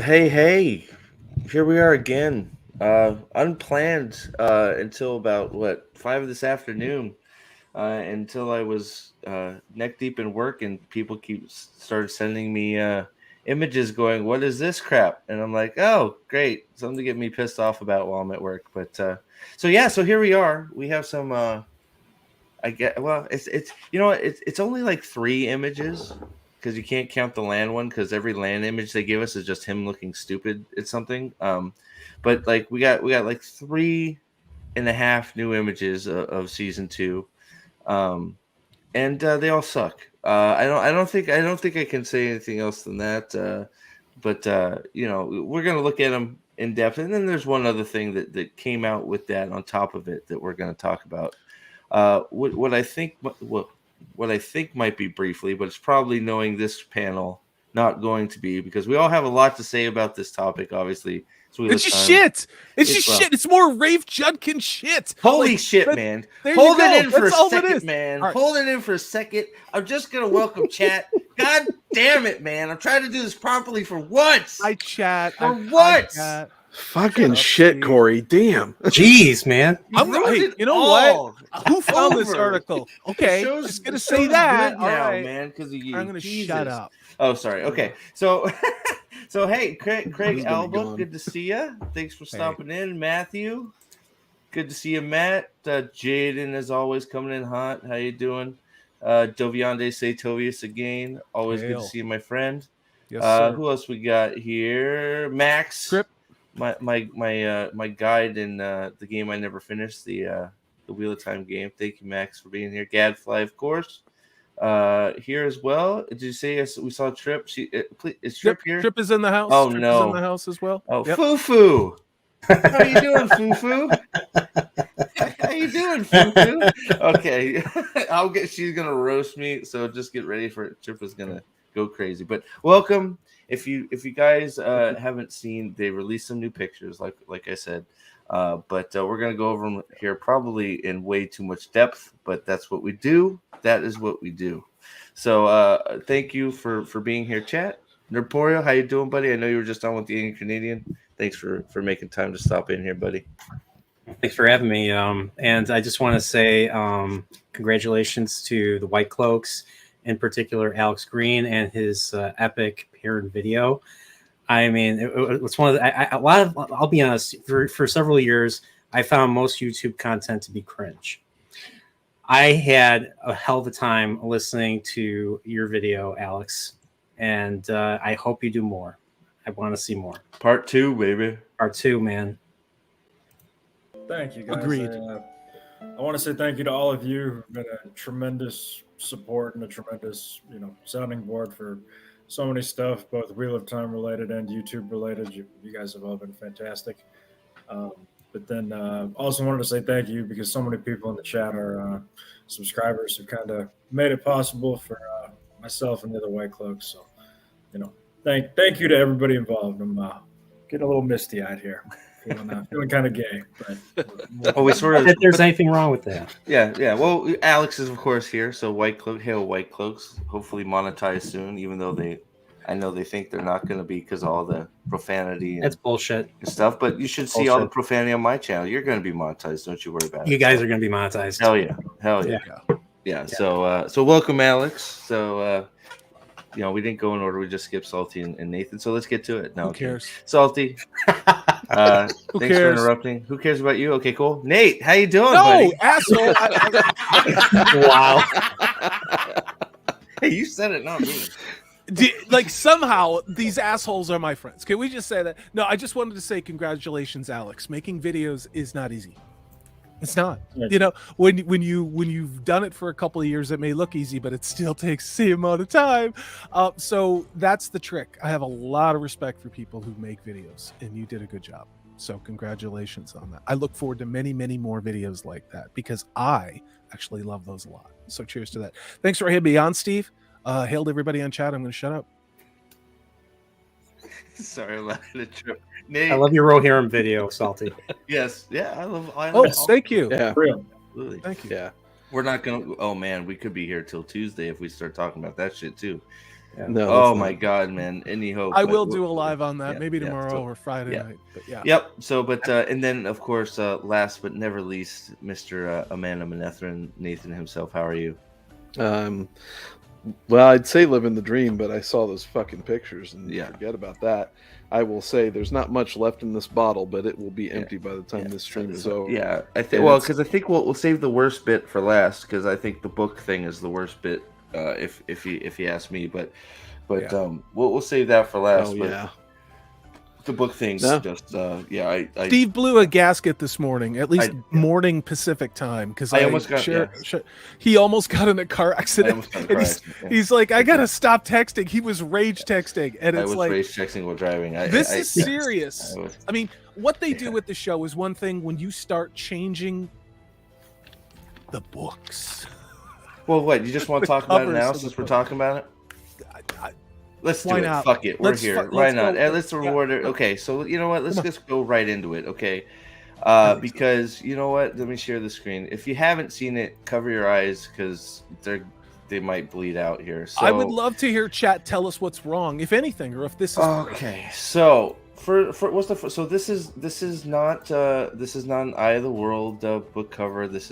Hey, here we are again. Unplanned until about what 5 this afternoon. Until I was neck deep in work, and people started sending me images, going, "What is this crap?" And I'm like, "Oh, great, something to get me pissed off about while I'm at work." But so here we are. We have some. I get it's it's only like 3 images because you can't count the land one because every land image they give us is just him looking stupid at something. But like we got like 3.5 new images of season 2, um, and they all suck. I don't think I can say anything else than that. But we're gonna look at them in depth, and then there's one other thing that came out with that on top of it that we're gonna talk about. What I think might be briefly, but it's probably knowing this panel not going to be, because we all have a lot to say about this topic. Obviously, it's just shit. It's just shit. It's more Rafe Judkins shit. Holy shit, man! Hold it in for a second, man. Hold it in for a second. I'm just gonna welcome chat. God damn it, man! I'm trying to do this properly for once. I chat for once. Fucking shit, Corey. Damn. Jeez, man. Hey, you know what? Who found this article? Okay, just gonna say that. Now, right, man, because of you. I'm gonna shut up. Oh, sorry. Okay, so hey, Craig Alba, good to see you. Thanks for stopping in, Matthew. Good to see you, Matt. Jaden, as always, coming in hot. How you doing? Doviande Satovius again. Always good to see you, my friend. Yes, sir. Who else we got here? Max. Script. My guide in the game I never finished, the Wheel of Time game. Thank you, Max, for being here. Gadfly, of course, here as well. Did you say we saw Trip? Is Trip here? Trip is in the house. Oh, Trip no, is in the house as well. Oh, yep. Foo. How you doing, Foo? How you doing, Foo? Okay, she's gonna roast me, so just get ready for it. Trip is gonna go crazy. But welcome. If you guys haven't seen, they released some new pictures, like I said, but we're gonna go over them here probably in way too much depth. But that's what we do. That is what we do. So thank you for being here, chat. Nerporio, how you doing, buddy? I know you were just on with the Indian Canadian. Thanks for making time to stop in here, buddy. Thanks for having me. And I just want to say congratulations to the White Cloaks, in particular Alex Green and his epic Perrin video. I mean, it's one of the, I'll be honest, for several years, I found most YouTube content to be cringe. I had a hell of a time listening to your video, Alex, and I hope you do more. I want to see more. Part 2, baby. Part 2, man. Thank you, guys. Agreed. I want to say thank you to all of you who've been a tremendous support and a tremendous, sounding board for so many stuff, both Wheel of Time related and YouTube related. You guys have all been fantastic. But then also wanted to say thank you because so many people in the chat are subscribers who kind of made it possible for myself and the other White Cloaks. So, thank you to everybody involved. I'm getting a little misty-eyed here. Feeling kind of gay, but we sort of. If there's anything wrong with that. Yeah. Well, Alex is of course here, so White Cloaks, hopefully monetized soon. Even though I know they think they're not going to be because of all the profanity. That's bullshit and stuff. But you should see all the profanity on my channel. You're going to be monetized. Don't you worry about it. You guys are going to be monetized. Hell yeah. Yeah. So welcome, Alex. So. We didn't go in order. We just skipped Salty and Nathan. So let's get to it. Who cares? Salty. Thanks for interrupting. Who cares about you? Okay, cool. Nate, how you doing, buddy? Asshole. Wow. Hey, you said it, not me. Somehow these assholes are my friends. Can we just say that? No, I just wanted to say congratulations, Alex. Making videos is not easy. It's not. When you've done it for a couple of years, it may look easy, but it still takes the same amount of time. So that's the trick. I have a lot of respect for people who make videos, and you did a good job. So congratulations on that. I look forward to many, many more videos like that because I actually love those a lot. So cheers to that. Thanks for having me on, Steve. Hail to everybody on chat. I'm going to shut up. Sorry, I the trip. Nate. I love your Rohirrim video, Salty. Yes, yeah, I love. Thank you. Yeah, absolutely. Thank you. Yeah, we're not gonna. Oh man, we could be here till Tuesday if we start talking about that shit too. No, Oh that's my not. God, man! Any hope? I but will do a live on that, yeah, maybe yeah, tomorrow so- or Friday yeah. night. But yeah. Yep. So, but and then of course, last but never least, Mr. Amanda Manethrin, Nathan himself. How are you? Well, I'd say living the dream, but I saw those fucking pictures and Yeah. forget about that. I will say there's not much left in this bottle, but it will be empty by the time Yeah, this stream is so, over. yeah, I think. And Well, it's- because I think we'll save the worst bit for last, because I think the book thing is the worst bit. If you ask me, but Yeah. we'll save that for last. Oh but yeah, the book thing's No. just I Steve blew a gasket this morning, at least yeah. morning Pacific time, because I almost got- he almost got in a car I accident. almost got a And car accident, yeah. he's like, I gotta stop texting. He was rage texting, and I it's was like, race texting while driving. this is serious. I was- I mean, what they do with the show is one thing. When you start changing the books, Well, what you just want to The talk about it covers now of the since we're book. talking about it? Let's Let's do Why it. not? Fuck it. We're Let's here. fu- Why let's not? go. Let's reward it. Okay, so you know what? Let's Come on. just go right into it. Okay. I think so. Because you know what? Let me share the screen. If you haven't seen it, cover your eyes because they might bleed out here. So I would love to hear chat tell us what's wrong, if anything, or if this is Okay, so for what's so this is not an Eye of the World book cover. This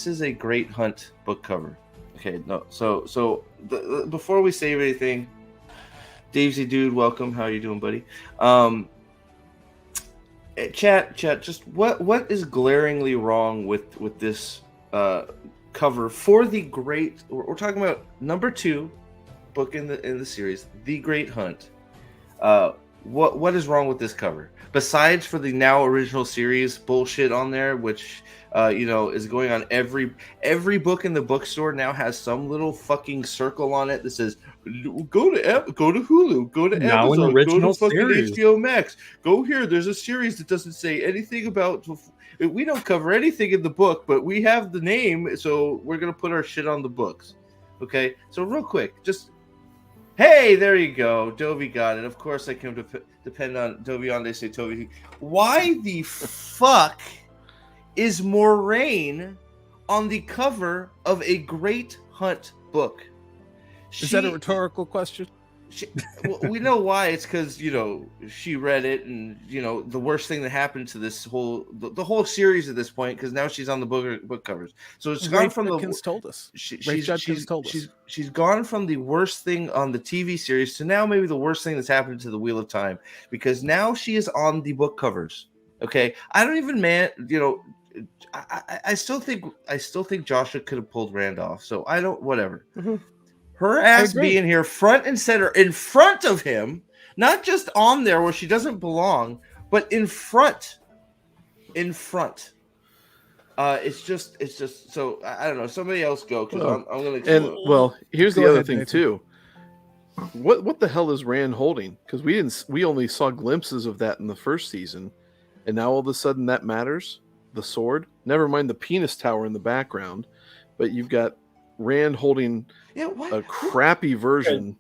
is a Great Hunt book cover. Okay, no. So before we save anything, Davesy dude, welcome. How you doing, buddy? Chat. Just what is glaringly wrong with this cover for the Great? We're talking about number 2 book in the series, The Great Hunt. What is wrong with this cover? Besides for the now original series bullshit on there, which is going on every book in the bookstore now has some little fucking circle on it that says go to Hulu, go to Now an Amazon, original go to fucking series. HBO Max, go here. There's a series that doesn't say anything about. We don't cover anything in the book, but we have the name, so we're gonna put our shit on the books. Okay, so real quick, just. Hey, there you go. Dovey got it. Of course, I can depend on Dovey on. They say Toby. Why the fuck is Moraine on the cover of a Great Hunt book? Is that a rhetorical question? Well, we know why. It's because she read it, and the worst thing that happened to this the whole series at this point, because now she's on the book covers. So it's gone from Judkins told us. She's gone from the worst thing on the TV series to now maybe the worst thing that's happened to the Wheel of Time, because now she is on the book covers. Okay, I don't even I still think Joshua could have pulled Rand off. So I don't whatever. Mm-hmm. Her ass being here front and center in front of him, not just on there where she doesn't belong, but in front. It's just so I don't know. Somebody else go, because I'm going to. And well, here's Go the other ahead, thing Nathan. too. What the hell is Rand holding? Because we only saw glimpses of that in the first season, and now all of a sudden that matters. The sword. Never mind the penis tower in the background, but you've got Rand holding a crappy version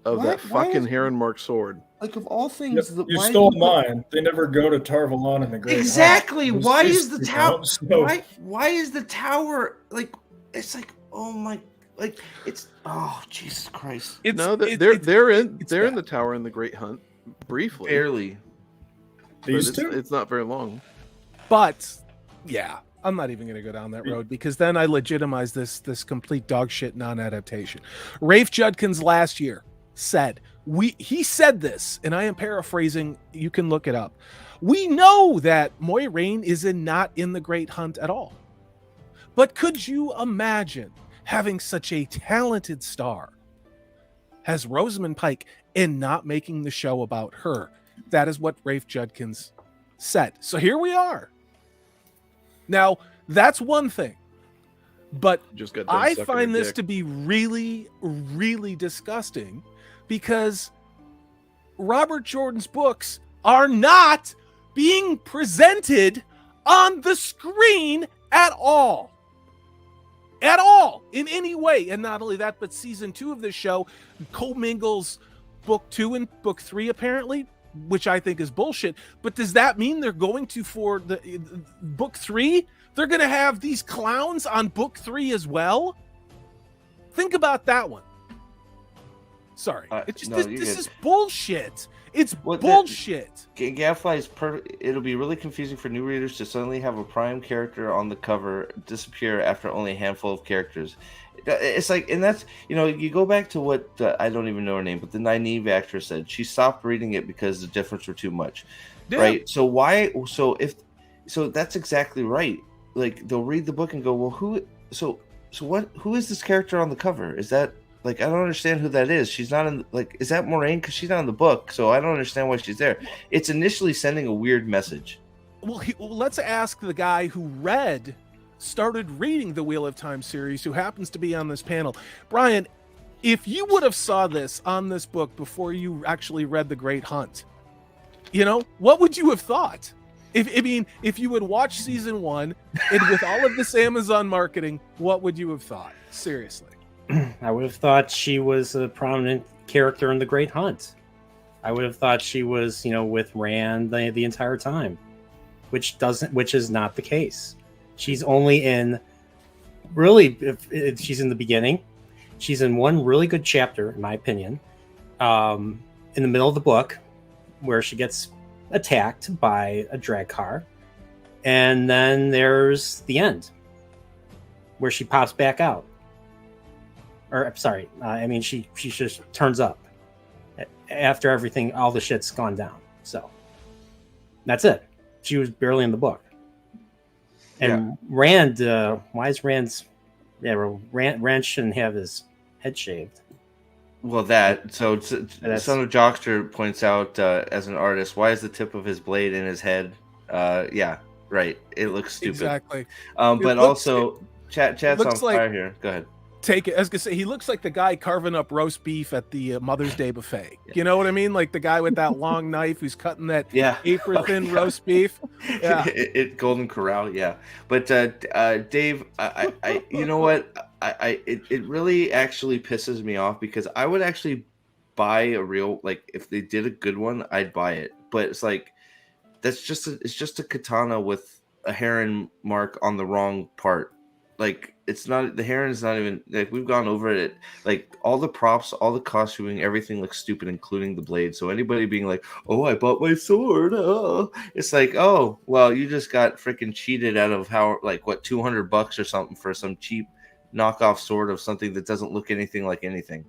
of that fucking heron mark sword. Like, of all things, You stole mine. They never go to Tarvalon in the Great Exactly. Hunt. Why is the tower? So, Why is the tower like? It's like, oh my, like it's Jesus Christ. They're in the tower in the Great Hunt briefly. Barely. these But two? it's not very long. But yeah, I'm not even going to go down that road, because then I legitimize this complete dog shit non-adaptation. Rafe Judkins last year said he said this, and I am paraphrasing. You can look it up. We know that Moiraine is not in the Great Hunt at all, but could you imagine having such a talented star as Rosamund Pike and not making the show about her? That is what Rafe Judkins said. So here we are. Now, that's one thing, but Just got done I sucking find her this dick. to be really, really disgusting, because Robert Jordan's books are not being presented on the screen at all. At all, in any way. And not only that, but season 2 of the show commingles book 2 and book 3, apparently, which I think is bullshit. But does that mean they're going to, for the book 3, they're going to have these clowns on book 3 as well? Think about that one. Sorry. It's just, no, this is bullshit. It's Well, bullshit. Gadfly it'll be really confusing for new readers to suddenly have a prime character on the cover disappear after only a handful of characters. It's like, and that's, you go back to what I don't even know her name, but the naive actress said she stopped reading it because the difference were too much, right? So that's exactly right. Like, they'll read the book and go, well, who is this character on the cover? Is that, like, I don't understand who that is. She's not in, like, is that Moraine? Because she's not in the book, so I don't understand why she's there. It's initially sending a weird message. Well, let's ask the guy who started reading the Wheel of Time series, who happens to be on this panel. Brian, if you would have saw this on this book before you actually read The Great Hunt, what would you have thought? If you had watched season 1 and with all of this Amazon marketing, what would you have thought? Seriously. I would have thought she was a prominent character in The Great Hunt. I would have thought she was, with Rand the entire time, which is not the case. She's only in, really, if she's in the beginning. She's in one really good chapter, in my opinion, in the middle of the book, where she gets attacked by a drag car, and then there's the end, where she pops back out. Or, sorry, she just turns up after everything, all the shit's gone down. So that's it. She was barely in the book. And Rand, why is Rand shouldn't have his head shaved. Well, Son of Jockster points out, as an artist, why is the tip of his blade in his head? Yeah, right. It looks stupid. Exactly. But also, chat's on fire here. Go ahead. Take it. I was gonna say, he looks like the guy carving up roast beef at the Mother's Day buffet. Yeah. You know what I mean? Like the guy with that long knife who's cutting that apron thin roast beef. Yeah, Golden Corral. Yeah, but Dave, I you know what? It really actually pisses me off, because I would actually buy a real, like, if they did a good one, I'd buy it. But it's like, it's just a katana with a heron mark on the wrong part. Like, it's not, the heron's not even, like, we've gone over it. Like, all the props, all the costuming, everything looks stupid, including the blade. So anybody being like, oh, I bought my sword, it's like, oh, well, you just got freaking cheated out of $200 or something for some cheap knockoff sword of something that doesn't look anything like anything.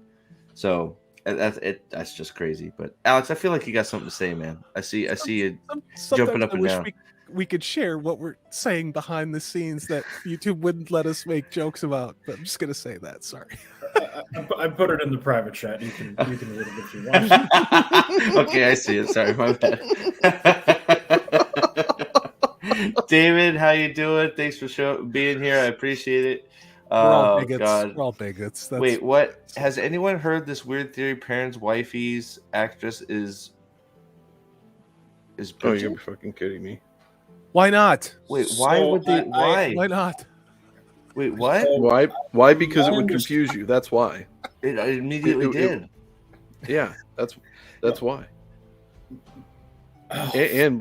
So that's just crazy. But Alex, I feel like you got something to say, man. I see you jumping up and down. We could share what we're saying behind the scenes that YouTube wouldn't let us make jokes about, but I'm just gonna say that. Sorry. I put it in the private chat. You can read it if you want. Okay, I see it. Sorry, my bad. David, how you doing? Thanks for being here. I appreciate it. We're all bigots. God. We're all bigots. Wait, what? Has anyone heard this weird theory? Perrin's wifey's actress is Oh, you're fucking kidding me. Why not? Wait, why would they? Why? Why not? Wait, what? Why? Because it would confuse you. That's why. It immediately did. Yeah, that's why. And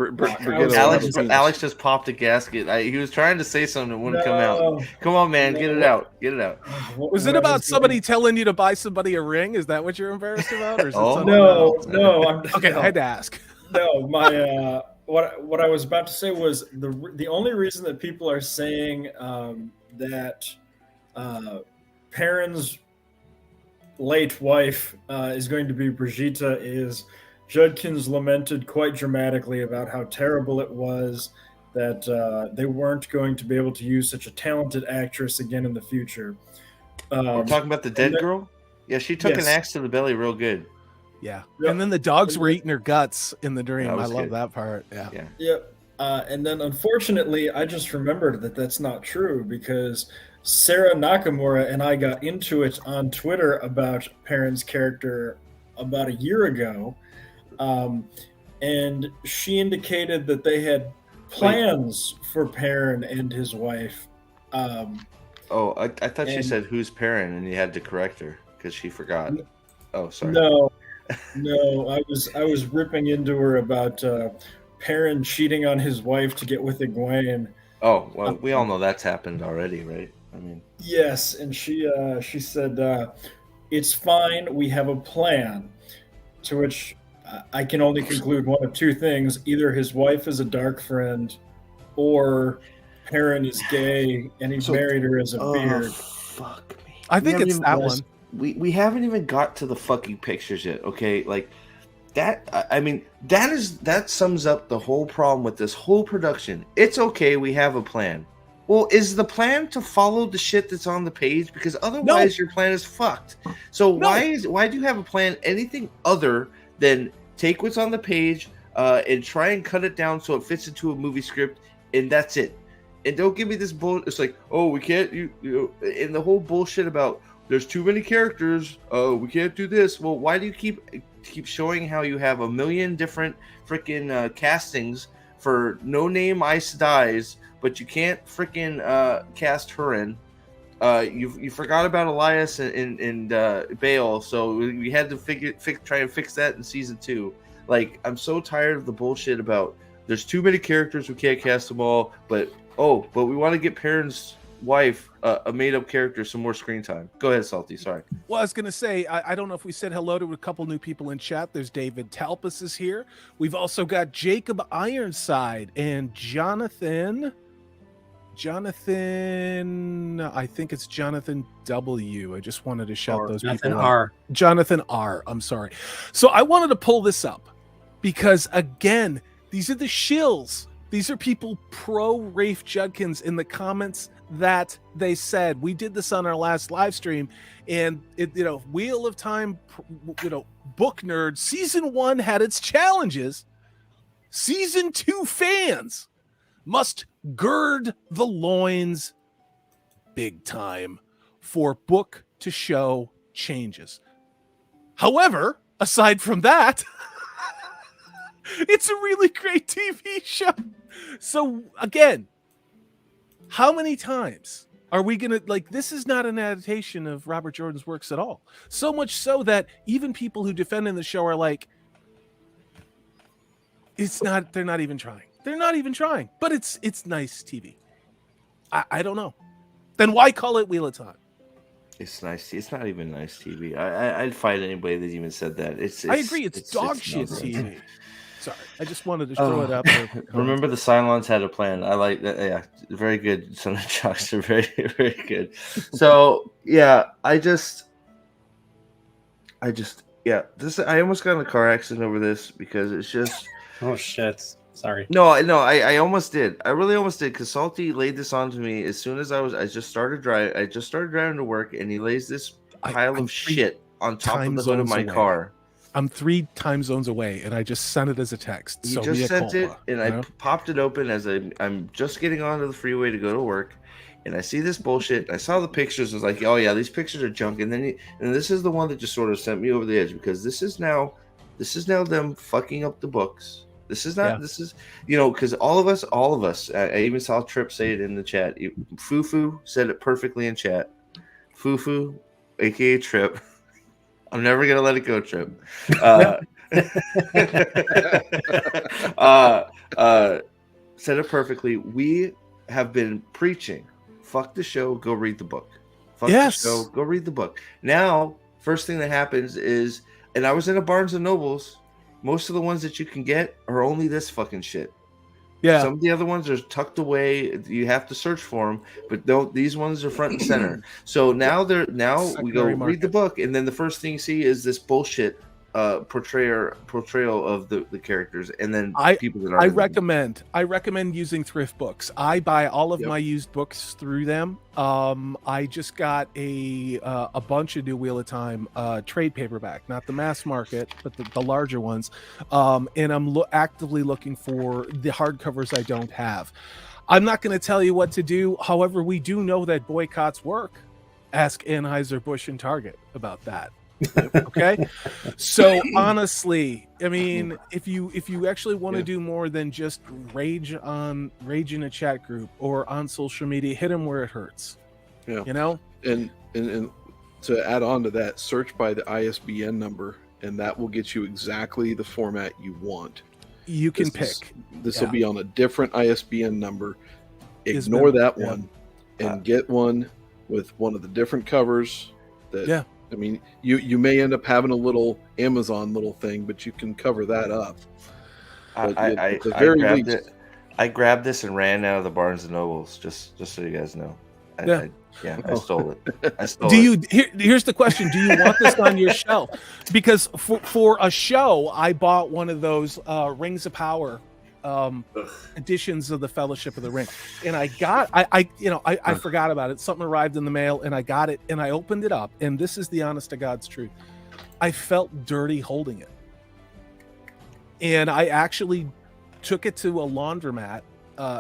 Alex just popped a gasket. He was trying to say something that wouldn't come out. Come on, man, get it out. Get it out. Was it about somebody telling you to buy somebody a ring? Is that what you're embarrassed about? Or is no. Okay, I had to ask. No, my what I was about to say was the only reason that people are saying that Perrin's late wife is going to be Brigitte is Judkins lamented quite dramatically about how terrible it was that they weren't going to be able to use such a talented actress again in the future. We're talking about the dead girl? Yeah, she took an axe to the belly real good. Yeah. And then the dogs were eating her guts in the dream. I love that part. Yeah. Yep. And then unfortunately, I just remembered that that's not true, because Sarah Nakamura and I got into it on Twitter about Perrin's character about a year ago. And she indicated that they had plans for Perrin and his wife. I thought she said, who's Perrin? And you had to correct her because she forgot. Oh, sorry. No, I was ripping into her about Perrin cheating on his wife to get with Egwene. Oh, well, we all know that's happened already, right? I mean, yes, and she said it's fine. We have a plan. To which I can only conclude one of two things: either his wife is a dark friend, or Perrin is gay and he married her as a beard. Fuck me. I think it's that one. We haven't even got to the fucking pictures yet. Okay, like that. I mean, that sums up the whole problem with this whole production. It's okay. We have a plan. Well, is the plan to follow the shit that's on the page? Because otherwise, your plan is fucked. So why do you have a plan anything other than take what's on the page and try and cut it down so it fits into a movie script, and that's it? And don't give me this bull. It's like, oh, we can't. And the whole bullshit about there's too many characters. Oh, we can't do this. Well, why do you keep showing how you have a million different freaking castings for no name Ice Dies? But you can't freaking cast her in. You forgot about Elias and Bale, so we had to try and fix that in season 2. Like, I'm so tired of the bullshit about there's too many characters, we can't cast them all. But we want to get Perrin's wife a made-up character some more screen time. Go ahead, Salty. Sorry. Well, I was going to say, I don't know if we said hello to a couple new people in chat. There's David Talpus is here. We've also got Jacob Ironside and Jonathan, I think it's Jonathan W. I just wanted to shout those people out. Jonathan R. I'm sorry. So I wanted to pull this up because, again, these are the shills. These are people pro Rafe Judkins in the comments that they said. We did this on our last live stream, and Wheel of Time, book nerd, season 1 had its challenges. Season 2 fans must gird the loins big time for book to show changes. However, aside from that, it's a really great TV show. So again, how many times are we going to, this is not an adaptation of Robert Jordan's works at all. So much so that even people who defend in the show are like, they're not even trying. They're not even trying, but it's nice TV. I don't know. Then why call it Wheel of Time? It's nice. It's not even nice TV. I'd fight anybody that even said that. I agree. It's dog shit TV. Sorry, I just wanted to throw it up there. Remember the Cylons had a plan. I like that. Yeah, very good. Son of Jocks are very, very good. So yeah, I almost got in a car accident over this because it's just. Oh shit. Sorry. No, I almost did. I really almost did because Salty laid this on to me as soon as I just started driving to work, and he lays this pile of shit on top of the hood of my car. I'm 3 time zones away, and I just sent it as a text. You just sent it, and I popped it open as I'm just getting onto the freeway to go to work, and I see this bullshit. I saw the pictures. I was like, oh yeah, these pictures are junk. And then this is the one that just sort of sent me over the edge because this is now them fucking up the books. This is not. Yeah. This is because all of us. I even saw Trip say it in the chat. Fufu said it perfectly in chat. Fufu, aka Trip. I'm never gonna let it go, Trip. Said it perfectly. We have been preaching. Fuck the show. Go read the book. Fuck the show. Go read the book. Now, first thing that happens is, and I was in a Barnes and Nobles. Most of the ones that you can get are only this fucking shit. Yeah. Some of the other ones are tucked away. You have to search for them, but these ones are front and center. So now we go read the book, and then the first thing you see is this bullshit portrayal of the characters, and then people that are. I recommend using thrift books. I buy all of my used books through them. I just got a bunch of new Wheel of Time trade paperback, not the mass market, but the larger ones. And I'm actively looking for the hardcovers I don't have. I'm not going to tell you what to do. However, we do know that boycotts work. Ask Anheuser-Busch and Target about that. Okay, so honestly, I mean, if you actually want to do more than just rage in a chat group or on social media, hit them where it hurts. Yeah, and to add on to that, search by the ISBN number, and that will get you exactly the format you want. You can pick. This will be on a different ISBN number. Ignore that one and get one with one of the different covers that I mean, you may end up having a little Amazon little thing, but you can cover that up. But at the very grabbed least, it. I grabbed this and ran out of the Barnes and Nobles. Just so you guys know. Yeah. I stole it. I stole Do it. you? Here's the question: do you want this on your shelf? Because for a show, I bought one of those Rings of Power editions of the Fellowship of the Ring, and I forgot about it. Something arrived in the mail, and I got it, and I opened it up, and this is the honest to God's truth. I felt dirty holding it, and I actually took it to a laundromat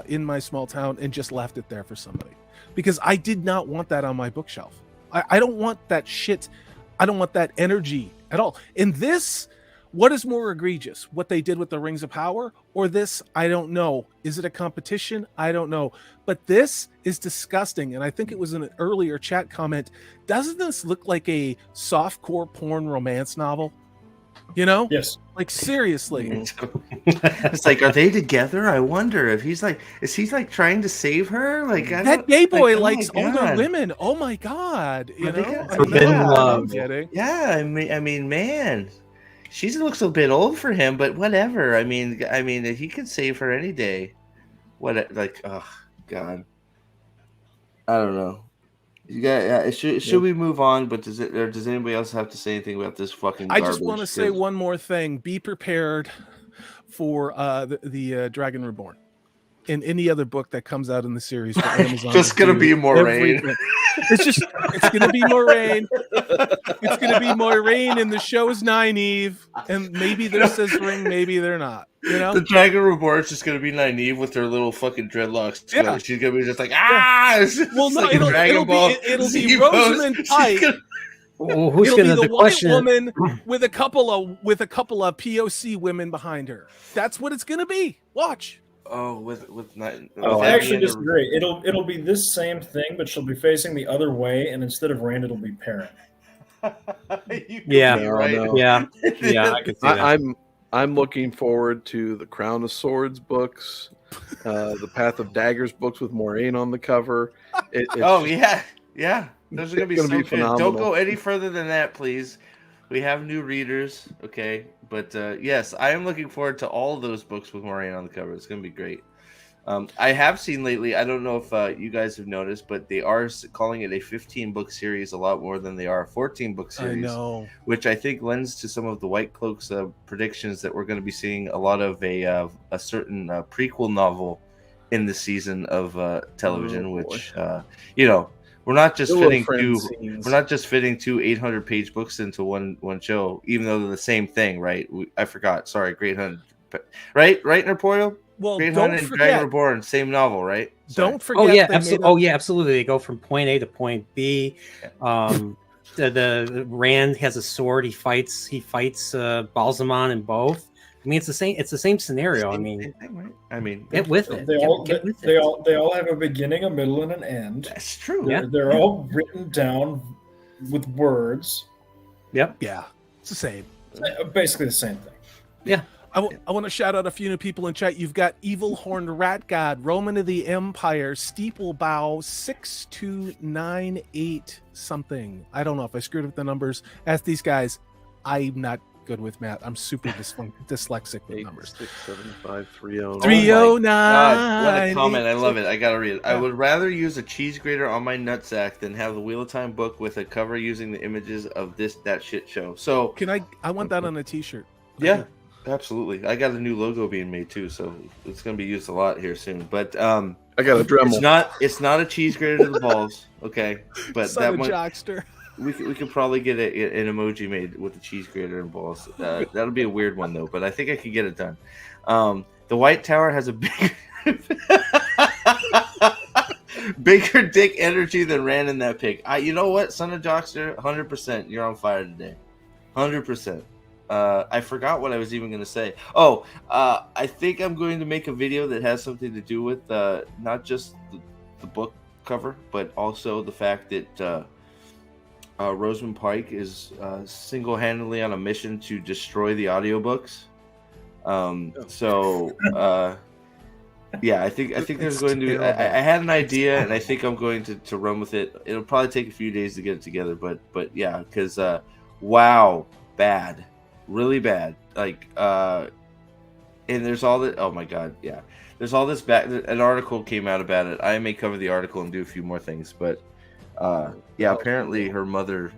in my small town and just left it there for somebody, because I did not want that on my bookshelf. I don't want that shit. I don't want that energy at all. And this, what is more egregious? What they did with the Rings of Power, or this? I don't know. Is it a competition? I don't know. But this is disgusting. And I think it was in an earlier chat comment. Doesn't this look like a softcore porn romance novel? You know? Yes. Like, seriously. It's like, are they together? I wonder if is he like trying to save her? Like, that gay boy oh likes my older God. women. Oh my God. You But they know? got I mean, forbidden I'm love. kidding. Yeah, I mean, man, she looks a bit old for him, but whatever. I mean, he could save her any day. What, like, oh God, I don't know. You got. Should we move on? But does anybody else have to say anything about this fucking I garbage? just want to say one more thing. Be prepared for the Dragon Reborn. In any other book that comes out in the series for Amazon. Just gonna be Moraine. It's gonna be Moraine. It's gonna be Moraine, and the show's Nynaeve, and maybe they're scissoring, maybe they're not. You know, The Dragon Reborn is just gonna be Nynaeve with her little fucking dreadlocks. Yeah. She's gonna be just like It's well, no, like a Dragon Ball it'll be Z pose. Rosamund She's Pike. Well, who's It'll be gonna the the white question? woman with a couple of POC women behind her. That's what it's gonna be. Watch. Oh, with I actually disagree. It'll be this same thing, but she'll be facing the other way, and instead of Rand, it'll be Perrin. Yeah. right. No. Yeah, I could see that. I'm looking forward to the Crown of Swords books, the Path of Daggers books with Moraine on the cover. Oh yeah. Those are gonna be It's so gonna be good. phenomenal. Don't go any further than that, please. We have new readers, okay? But yes, I am looking forward to all of those books with Moraine on the cover. It's gonna be great. I have seen lately. I don't know if you guys have noticed, but they are calling it a 15-book series a lot more than they are a 14-book series. I know. Which I think lends to some of the White Cloak's predictions that we're going to be seeing a lot of a certain prequel novel in the season of television. Oh, which we're not just Still a fitting friend two. scenes. We're not just fitting two 800-page books into one show, even though they're the same thing, right? I forgot. Sorry, Great Hunt. Right, Napoleon. Well, Great Hunt don't and forget. Dragon Reborn, same novel, right? Sorry. Don't forget. Oh yeah, they absolutely. Absolutely. They go from point A to point B. The Rand has a sword. He fights Balsamon in both. I mean, it's the same scenario. Same thing, right? I mean, get with it. They Get with they it. all have a beginning, a middle, and an end. that's true. Yeah. They're all written down with words. Yep. Yeah, it's the same. Basically the same thing. Yeah. I want to shout out a few new people in chat. You've got Evil Horned Rat God, Roman of the Empire, Steeplebow, 6298 something. I don't know if I screwed up the numbers. Ask these guys. I'm not good with math. I'm super dyslexic with numbers. 8675309. 309. God, what a comment. I love it. I gotta read it. I would rather use a cheese grater on my nutsack than have the Wheel of Time book with a cover using the images of that shit show. So Can I want that on a t-shirt. yeah, absolutely. I got a new logo being made too, so it's gonna be used a lot here soon. But I got a Dremel. it's not a cheese grater to the balls, okay? But Son that of one Jockster. we could probably get an emoji made with the cheese grater and balls. That'll be a weird one though, but I think I could get it done. The White Tower has a bigger dick energy than Rand in that pig. You know what, Son of Jockster, 100%. You're on fire today, 100%. I forgot what I was even going to say. I think I'm going to make a video that has something to do with not just the book cover, but also the fact that Rosamund Pike is single-handedly on a mission to destroy the audiobooks. Yeah, I think there's It's going to. terrible. I had an idea, and I think I'm going to run with it. It'll probably take a few days to get it together, but yeah, because wow, bad, really bad. Like and there's all that. Oh my god, yeah. There's all this bad. An article came out about it. I may cover the article and do a few more things, but yeah, apparently her mother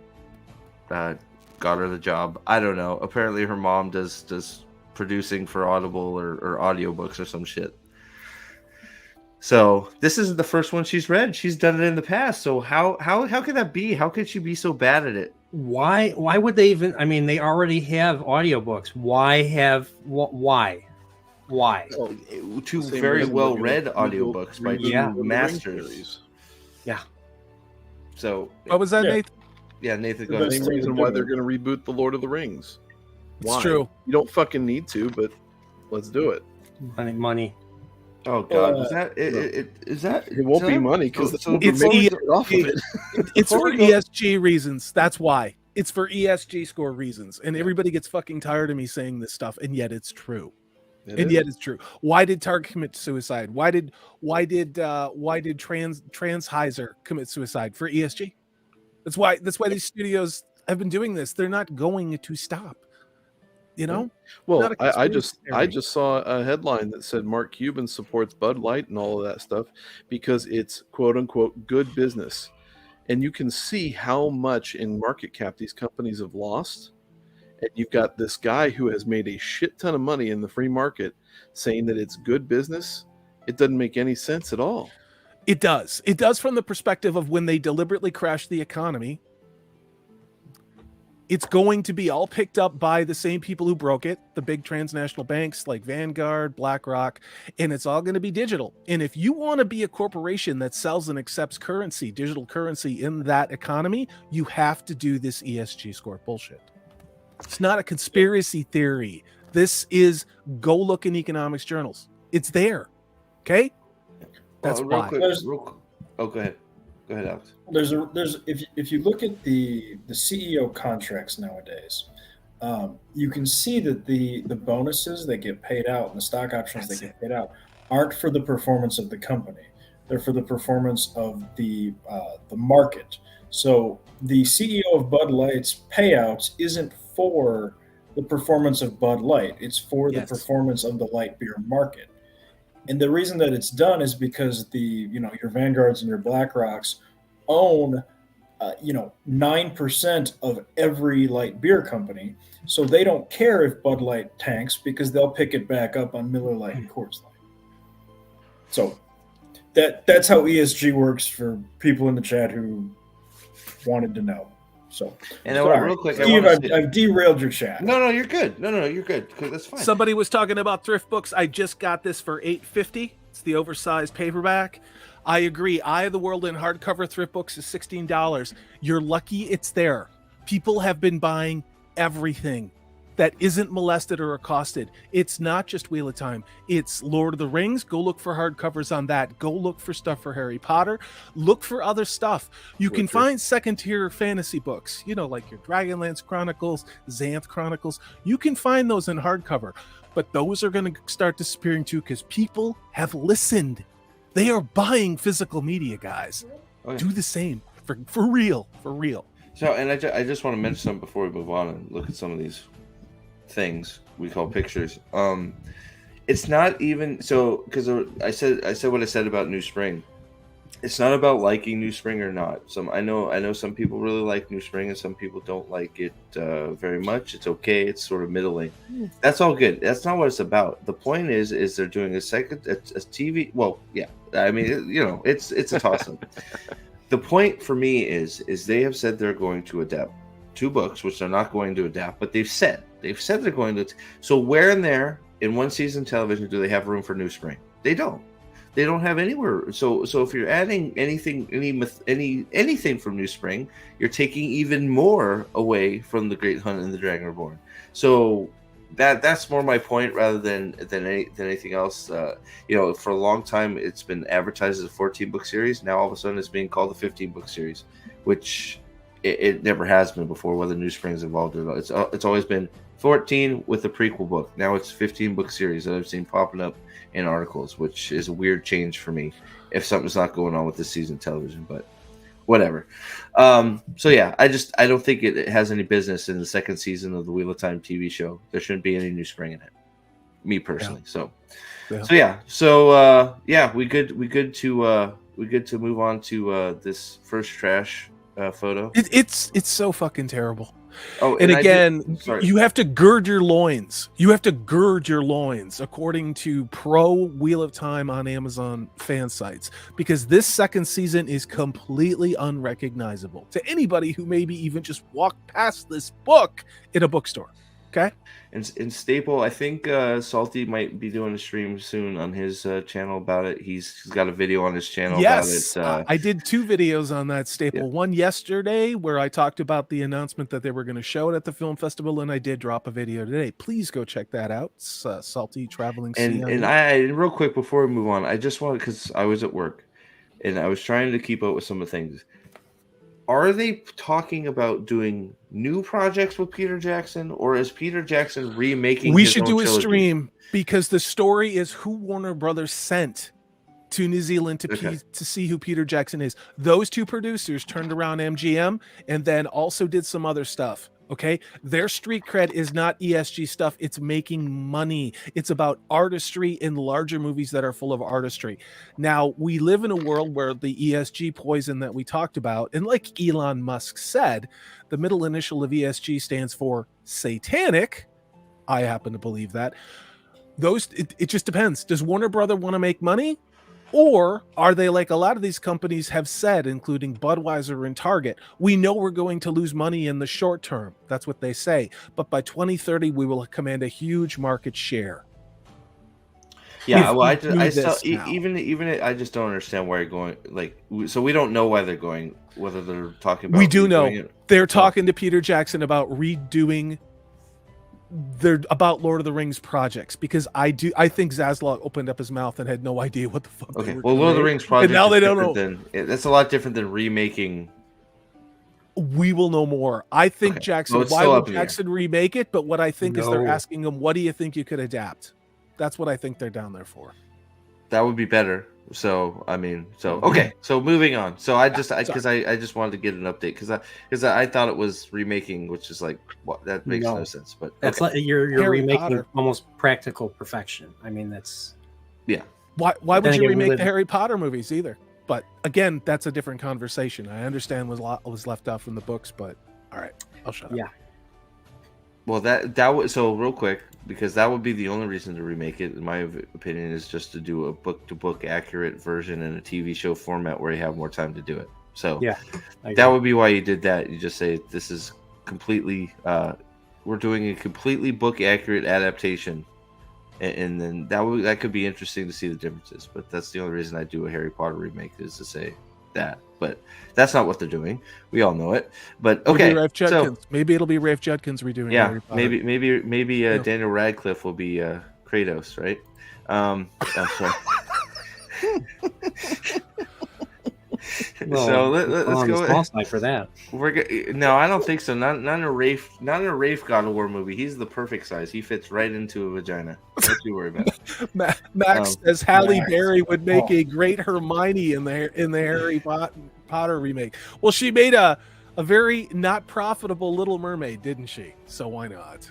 got her the job. I don't know. Apparently her mom does producing for Audible or audiobooks or some shit. So this isn't the first one she's read. She's done it in the past. So how could that be? How could she be so bad at it? Why would they even? I mean, they already have audiobooks. Why? Two Same very reason well they're read gonna audiobooks by two Yeah. Lord of the Rings masters. series. Yeah. So What was that, Yeah. Nathan? yeah, Nathan, go The ahead. best Same reason why they're going to reboot the Lord of the Rings. It's Why? true. You don't fucking need to, but let's do it. Money. Oh God, is that is that? It won't is be that- money because so it's maybe E- get off of it. It's Before for we go- ESG reasons. That's why. It's for ESG score reasons. And everybody gets fucking tired of me saying this stuff, and yet it's true. It Yet is. it's true. Why did Target commit suicide? Why did Transheiser commit suicide? For ESG. That's why these studios have been doing this. They're not going to stop. You know? Well, Not a I conspiracy just saw a headline that said Mark Cuban supports Bud Light and all of that stuff because it's quote unquote good business. And you can see how much in market cap these companies have lost. And you've got this guy who has made a shit ton of money in the free market saying that it's good business. It doesn't make any sense at all. It does. It does from the perspective of when they deliberately crash the economy. It's going to be all picked up by the same people who broke it, the big transnational banks like Vanguard, BlackRock, and it's all going to be digital. And if you want to be a corporation that sells and accepts currency, digital currency in that economy, you have to do this ESG score bullshit. It's not a conspiracy theory. This is go look in economics journals. It's there. Okay? That's real why. quick, oh, go ahead. Go ahead, Alex. There's if you look at the CEO contracts nowadays, you can see that the bonuses that get paid out and the stock options that get paid out aren't for the performance of the company. They're for the performance of the market. So the CEO of Bud Light's payouts isn't for the performance of Bud Light. It's for the performance of the light beer market. And the reason that it's done is because your Vanguards and your BlackRocks own 9% of every light beer company. So they don't care if Bud Light tanks because they'll pick it back up on Miller Lite and Coors Light. So that's how ESG works for people in the chat who wanted to know. So, and real quick, Steve, I've derailed your chat. No, you're good. No, you're good. That's fine. Somebody was talking about thrift books. I just got this for $8.50. It's the oversized paperback. I agree. Eye of the World in hardcover thrift books is $16. You're lucky it's there. People have been buying everything that isn't molested or accosted. It's not just Wheel of Time. It's Lord of the Rings. Go look for hardcovers on that. Go look for stuff for Harry Potter. Look for other stuff. You can find second-tier fantasy books, like your Dragonlance Chronicles, Xanth Chronicles. You can find those in hardcover, but those are going to start disappearing too because people have listened. They are buying physical media, guys. Okay. Do the same for real. So, and I just want to mention something before we move on and look at some of these things we call pictures. It's not even so because I said what I said about New Spring. It's not about liking New Spring or not. I know some people really like New Spring and some people don't like it very much. It's okay. It's sort of middling. That's all good. That's not what it's about. The point is they're doing a TV. Well, yeah. I mean, it's a toss up. The point for me is they have said they're going to adapt 2 books, which they're not going to adapt, but they've said they're going to. So where in there in one season television do they have room for New Spring? They don't have anywhere. So if you're adding anything from New Spring, you're taking even more away from the Great Hunt and the Dragon Reborn. So that's more my point rather than anything else. For a long time it's been advertised as a 14-book series. Now all of a sudden it's being called a 15-book series, which it never has been before, whether New Spring's involved at all. It's always been 14 with the prequel book. Now it's 15 book series that I've seen popping up in articles, which is a weird change for me if something's not going on with this season of television, but whatever. So yeah, I don't think it has any business in the second season of the Wheel of Time TV show. There shouldn't be any New Spring in it, me personally. Yeah. So we good to move on to this first trash photo. It's so fucking terrible. Oh, and again, you have to gird your loins. You have to gird your loins, according to pro Wheel of Time on Amazon fan sites, because this second season is completely unrecognizable to anybody who maybe even just walked past this book in a bookstore. Okay. And Staple, I think Salty might be doing a stream soon on his channel about it. He's got a video on his channel about it. I did 2 videos on that, Staple. Yeah. One yesterday where I talked about the announcement that they were going to show it at the film festival, and I did drop a video today. Please go check that out. It's Salty Traveling Sea. And I real quick before we move on, I just wanted, because I was at work and I was trying to keep up with some of the things. Are they talking about doing new projects with Peter Jackson, or is Peter Jackson remaking? We should do a stream, because the story is who Warner Brothers sent to New Zealand to see who Peter Jackson is. Those 2 producers turned around MGM and then also did some other stuff. Okay, their street cred is not ESG stuff. It's making money. It's about artistry in larger movies that are full of artistry. Now, we live in a world where the ESG poison that we talked about, and like Elon Musk said, the middle initial of ESG stands for satanic. I happen to believe that. It just depends. Does Warner Brother want to make money? Or are they like a lot of these companies have said, including Budweiser and Target, we know we're going to lose money in the short term. That's what they say. But by 2030, we will command a huge market share. Yeah, well, I just don't understand why you're going. Like, so we don't know why they're going, whether they're talking about. We do know they're talking to Peter Jackson about redoing. They're about Lord of the Rings projects, because I think Zaslav opened up his mouth and had no idea what the fuck. Okay, well, Lord of the Rings project. And now they don't know. That's a lot different than remaking. We will know more. I think Jackson. Why would Jackson remake it? But what I think is they're asking him, "What do you think you could adapt?" That's what I think they're down there for. That would be better. So okay. So moving on. So I just wanted to get an update because I thought it was remaking, which is like that makes no sense. But that's like you're remaking Potter. Almost practical perfection. I mean, that's Why would you remake the Harry Potter movies either? But again, that's a different conversation. I understand was left out from the books, but all right, I'll shut up. Yeah. Well, that was so real quick, because that would be the only reason to remake it, in my opinion, is just to do a book-to-book accurate version in a TV show format where you have more time to do it. So yeah, that would be why you did that. You just say this is completely, we're doing a completely book accurate adaptation, and then that could be interesting to see the differences. But that's the only reason I do a Harry Potter remake, is to say that. But that's not what they're doing. We all know it. But okay, maybe it'll be Rafe Judkins redoing. Yeah, Harry Potter. maybe Daniel Radcliffe will be Kratos, right? I'm sorry. Well, so let's go. Small side for that. No, I don't think so. Not in a Rafe God of War movie. He's the perfect size. He fits right into a vagina. Don't you worry about it. Max says Halle Berry would make a great Hermione in the Harry Potter remake. Well, she made a very not profitable Little Mermaid, didn't she? So why not?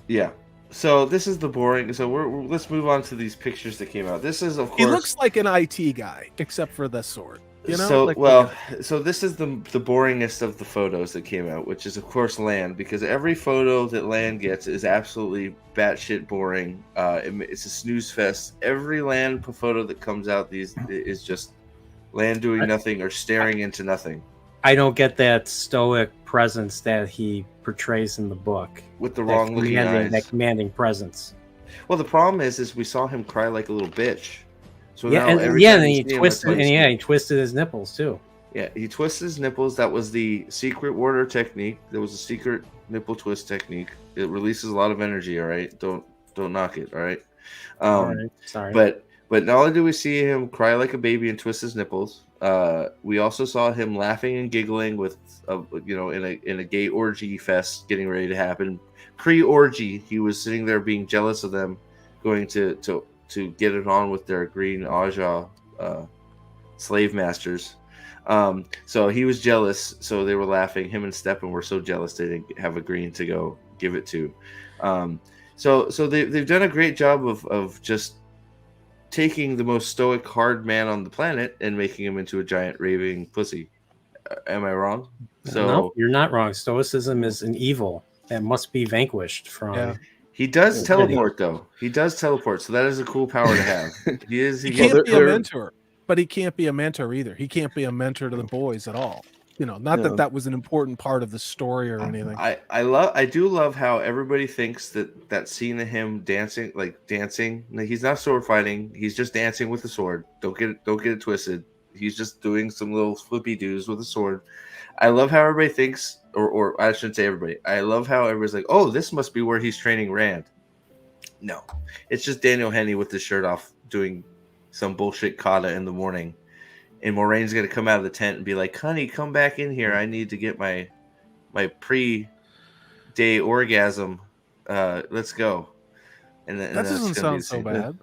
Yeah. So this is the boring. So let's move on to these pictures that came out. This is, of course, he looks like an IT guy, except for the sword. You know? So this is the boringest of the photos that came out, which is, of course, Land, because every photo that Land gets is absolutely batshit boring. It's a snooze fest. Every Land photo that comes out is just Land doing nothing or staring into nothing. I don't get that stoic presence that he portrays in the book. With the wrong looking eyes. That commanding presence. Well, the problem is we saw him cry like a little bitch. So and he twisted his nipples too. Yeah, he twisted his nipples. That was the secret warder technique. There was a secret nipple twist technique. It releases a lot of energy. All right, don't knock it. All right. All right. Sorry. But But not only do we see him cry like a baby and twist his nipples, we also saw him laughing and giggling with, in a gay orgy fest getting ready to happen. Pre-orgy, he was sitting there being jealous of them, going to get it on with their green Aja slave masters. So he was jealous. So they were laughing. Him and Steppen were so jealous they didn't have a green to go give it to. So they've done a great job of just taking the most stoic, hard man on the planet and making him into a giant raving pussy. Am I wrong? So no, you're not wrong. Stoicism is an evil that must be vanquished from. Yeah. He does teleport, though. He does teleport, so that is a cool power to have. He can't be a mentor, but he can't be a mentor either. He can't be a mentor to the boys at all. Not that was an important part of the story or anything. I do love how everybody thinks that scene of him dancing. He's not sword fighting. He's just dancing with a sword. Don't get it twisted. He's just doing some little flippy doos with a sword. I love how everybody thinks, or I shouldn't say everybody. I love how everybody's like, oh, this must be where he's training Rand. No, it's just Daniel Henney with his shirt off doing some bullshit kata in the morning. And Moraine's going to come out of the tent and be like, honey, come back in here. I need to get my pre-day orgasm. Let's go. And that doesn't sound so bad.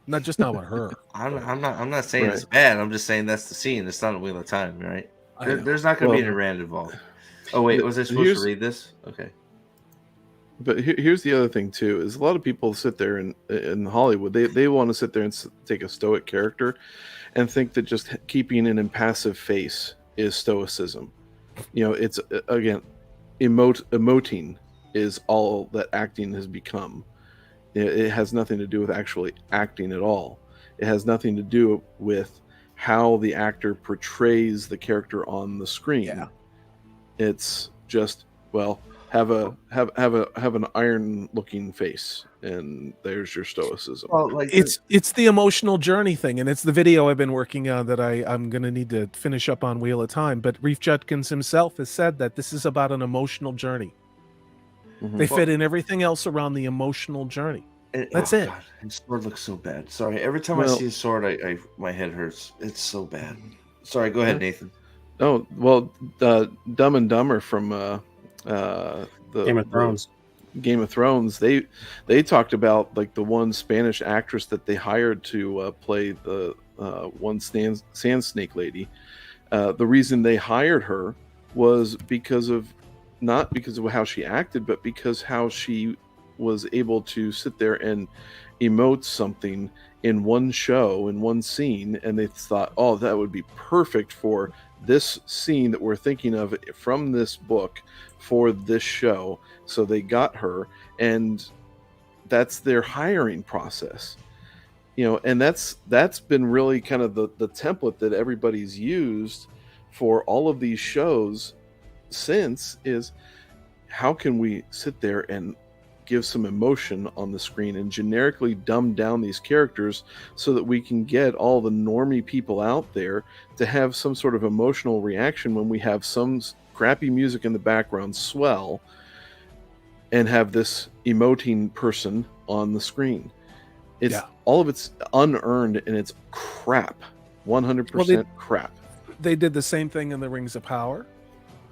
Not with her. I'm not saying it's bad. I'm just saying that's the scene. It's not a Wheel of Time, right? There's not going to be any Rand involved. Oh, wait. Was I supposed to read this? Okay. But here's the other thing, too, is a lot of people sit there in Hollywood. They want to sit there and take a stoic character and think that just keeping an impassive face is stoicism. It's, again, emoting is all that acting has become. It has nothing to do with actually acting at all. It has nothing to do with how the actor portrays the character on the screen. Yeah. It's just, have an iron looking face, and there's your stoicism. Well, it's the emotional journey thing, and it's the video I've been working on that I'm going to need to finish up on Wheel of Time. But Reef Judkins himself has said that this is about an emotional journey. Mm-hmm. They fit in everything else around the emotional journey. That's it. God, his sword looks so bad. Sorry, every time I see his sword, my head hurts. It's so bad. Sorry, go ahead, Nathan. Oh well, Dumb and Dumber from the Game of Thrones. Game of Thrones. They talked about like the one Spanish actress that they hired to play the one sand snake lady. The reason they hired her was not because of how she acted, but because how she was able to sit there and emote something in one show, in one scene, and they thought, oh, that would be perfect for this scene that we're thinking of from this book for this show. So they got her, and that's their hiring process. And that's been really kind of the template that everybody's used for all of these shows since, is how can we sit there and give some emotion on the screen and generically dumb down these characters so that we can get all the normie people out there to have some sort of emotional reaction when we have some crappy music in the background swell and have this emoting person on the screen. All of it's unearned, and it's crap. 100% crap. They did the same thing in the Rings of Power.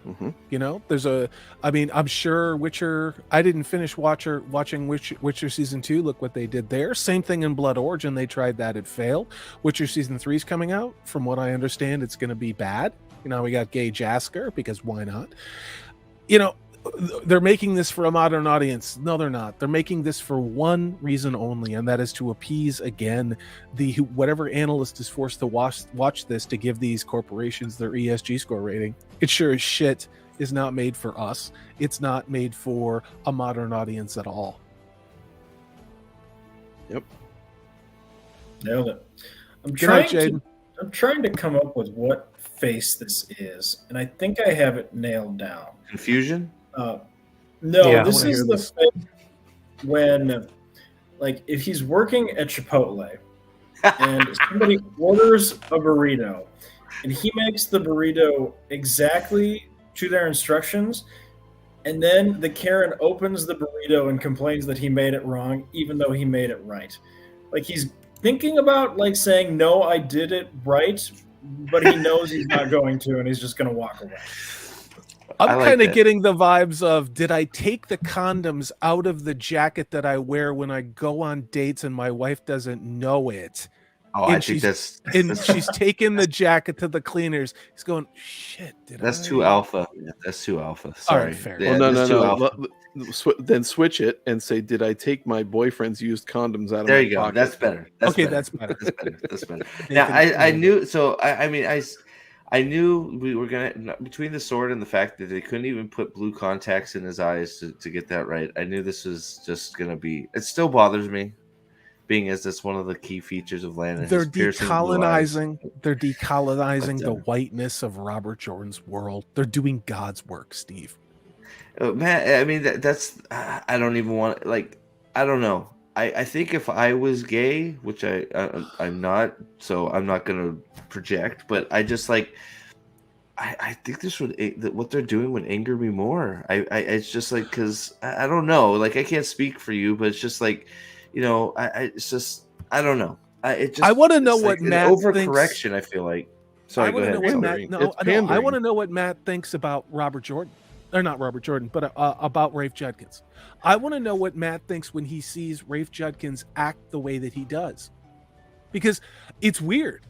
Mm-hmm. I'm sure Witcher, I didn't finish watching Witcher season 2. Look what they did there. Same thing in Blood Origin. They tried that, it failed. Witcher season 3 is coming out. From what I understand, it's going to be bad. We got gay Jasker, because why not? They're making this for a modern audience. No, they're not. They're making this for one reason only, and that is to appease, again, whatever analyst is forced to watch this to give these corporations their ESG score rating. It sure as shit is not made for us. It's not made for a modern audience at all. Yep. Nailed it. I'm trying to come up with what face this is, and I think I have it nailed down. Confusion? This is the face when, like, if he's working at Chipotle and somebody orders a burrito and he makes the burrito exactly to their instructions, and then the Karen opens the burrito and complains that he made it wrong even though he made it right. Like, he's thinking about like saying no, I did it right, but he knows he's not going to, and he's just going to walk away. I'm like kind of that. getting the vibes of, did I take the condoms out of the jacket that I wear when I go on dates and my wife doesn't know it? Oh, And I think she's that's she's taking the jacket to the cleaners. He's going, shit, that's too alpha. Yeah, that's too alpha. All Sorry. right, fair. Yeah, Well, no, that's no, too no. alpha. Then switch it and say, "Did I take my boyfriend's used condoms out of There my you go. pocket?" That's better. That's Okay, better. that's better. That's better. That's better. Nathan, Now, I nailed knew. So I mean, I knew we were gonna, between the sword and the fact that they couldn't even put blue contacts in his eyes to get that right. I knew this was just gonna be. It still bothers me, being as that's one of the key features of Landon. They're his piercing blue eyes. decolonizing. They're decolonizing But, the whiteness of Robert Jordan's world. They're doing God's work, Steve. Man, I mean that's I don't even want, like, I don't know. I think if I was gay, which I'm not, so I'm not gonna project, but I just like I think this would that what they're doing would anger me more. I it's just like, because I don't know, like I can't speak for you, but it's just like, it's just I don't know. I want to know it's what like an Matt overcorrection. thinks. I feel like. Sorry, I go want to ahead. know what Sal. Matt. Pandering. No, It's I pandering. want to know what Matt thinks about Robert Jordan, or not Robert Jordan, but about Rafe Judkins. I want to know what Matt thinks when he sees Rafe Judkins act the way that he does, because it's weird.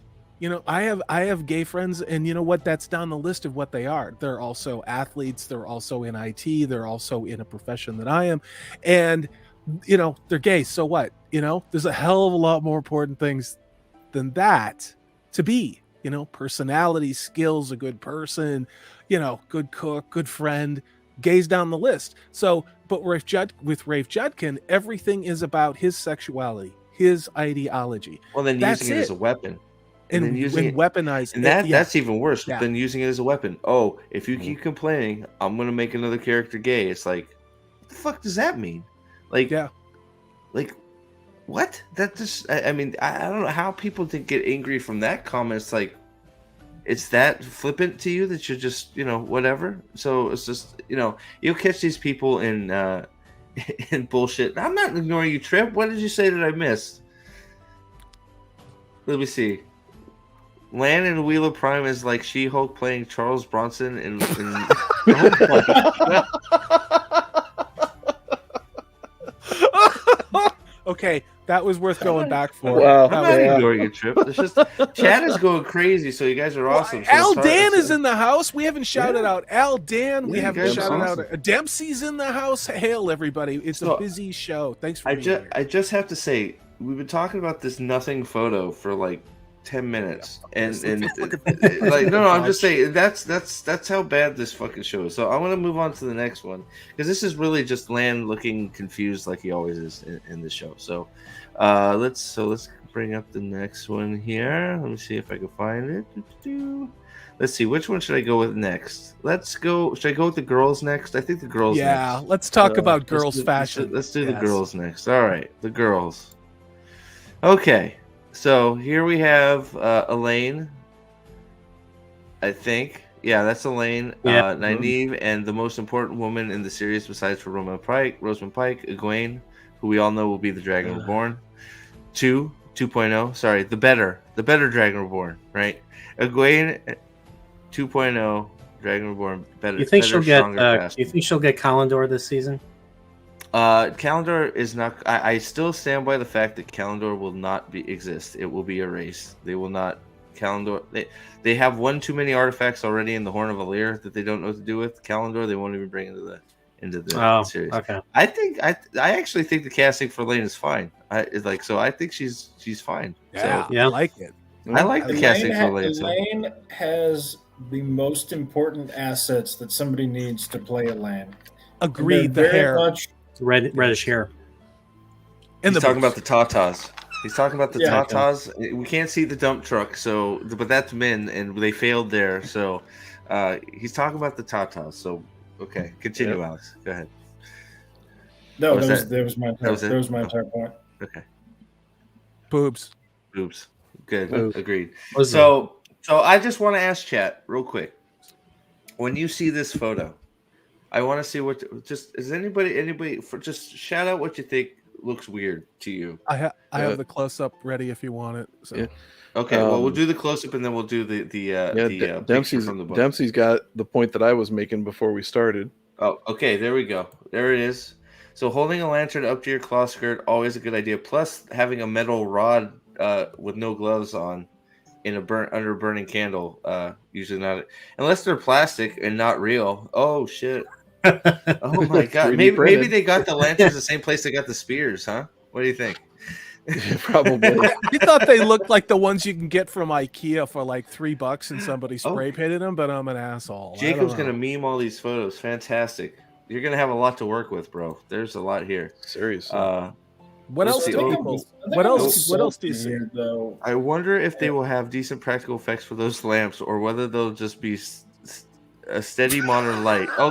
I have gay friends, and you know what? That's down the list of what they are. They're also athletes. They're also in IT. They're also in a profession that I am, and they're gay. So what? There's a hell of a lot more important things than that to be. Personality, skills, a good person, good cook, good friend, gays down the list. So, but with Rafe Judkin, everything is about his sexuality, his ideology. Well, then That's using it as a weapon. And then using it, weaponized. and that's even worse Yeah. than using it as a weapon. Oh, if you keep complaining, I'm gonna make another character gay. It's like, what the fuck does that mean? Like, Yeah. like what? That just, I mean, I don't know how people get angry from that comment. It's like, it's that flippant to you that you're just, whatever. So it's just, you'll catch these people in in bullshit. I'm not ignoring you, Trip. What did you say that I missed? Let me see. Lan in Wheel of Prime is like She-Hulk playing Charles Bronson in Okay, that was worth going back for. Wow. I'm not ignoring your Trip. It's just chat is going crazy, so you guys are awesome. So Al it's hard- Dan it's- is in the house. We haven't shouted out Al Dan. We Yeah, haven't you guys shouted are out awesome. Dempsey's in the house. Hail everybody! It's So, a busy show. Thanks for I being just here. I just have to say, we've been talking about this nothing photo for like 10 minutes, and like no, I'm just saying that's how bad this fucking show is. So I want to move on to the next one, because this is really just Lan looking confused like he always is in the show. So let's bring up the next one here. Let me see if I can find it. Let's see, which one should I go with next? Should I go with the girls next? I think the girls Yeah, next. let's talk about girls' Let's fashion. do Yes. the girls next. All right, the girls. Okay, so here we have Elaine. I think, yeah, that's Elaine. Yeah. Nynaeve, and the most important woman in the series besides for Rosamund Pike, Egwene, who we all know will be the Dragon Reborn. 2.0. Sorry, the better Dragon Reborn, right? Egwene 2.0, Dragon Reborn, better. You think better, she'll get? stronger, faster. You think she'll get Kalendor this season? Calendar is not. I still stand by the fact that Calendar will not exist. It will be erased. They will not. Calendar. They have one too many artifacts already in the Horn of Valyr that they don't know what to do with. Calendar they won't even bring into the series. Okay. I actually think the casting for Lane is fine. I think she's fine. Yeah, So, Yeah. I like it. I like the casting for Lane. Elaine has the most important assets that somebody needs to play Elaine. Agreed. The They're very hair much- Reddish hair. and He's the talking about boobs. the Tatas. He's talking about the Yeah. Tatas. We can't see the dump truck, but that's Min, and they failed there. So he's talking about the Tatas. So okay, continue, Yeah. Alex. Go ahead. No, Was that was my entire, that was it? that was my entire point. Okay, boobs. boobs. Good, Boobs. agreed. What's So I just want to ask chat real quick. When you see this photo, I want to see is anybody just shout out what you think looks weird to you? I have the close up ready if you want it. So Yeah. Okay, well, we'll do the close up and then we'll do the picture Dempsey's from the book. Dempsey's got the point that I was making before we started. Oh, okay, there we go. There it is. So holding a lantern up to your cloth skirt, always a good idea. Plus having a metal rod with no gloves on in under a burning candle, usually not, unless they're plastic and not real. Oh shit. Oh my god. 3D Maybe printed. they got the lanterns the same place they got the spears, huh? What do you think? Probably. I thought they looked like the ones you can get from IKEA for like $3 and somebody spray painted them, but I'm an asshole. Jacob's gonna meme all these photos. Fantastic. You're gonna have a lot to work with, bro. There's a lot here. Seriously. What else see. do people? What else do you see? Though? I wonder if they will have decent practical effects for those lamps, or whether they'll just be a steady modern light. Oh,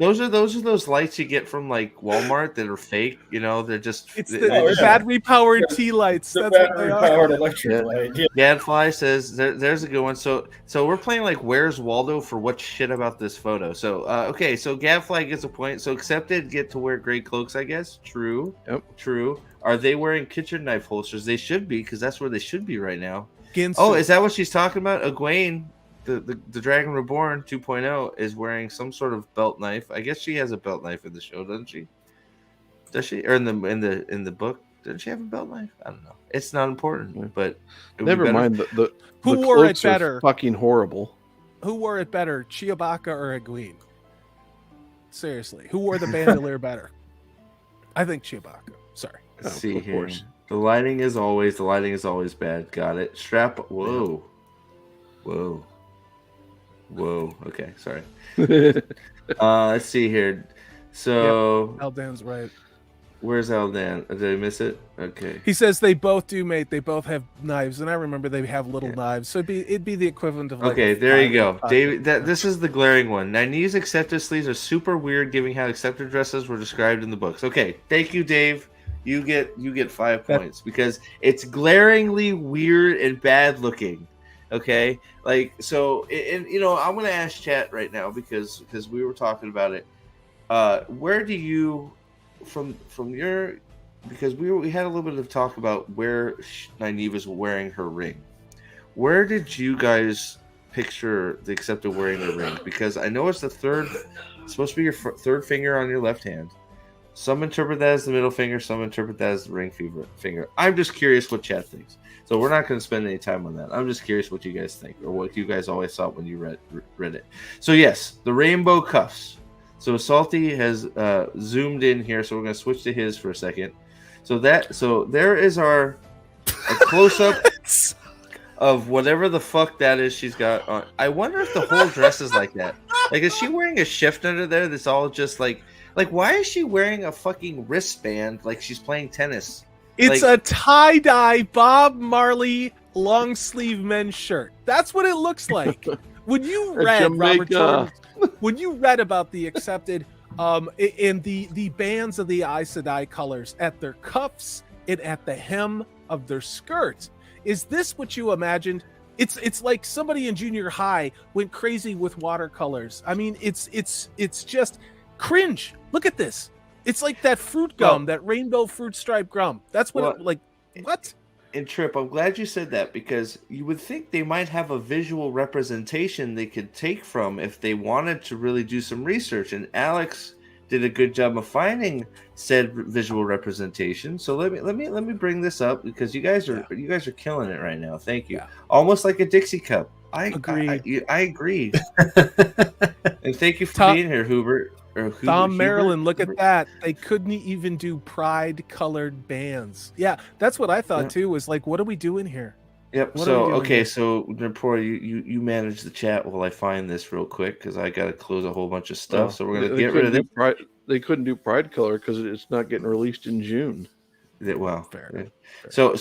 those are those lights you get from like Walmart that are fake. You know, they're just It's the battery powered tea lights. The That's what they battery are. powered electric light. Yeah. Gadfly says there's a good one. So we're playing like Where's Waldo for what shit about this photo. So okay, so Gadfly gets a point. So accepted get to wear gray cloaks, I guess. True. Yep. True. Are they wearing kitchen knife holsters? They should be, because that's where they should be right now. Ginsu. Oh, is that what she's talking about? Egwene, the Dragon Reborn 2.0 is wearing some sort of belt knife. I guess she has a belt knife in the show, doesn't she? Does she? Or in the book, doesn't she have a belt knife? I don't know. It's not important, but Never mind. The Who the wore it cloaks are better? fucking horrible. Who wore it better, Chewbacca or Egwene? Seriously, who wore the bandolier better? I think Chewbacca. Sorry. Let's Oh, see of here. course. The lighting is always bad. Got it. Strap. Whoa. Okay, sorry. Let's see here. So Aldan's right. where's Aldan? Did I miss it? Okay. He says they both do, mate. They both have knives, and I remember they have little knives, so it'd be the equivalent of. Like Okay, a there you go, 5 David. This is the glaring one. Nynaeve's accepted sleeves are super weird, given how accepted dresses were described in the books. Okay, thank you, Dave. You get 5 points because it's glaringly weird and bad looking. Okay, like so, and I'm gonna ask chat right now because we were talking about it. Where do you from your because we had a little bit of talk about where Nynaeve is wearing her ring. Where did you guys picture the accepted wearing the ring? Because I know it's the third, it's supposed to be your third finger on your left hand. Some interpret that as the middle finger. Some interpret that as the ring finger. I'm just curious what chat thinks. So we're not going to spend any time on that. I'm just curious what you guys think, or what you guys always thought when you read it. So yes, the rainbow cuffs. So Salty has zoomed in here, so we're going to switch to his for a second. So there is a close up of whatever the fuck that is she's got on. I wonder if the whole dress is like that. Like, is she wearing a shift under there that's all just like why is she wearing a fucking wristband like she's playing tennis? It's Like- a tie-dye Bob Marley long sleeve men's shirt. That's what it looks like. When you read Robert Jordan, when you read about the accepted and the bands of the Aes Sedai colors at their cuffs and at the hem of their skirts, is this what you imagined? It's like somebody in junior high went crazy with watercolors. I mean, it's just cringe. Look at this. It's like that fruit gum, that rainbow fruit stripe gum. That's what what? And Trip, I'm glad you said that, because you would think they might have a visual representation they could take from if they wanted to really do some research. And Alex did a good job of finding said visual representation. So let me bring this up, because you guys are killing it right now. Thank you. Yeah. Almost like a Dixie cup. I agree. And thank you for being here, Hubert. Tom Maryland, look at that. They couldn't even do pride colored bands. Yeah, that's what I thought too, was like, what are we doing here? Yep. So Napora, you manage the chat while I find this real quick, because I got to close a whole bunch of stuff. So we're gonna get rid of this. They couldn't do pride color because it's not getting released in June. Fair. So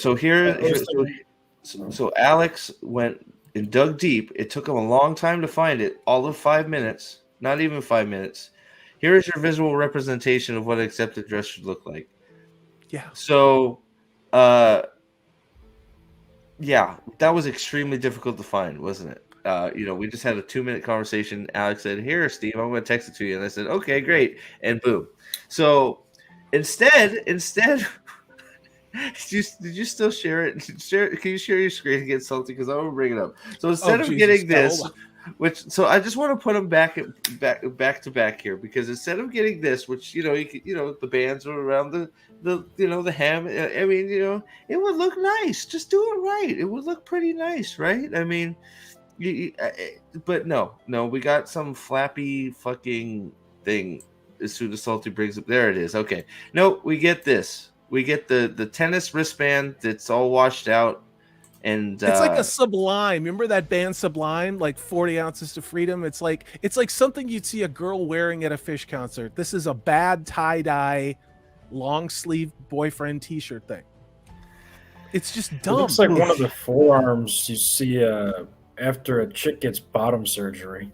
Alex went and dug deep. It took him a long time to find it. All of 5 minutes, not even 5 minutes. Here is your visual representation of what an accepted dress should look like. Yeah. So, yeah, that was extremely difficult to find, wasn't it? We just had a 2-minute conversation. Alex said, "Here, Steve, I'm going to text it to you." And I said, "Okay, great." And boom. So instead, Did you still share it? Can you share your screen again, Salty? Because I want to bring it up. So instead of Jesus. getting Yeah, this, so I just want to put them back to back here, because instead of getting this, which the bands are around the hem. I mean, it would look nice. Just do it right. It would look pretty nice, right? I mean, but no, we got some flappy fucking thing. As soon as Salty brings up, there it is. Okay, no, we get this. We get the tennis wristband that's all washed out, and it's like a Sublime. Remember that band Sublime, like 40 Ounces to Freedom? It's like something you'd see a girl wearing at a Fish concert. This is a bad tie-dye, long sleeve boyfriend T-shirt thing. It's just dumb. It looks like one of the forearms you see after a chick gets bottom surgery.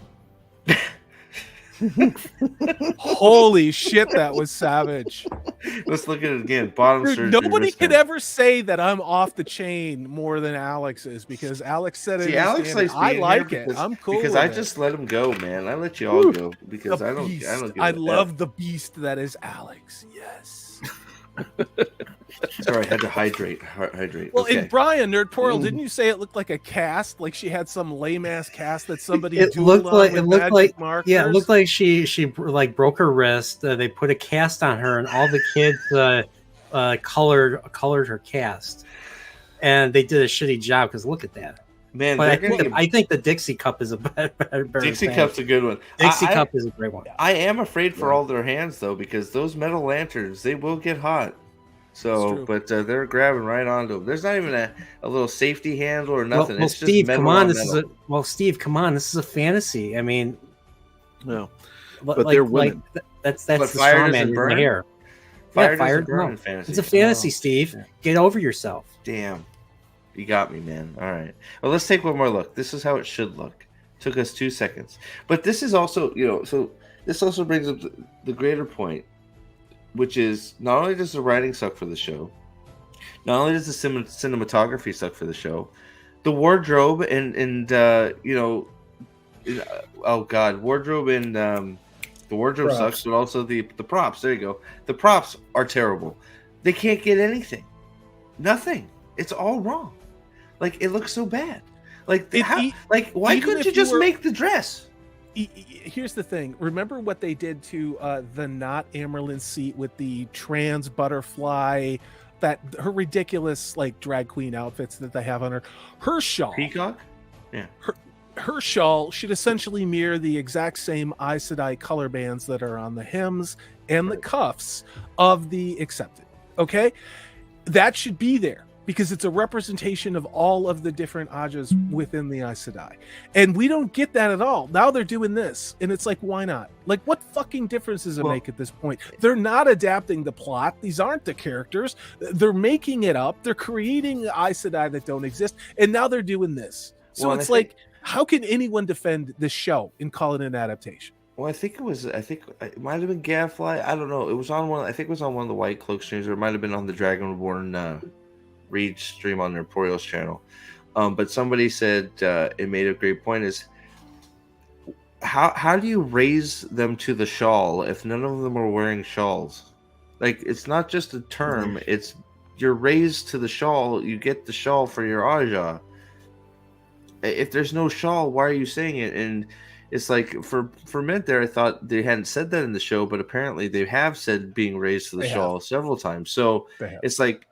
Holy shit, that was savage. Let's look at it again. Bottom surgery. Nobody could ever say that I'm off the chain more than Alex is, because Alex said it. Alex likes I like it. I'm cool because with I it. just let him go, man. I let you all go because I don't. I love the beast that is Alex. Yes. Sorry, I had to hydrate. Well, okay. in Brian Nerdportal, didn't you say it looked like a cast? Like she had some lame ass cast that somebody It looked like markers? Yeah, it looked like she like broke her wrist. They put a cast on her, and all the kids colored her cast, and they did a shitty job. Because look at that, man. But I think the Dixie Cup is a better Dixie Cup's a good one. Dixie Cup is a great one. I am afraid for all their hands though, because those metal lanterns, they will get hot. So, but they're grabbing right onto them. There's not even a little safety handle or nothing. Well, it's Steve, just come on. Steve, come on. This is a fantasy. I mean, no, but they're women. That's the straw man in here. Fire doesn't burn in fantasy. It's a fantasy, Steve. Yeah. Get over yourself. Damn, you got me, man. All right. Well, let's take one more look. This is how it should look. Took us 2 seconds, but this is also, so this also brings up the greater point, which is not only does the writing suck for the show, not only does the cinematography suck for the show, the wardrobe and wardrobe and the wardrobe props. sucks, but also the props. There you go. The props are terrible. They can't get anything, nothing. It's all wrong. Like, it looks so bad. Like, why couldn't you just make the dress? Here's the thing. Remember what they did to the not Amerlin seat with the trans butterfly, her ridiculous like drag queen outfits that they have on her. Her shawl, Peacock, yeah. Her shawl should essentially mirror the exact same Aes Sedai color bands that are on the hems and the cuffs of the Accepted. Okay, that should be there, because it's a representation of all of the different Ajas within the Aes Sedai. And we don't get that at all. Now they're doing this, and it's like, why not? Like, what fucking difference does it make at this point? They're not adapting the plot. These aren't the characters. They're making it up. They're creating Aes Sedai that don't exist, and now they're doing this. So it's like, how can anyone defend this show and call it an adaptation? Well, I think it might have been Gadfly. I don't know. It was on one. I think it was on one of the White Cloak streams, or it might have been on the Dragon Reborn Reed stream on their Poriel's channel. But somebody said it made a great point: is how do you raise them to the shawl if none of them are wearing shawls? Like, it's not just a term; it's you're raised to the shawl. You get the shawl for your Aja. If there's no shawl, why are you saying it? And it's like, for a minute there, I thought they hadn't said that in the show, but apparently they have said being raised to the shawl several times. So it's like,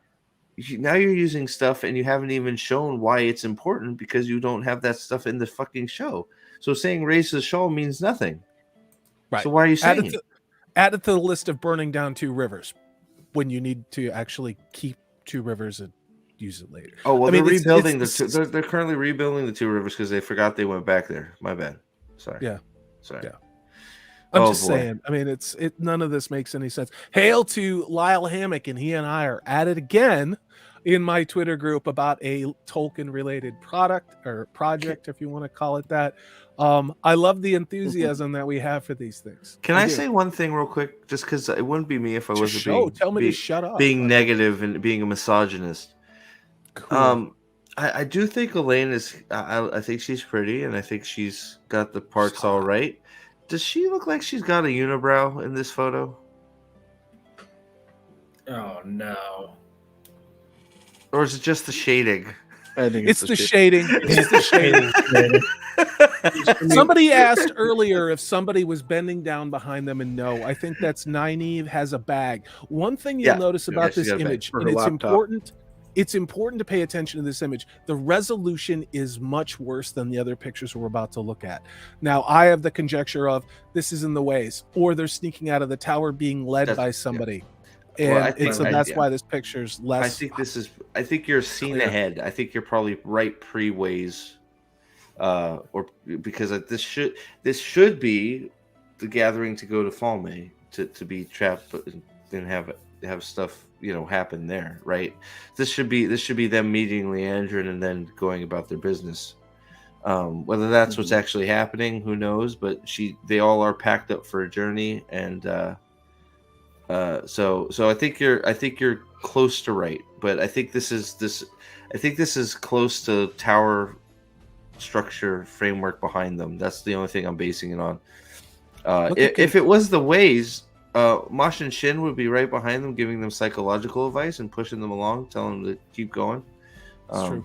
now you're using stuff and you haven't even shown why it's important, because you don't have that stuff in the fucking show. So saying raised to the shawl means nothing. Right. So why are you saying it? Add it to the list of burning down 2 rivers when you need to actually keep 2 rivers and use it later. Oh, well, they're rebuilding they're currently rebuilding the 2 rivers because they forgot they went back there. My bad. Sorry. Yeah. Sorry. Yeah. I'm just saying. I mean, none of this makes any sense. Hail to Lyle Hammock, and he and I are at it again in my Twitter group about a Tolkien-related product or project, if you want to call it that. I love the enthusiasm that we have for these things. Can I say one thing real quick? Just because it wouldn't be me if I wasn't to shut up. Being negative and being a misogynist. Cool. I do think Elaine is. I think she's pretty, and I think she's got the parts all right. Does she look like she's got a unibrow in this photo? Oh no! Or is it just the shading? I think It's the shading. It's the shading. Somebody asked earlier if somebody was bending down behind them, and no, I think that's Nynaeve has a bag. One thing you'll Yeah. notice Yeah, about she's this got a bag image, for and her it's laptop. important to pay attention to this image. The resolution is much worse than the other pictures we're about to look at. Now, I have the conjecture of this is in the ways, or they're sneaking out of the tower being led That's- by yeah. somebody. Well, I And think so that's why this picture's less. I think you're a scene clear. ahead. I think you're probably right pre-ways, or because this should be the gathering to go to Falme to be trapped and have stuff happen there, right? This should be them meeting Leandrin and then going about their business. Whether that's what's actually happening, who knows? But they all are packed up for a journey, and so I think you're close to right, but I think this is close to tower structure framework behind them. That's the only thing I'm basing it on. If it was the ways, Mosh and Shin would be right behind them, giving them psychological advice and pushing them along, telling them to keep going. It's true.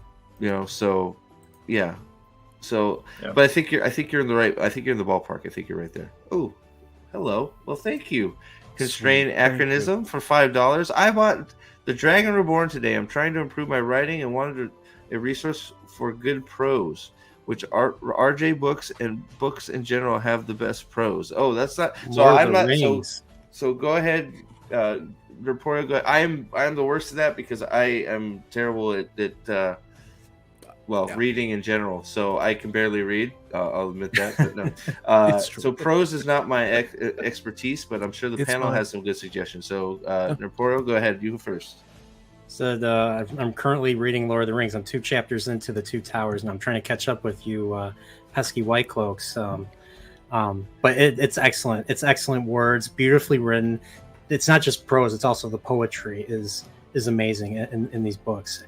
So yeah. So, yeah. But I think you're in the right. I think you're in the ballpark. I think you're right there. Oh, hello. Well, thank you. Constrain Acronism for $5. I bought The Dragon Reborn today. I'm trying to improve my writing and wanted a resource for good prose, which RJ books and books in general have the best prose. Oh, that's not. So I'm not. So go ahead, Reporter. Go ahead. I am the worst at that because I am terrible at reading in general. So I can barely read. I'll admit that. But no. So prose is not my expertise, but I'm sure the panel has some good suggestions. So Reporter, go ahead. You first. So I'm currently reading Lord of the Rings. I'm 2 chapters into the 2 Towers, and I'm trying to catch up with you, pesky white cloaks. But it's excellent. It's excellent words, beautifully written. It's not just prose; it's also the poetry is amazing in these books.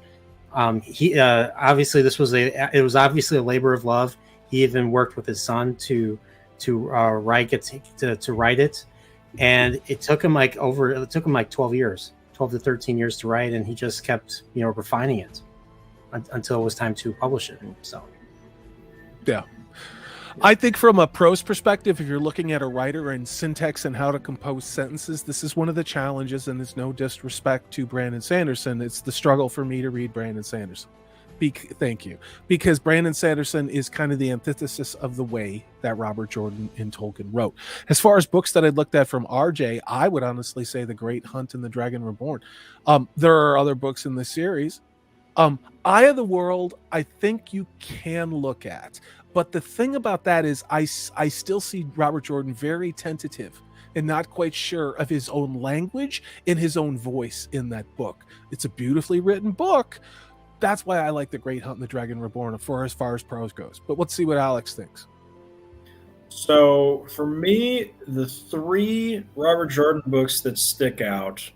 He obviously it was obviously a labor of love. He even worked with his son to write it, and it took him like 12 years. 12 to 13 years to write, and he just kept refining it until it was time to publish it. So yeah, I think from a prose perspective, if you're looking at a writer and syntax and how to compose sentences, this is one of the challenges, and there's no disrespect to Brandon Sanderson. It's the struggle for me to read Brandon Sanderson. Thank you. Because Brandon Sanderson is kind of the antithesis of the way that Robert Jordan and Tolkien wrote. As far as books that I'd looked at from RJ, I would honestly say The Great Hunt and The Dragon Reborn. There are other books in the series. Eye of the World, I think you can look at. But the thing about that is I still see Robert Jordan very tentative and not quite sure of his own language and his own voice in that book. It's a beautifully written book. That's why I like The Great Hunt and The Dragon Reborn for as far as prose goes. But let's see what Alex thinks. So for me, the 3 Robert Jordan books that stick out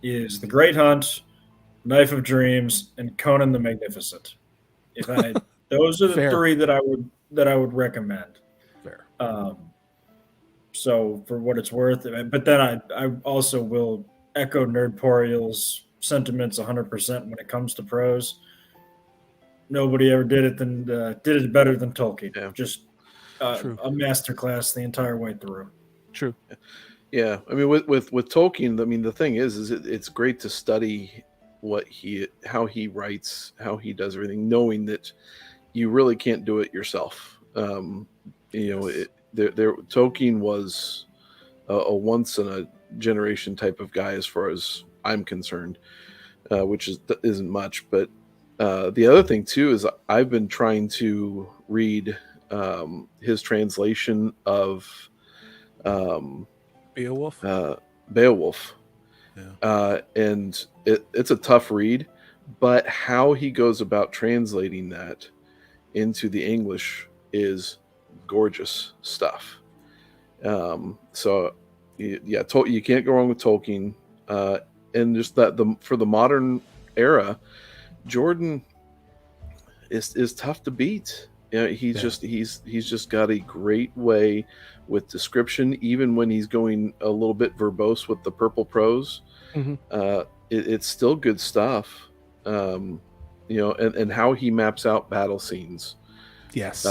is The Great Hunt, Knife of Dreams, and Conan the Magnificent. Those are the Fair. 3 that I would recommend. Fair. So for what it's worth, but then I also will echo Nerdporial's sentiments 100% when it comes to prose. Nobody ever did it better than Tolkien. Yeah. Just a masterclass the entire way through. True. Yeah, I mean, with Tolkien, I mean, the thing is it's great to study how he writes, how he does everything, knowing that you really can't do it yourself. Tolkien was a once in a generation type of guy, as far as I'm concerned, which isn't much. But the other thing too is I've been trying to read his translation of Beowulf. Beowulf. Yeah. And it's a tough read, but how he goes about translating that into the English is gorgeous stuff. So yeah, you can't go wrong with Tolkien. And just that for the modern era, Jordan is tough to beat. He's just got a great way with description, even when he's going a little bit verbose with the purple prose. Mm-hmm. It's still good stuff. and how he maps out battle scenes Yes.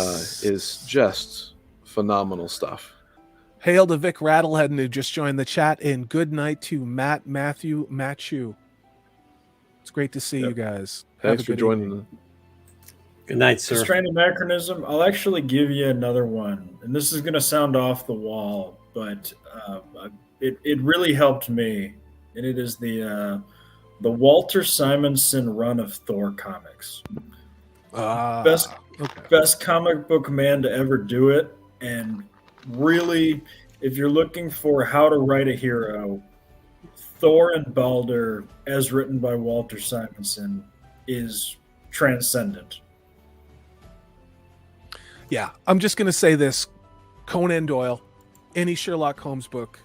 is just phenomenal stuff. Hail to Vic Rattlehead who just joined the chat, and good night to Matthew. It's great to see you guys. Thanks for joining. Good night, sir. Constraint anachronism. I'll actually give you another one, and this is going to sound off the wall, but it really helped me, and it is the Walter Simonson run of Thor comics. Best comic book man to ever do it, and really, if you're looking for how to write a hero, Thor and Balder, as written by Walter Simonson, is transcendent. Yeah, I'm just going to say this. Conan Doyle, any Sherlock Holmes book.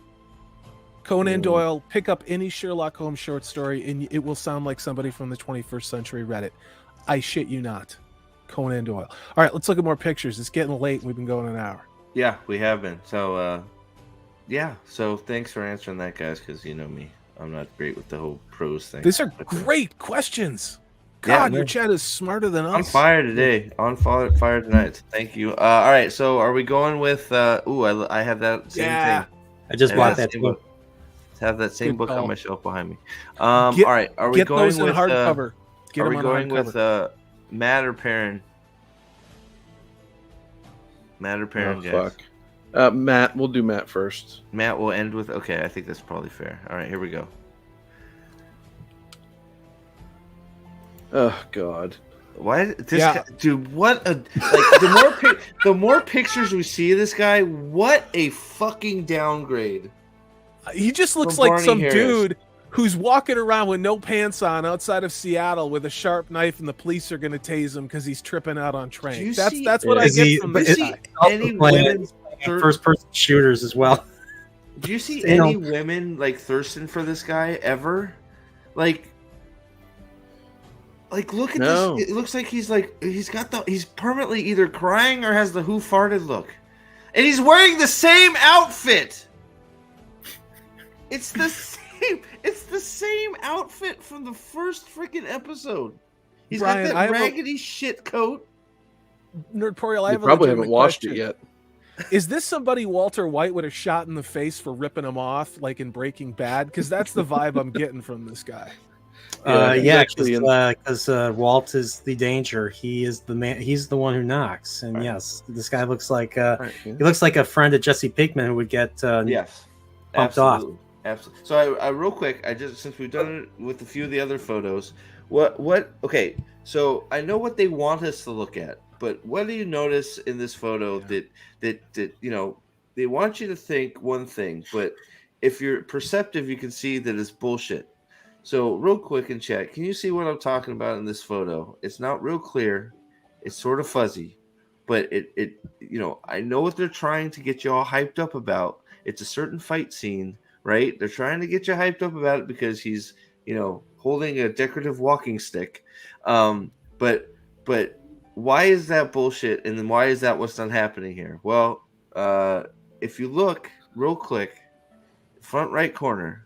Conan Doyle, pick up any Sherlock Holmes short story, and it will sound like somebody from the 21st century read it. I shit you not. Conan Doyle. All right, let's look at more pictures. It's getting late. We've been going an hour. Yeah, we have been. So, so thanks for answering that, guys, because you know me. I'm not great with the whole prose thing. These are great questions. God, Yeah, your chat is smarter than us. On fire today. On fire tonight. Thank you. All right, so are we going with... I have that same thing. I just bought that book. Have that same book on my shelf behind me. All right, are we get going those in with... hardcover. Are we going with Matt or Perrin? Matt or Perrin, guys? Fuck. Matt. We'll do Matt first. Matt will end with... Okay, I think that's probably fair. All right, here we go. Oh God! Why this guy, dude? What a like the more pictures we see of this guy, what a fucking downgrade. He just looks like some dude who's walking around with no pants on outside of Seattle with a sharp knife, and the police are going to tase him because he's tripping out on trains. That's what I get from this guy. Any women first-person shooters as well? Do you see any women like thirsting for this guy ever? Like look at this. It looks like he's permanently either crying or has the who farted look. And he's wearing the same outfit. It's the same outfit from the first freaking episode. He's Brian, got that raggedy shit coat. Nerdporial, I have probably haven't watched it yet. Is this somebody Walter White would have shot in the face for ripping him off, like in Breaking Bad? Because that's the vibe I'm getting from this guy. Because Walt is the danger. He is the man. He's the one who knocks. And yes, this guy looks like he looks like a friend of Jesse Pinkman who would get pumped off. Absolutely. So I real quick, since we've done it with a few of the other photos, okay, so I know what they want us to look at, but what do you notice in this photo that they want you to think one thing, but if you're perceptive, you can see that it's bullshit. So real quick in chat, can you see what I'm talking about in this photo? It's not real clear. It's sort of fuzzy, but I know what they're trying to get you all hyped up about. It's a certain fight scene, right? They're trying to get you hyped up about it because he's, holding a decorative walking stick. But why is that bullshit? And then why is that what's not happening here? Well, if you look real quick, front right corner,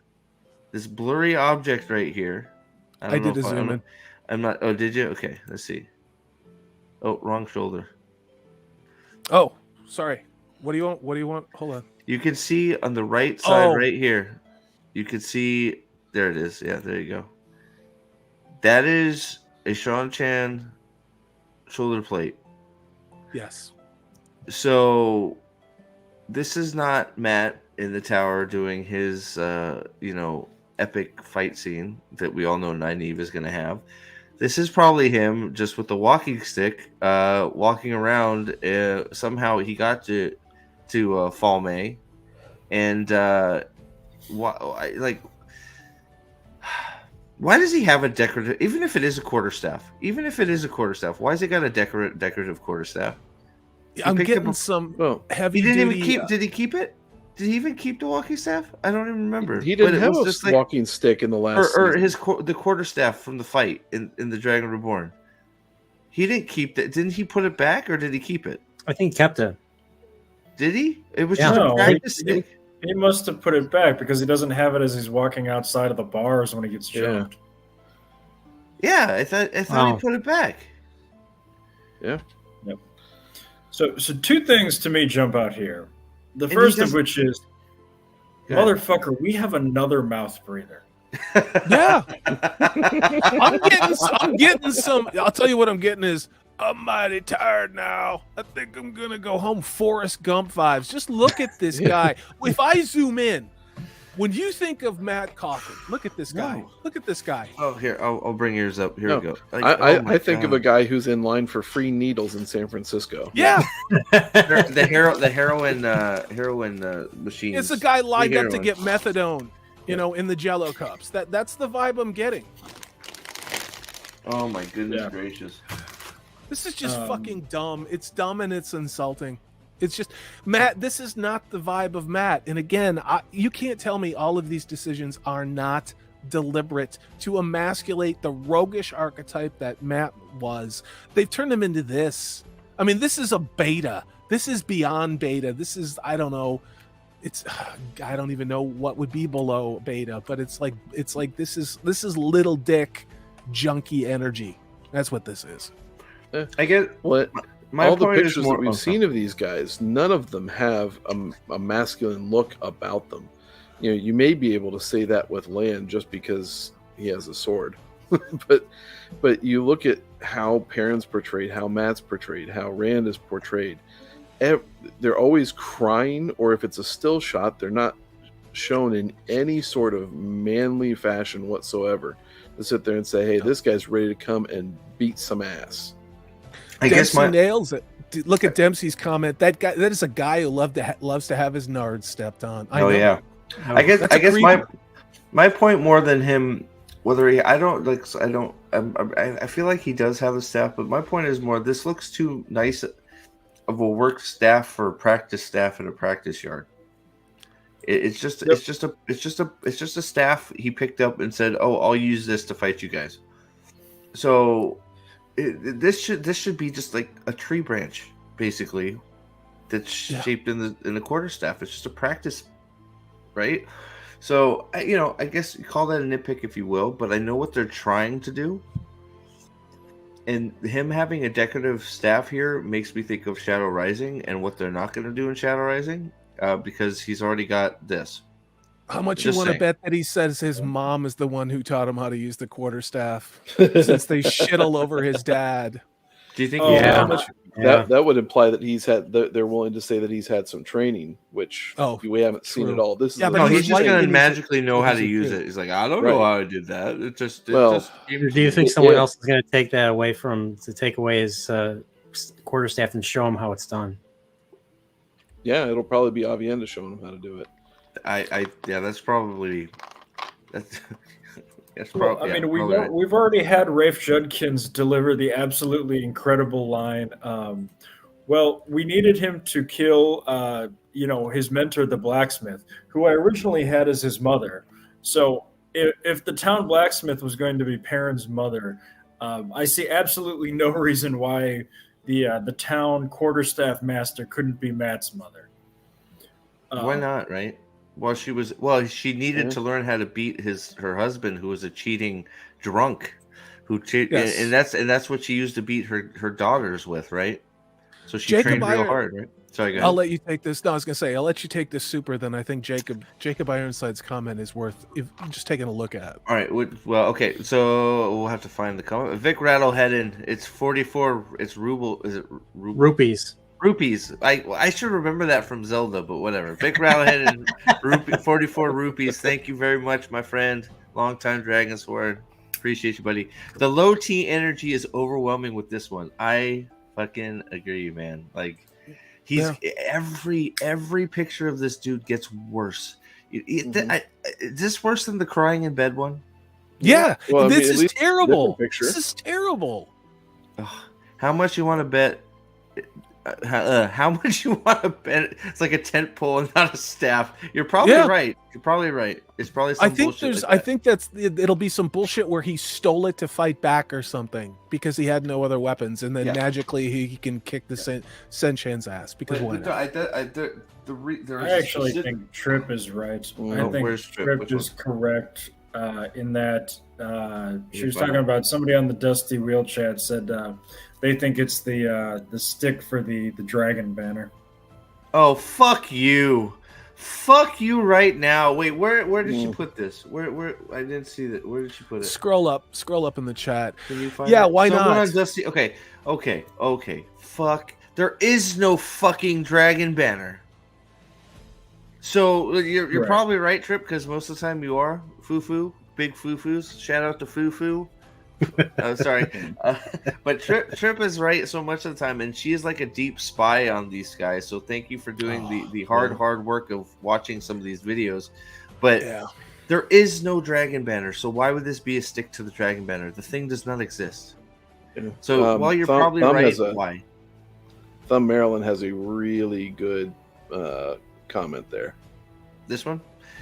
this blurry object right here. I did a zoom in. I'm not. Oh, did you? Okay, let's see. Oh, wrong shoulder. Oh, sorry. What do you want? Hold on. You can see on the right side right here. You can see. There it is. Yeah, there you go. That is a Sean Chan shoulder plate. Yes. So this is not Matt in the tower doing his, epic fight scene that we all know Nynaeve is going to have. This is probably him just with the walking stick, walking around. Somehow he got to Fall May, and why does he have a decorative? Even if it is a quarterstaff, why has he got a decorative quarterstaff? I'm getting some heavy. He didn't duty, even keep. Did he keep it? Did he even keep the walking staff? I don't even remember. He didn't have a walking stick in the last. Or the quarterstaff from the fight in the Dragon Reborn. He didn't keep that. Didn't he put it back, or did he keep it? I think he kept it. Did he? It was just a practice stick. He must have put it back because he doesn't have it as he's walking outside of the bars when he gets jumped. Yeah, I thought Wow. he put it back. Yeah. So two things to me jump out here. The he first of doesn't- which is, Go ahead. motherfucker, we have another mouth breather. Yeah. I'm getting some. I'll tell you what I'm getting is I'm mighty tired now. I think I'm gonna go home. Forrest Gump vibes. Just look at this guy. If I zoom in, when you think of Matt Coffin, look at this guy. No. Look at this guy. Oh, here, I'll bring yours up. Here No, we go. I think of a guy who's in line for free needles in San Francisco. Yeah, the heroin machines. it's a guy lined up to heroin. get methadone. In the Jello cups. That's the vibe I'm getting. Oh my goodness Yeah. gracious! This is just fucking dumb. It's dumb and it's insulting. It's just Matt. This is not the vibe of Matt. And again, you can't tell me all of these decisions are not deliberate to emasculate the roguish archetype that Matt was. They've turned him into this. I mean, this is a beta. This is beyond beta. This is, I don't know. I don't even know what would be below beta, but it's like this is little dick junkie energy. That's what this is. I get What? my All the point is pictures more- that we've oh, seen of these guys, none of them have a masculine look about them. You may be able to say that with Land just because he has a sword, but you look at how Perrin's portrayed, how Matt's portrayed, how Rand is portrayed. They're always crying, or if it's a still shot, they're not shown in any sort of manly fashion whatsoever. They sit there and say, "Hey, this guy's ready to come and beat some ass." I guess Dempsey nails it. Look at Dempsey's comment. That is a guy who loves to have his nards stepped on. I know. yeah. I guess That's a creep. my point more than him, whether I feel like he does have the staff, but my point is more. This looks too nice of a work staff for practice staff in a practice yard. It's just a staff he picked up and said, "Oh, I'll use this to fight you guys." So this should be just like a tree branch, basically, that's shaped in the quarterstaff. It's just a practice, right? So I guess you call that a nitpick if you will, but I know what they're trying to do. And him having a decorative staff here makes me think of Shadow Rising and what they're not going to do in Shadow Rising, because he's already got this. How much Just you want to saying. bet that he says his mom is the one who taught him how to use the quarterstaff, since they shit all over his dad? Do you think? Oh, Yeah. how much- That would imply that he's had. They're willing to say that he's had some training, which we haven't seen true. at all. This is Yeah, a- but No, he he's was just going like- to magically know how to he's a use kid. it. He's like, I don't know Right. how I did that. It just Well- Or do you think someone else is going to take that away to take away his quarterstaff and show him how it's done? Yeah, it'll probably be Avienda showing him how to do it. that's probably that's Well, probably. I mean, probably right. we've already had Rafe Judkins deliver the absolutely incredible line. Well, we needed him to kill, his mentor, the blacksmith, who I originally had as his mother. So if the town blacksmith was going to be Perrin's mother, I see absolutely no reason why the town quarterstaff master couldn't be Matt's mother. Why not? Right. She needed to learn how to beat her husband, who was a cheating drunk, Yes. and that's what she used to beat her daughters with, right? So she Jacob trained real Iron- hard, right? Sorry, go I'll ahead. let you take this. No, I was gonna say I'll let you take this super. Then I think Jacob Ironside's comment is worth just taking a look at. All right. Well, okay. So we'll have to find the comment. Vic Rattlehead, it's 44. It's ruble. Is it ruble? Rupees. Rupees. I should remember that from Zelda, but whatever. Vic Rattlehead and 44 rupees. Thank you very much, my friend. Longtime Dragon Sword. Appreciate you, buddy. The low T energy is overwhelming with this one. I fucking agree, man. Like he's every picture of this dude gets worse. Is this worse than the crying in bed one? Yeah, Well, I mean, this at is least terrible. different picture. This is terrible. Ugh. How much you want to bet? How much you want to bet? It's like a tent pole and not a staff. You're probably right. You're probably right. It's probably some bullshit. I think it'll be some bullshit where he stole it to fight back or something because he had no other weapons, and then magically he can kick the Senchan's ass because why not? I actually think Trip is right. I think where's Trip? Trip Which is correct. in that she was talking about somebody on the Dusty Wheel chat said they think it's the stick for the dragon banner. Oh, fuck you. Fuck you right now. Wait, where did she put this? Where I didn't see that. Where did she put it? Scroll up in the chat. Can you find Yeah, it? why Someone not? on Dusty. Okay. Fuck. There is no fucking dragon banner. So you're Right. probably right, Trip, because most of the time you are. Foo-foo. Big foo-foos. Shout out to Foo-foo. Sorry. But Trip is right so much of the time, and she is like a deep spy on these guys. So thank you for doing the hard work of watching some of these videos. But Yeah. there is no dragon banner, so why would this be a stick to the dragon banner? The thing does not exist. So while you're probably right, why? Thumb Maryland has a really good comment there. This one?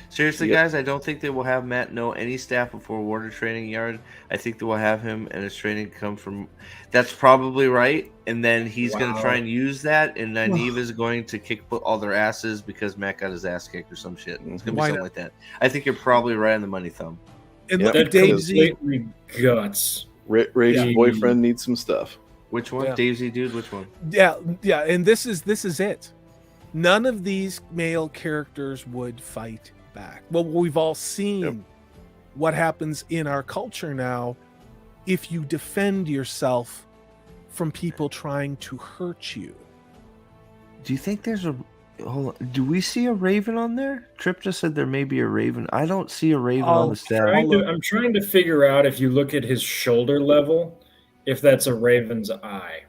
Seriously, guys, I don't think they will have Matt know any staff before water training yard. I think they will have him and his training come from. That's probably right. And then he's going to try and use that. And Nynaeve is going to kick all their asses because Matt got his ass kicked or some shit. It's going to be something like that. I think you're probably right on the money, Thumb. And Yep. look, That Daisy. completely guts. Ray's boyfriend needs some stuff. Which one? Yeah. Daisy, dude? Which one? Yeah, and this is it. None of these male characters would fight back. Well, we've all seen what happens in our culture now if you defend yourself from people trying to hurt you. Do you think there's a... Hold on. Do we see a raven on there? Trip just said there may be a raven. I don't see a raven on the staff. I'm trying to figure out if you look at his shoulder level, if that's a raven's eye.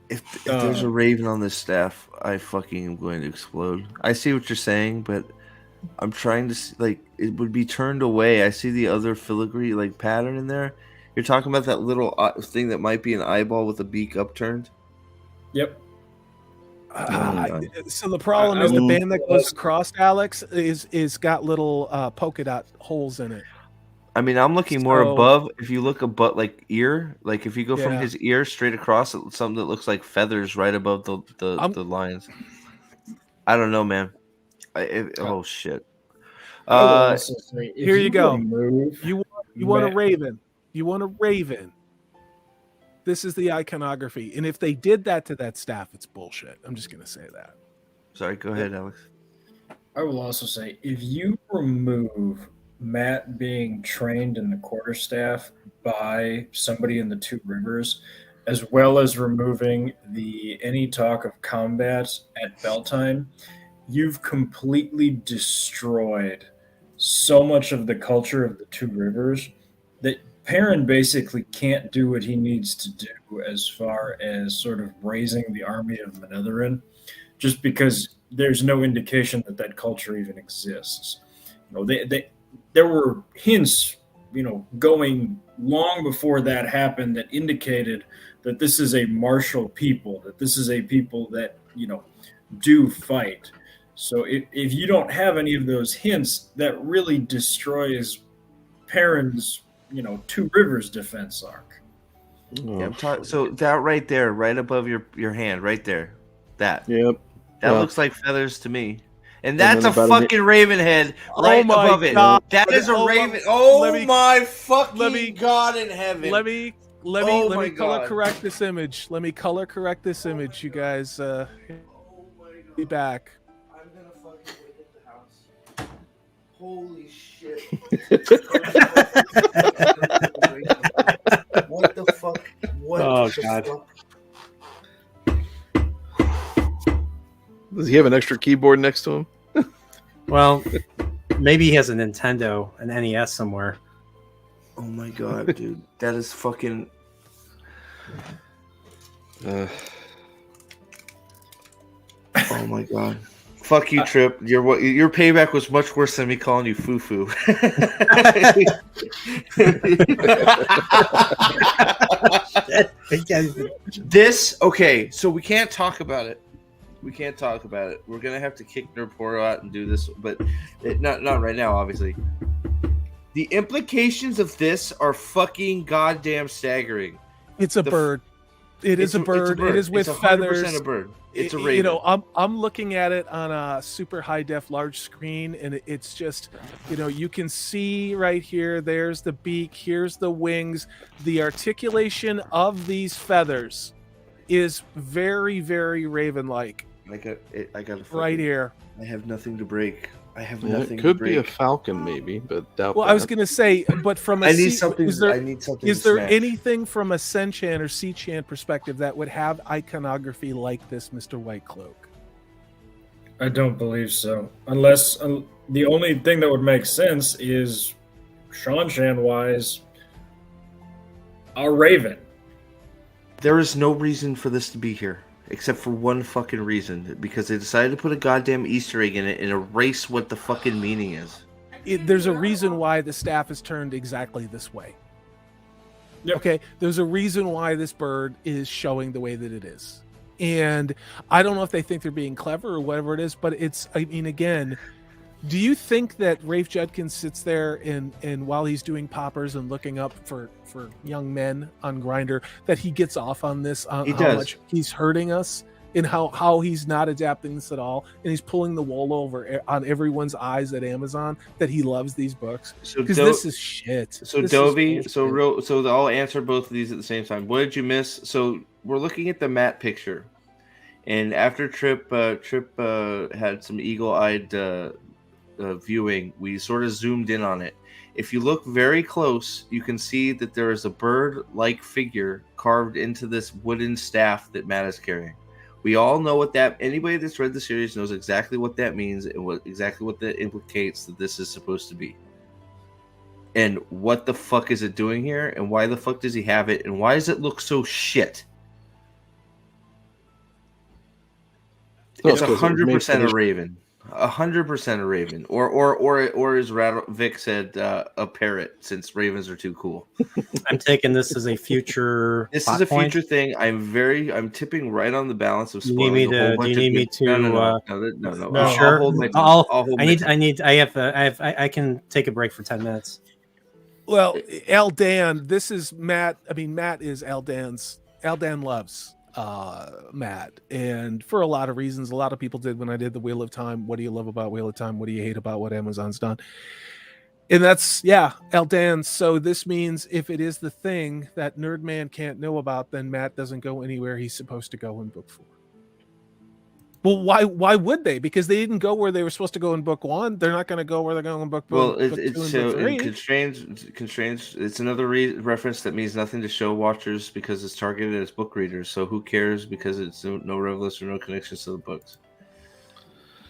If there's a raven on this staff, I fucking am going to explode. I see what you're saying, but I'm trying to see, like, it would be turned away. I see the other filigree like pattern in there. You're talking about that little thing that might be an eyeball with a beak upturned. Yep. So the problem is the band that goes across, Alex, is got little polka dot holes in it. I mean, I'm looking more above. If you look above, like ear, like if you go from his ear straight across, something that looks like feathers right above the lines. I don't know, man. Oh shit. Here you go. You want a raven. You want a raven. This is the iconography. And if they did that to that staff, it's bullshit. I'm just going to say that. Sorry, go ahead, Alex. I will also say, if you remove Matt being trained in the quarterstaff by somebody in the Two Rivers, as well as removing any talk of combat at Beltane, you've completely destroyed so much of the culture of the Two Rivers that Perrin basically can't do what he needs to do as far as sort of raising the army of Manetherin, just because there's no indication that culture even exists. You know, there were hints, going long before that happened that indicated that this is a martial people, that this is a people that, do fight. So if you don't have any of those hints, that really destroys Perrin's, Two Rivers defense arc. So that right there, right above your hand, right there, that looks like feathers to me. And that's a fucking raven head right above it. That is a raven. Oh my fucking God in heaven. Let me color correct this image. Let me color correct this image, you guys. Be back. I'm gonna fucking hit the house. Holy shit. What the fuck? What the fuck? Does he have an extra keyboard next to him? Well, maybe he has a Nintendo, an NES somewhere. Oh my God, dude. That is fucking... Oh my God. Fuck you, Trip. Your payback was much worse than me calling you foo-foo. Okay, so we can't talk about it. We're gonna have to kick Nerdporo out and do this, but not right now, obviously. The implications of this are fucking goddamn staggering. It's a bird. It is a bird. It is with it's 100% feathers. a bird. It's a raven. You know, I'm looking at it on a super high def large screen, and it's just, you know, you can see right here. There's the beak. Here's the wings. The articulation of these feathers is very, very raven-like. I got it. I got a right here. I have nothing to break. I have Yeah, nothing. it could to be break. a falcon, maybe, but doubt. Well, that. I was gonna say, but from a I need something. is there, I need something. is to there smash. anything from a Senchan or Seachan perspective that would have iconography like this, Mr. White Cloak? I don't believe so. Unless the only thing that would make sense is Shan wise, a raven. There is no reason for this to be here, except for one fucking reason, because they decided to put a goddamn Easter egg in it and erase what the fucking meaning is. There's a reason why the staff is turned exactly this way. Yep. Okay, there's a reason why this bird is showing the way that it is. And I don't know if they think they're being clever or whatever it is, but it's, I mean, again, do you think that Rafe Judkins sits there and while he's doing poppers and looking up for young men on Grindr, that he gets off on this, on He how does. much he's hurting us and how he's not adapting this at all, and he's pulling the wool over on everyone's eyes at Amazon that he loves these books? So Because this is shit. So This is Dovey, bullshit. so I'll answer both of these at the same time. What did you miss? So we're looking at the Matt picture, and after Trip had some eagle-eyed viewing, we sort of zoomed in on it. If you look very close, you can see that there is a bird-like figure carved into this wooden staff that Matt is carrying. We all know what that. Anybody that's read the series knows exactly what that means and exactly what that implicates that this is supposed to be. And what the fuck is it doing here? And why the fuck does he have it? And why does it look so shit? Well, It's because it 100% makes a raven. 100% a raven. Or as Vic said, a parrot, since ravens are too cool. I'm taking this as a future. This plot is a point. future thing. I'm tipping right on the balance of You need spoiling me a whole to? Do bunch you of need me good- to? No. No, I'll sure. hold my tongue. I'll- I'll hold I my need. tongue. I need. I can take a break for 10 minutes. Well, Aldan, this is Matt. I mean, Matt is Aldan's. Aldan loves Matt, and for a lot of reasons. A lot of people did when I did the Wheel of Time. What do you love about Wheel of Time? What do you hate about what Amazon's done? And that's, yeah, Aldan. So this means if it is the thing that Nerdman can't know about, then Matt doesn't go anywhere he's supposed to go in book 4. Well, why would they? Because they didn't go where they were supposed to go in book 1. They're not going to go where they're going in book 2 Well, and it's book so 3. constraints. It's another reference that means nothing to show watchers because it's targeted as book readers. So who cares? Because it's no relevance or no connections to the books.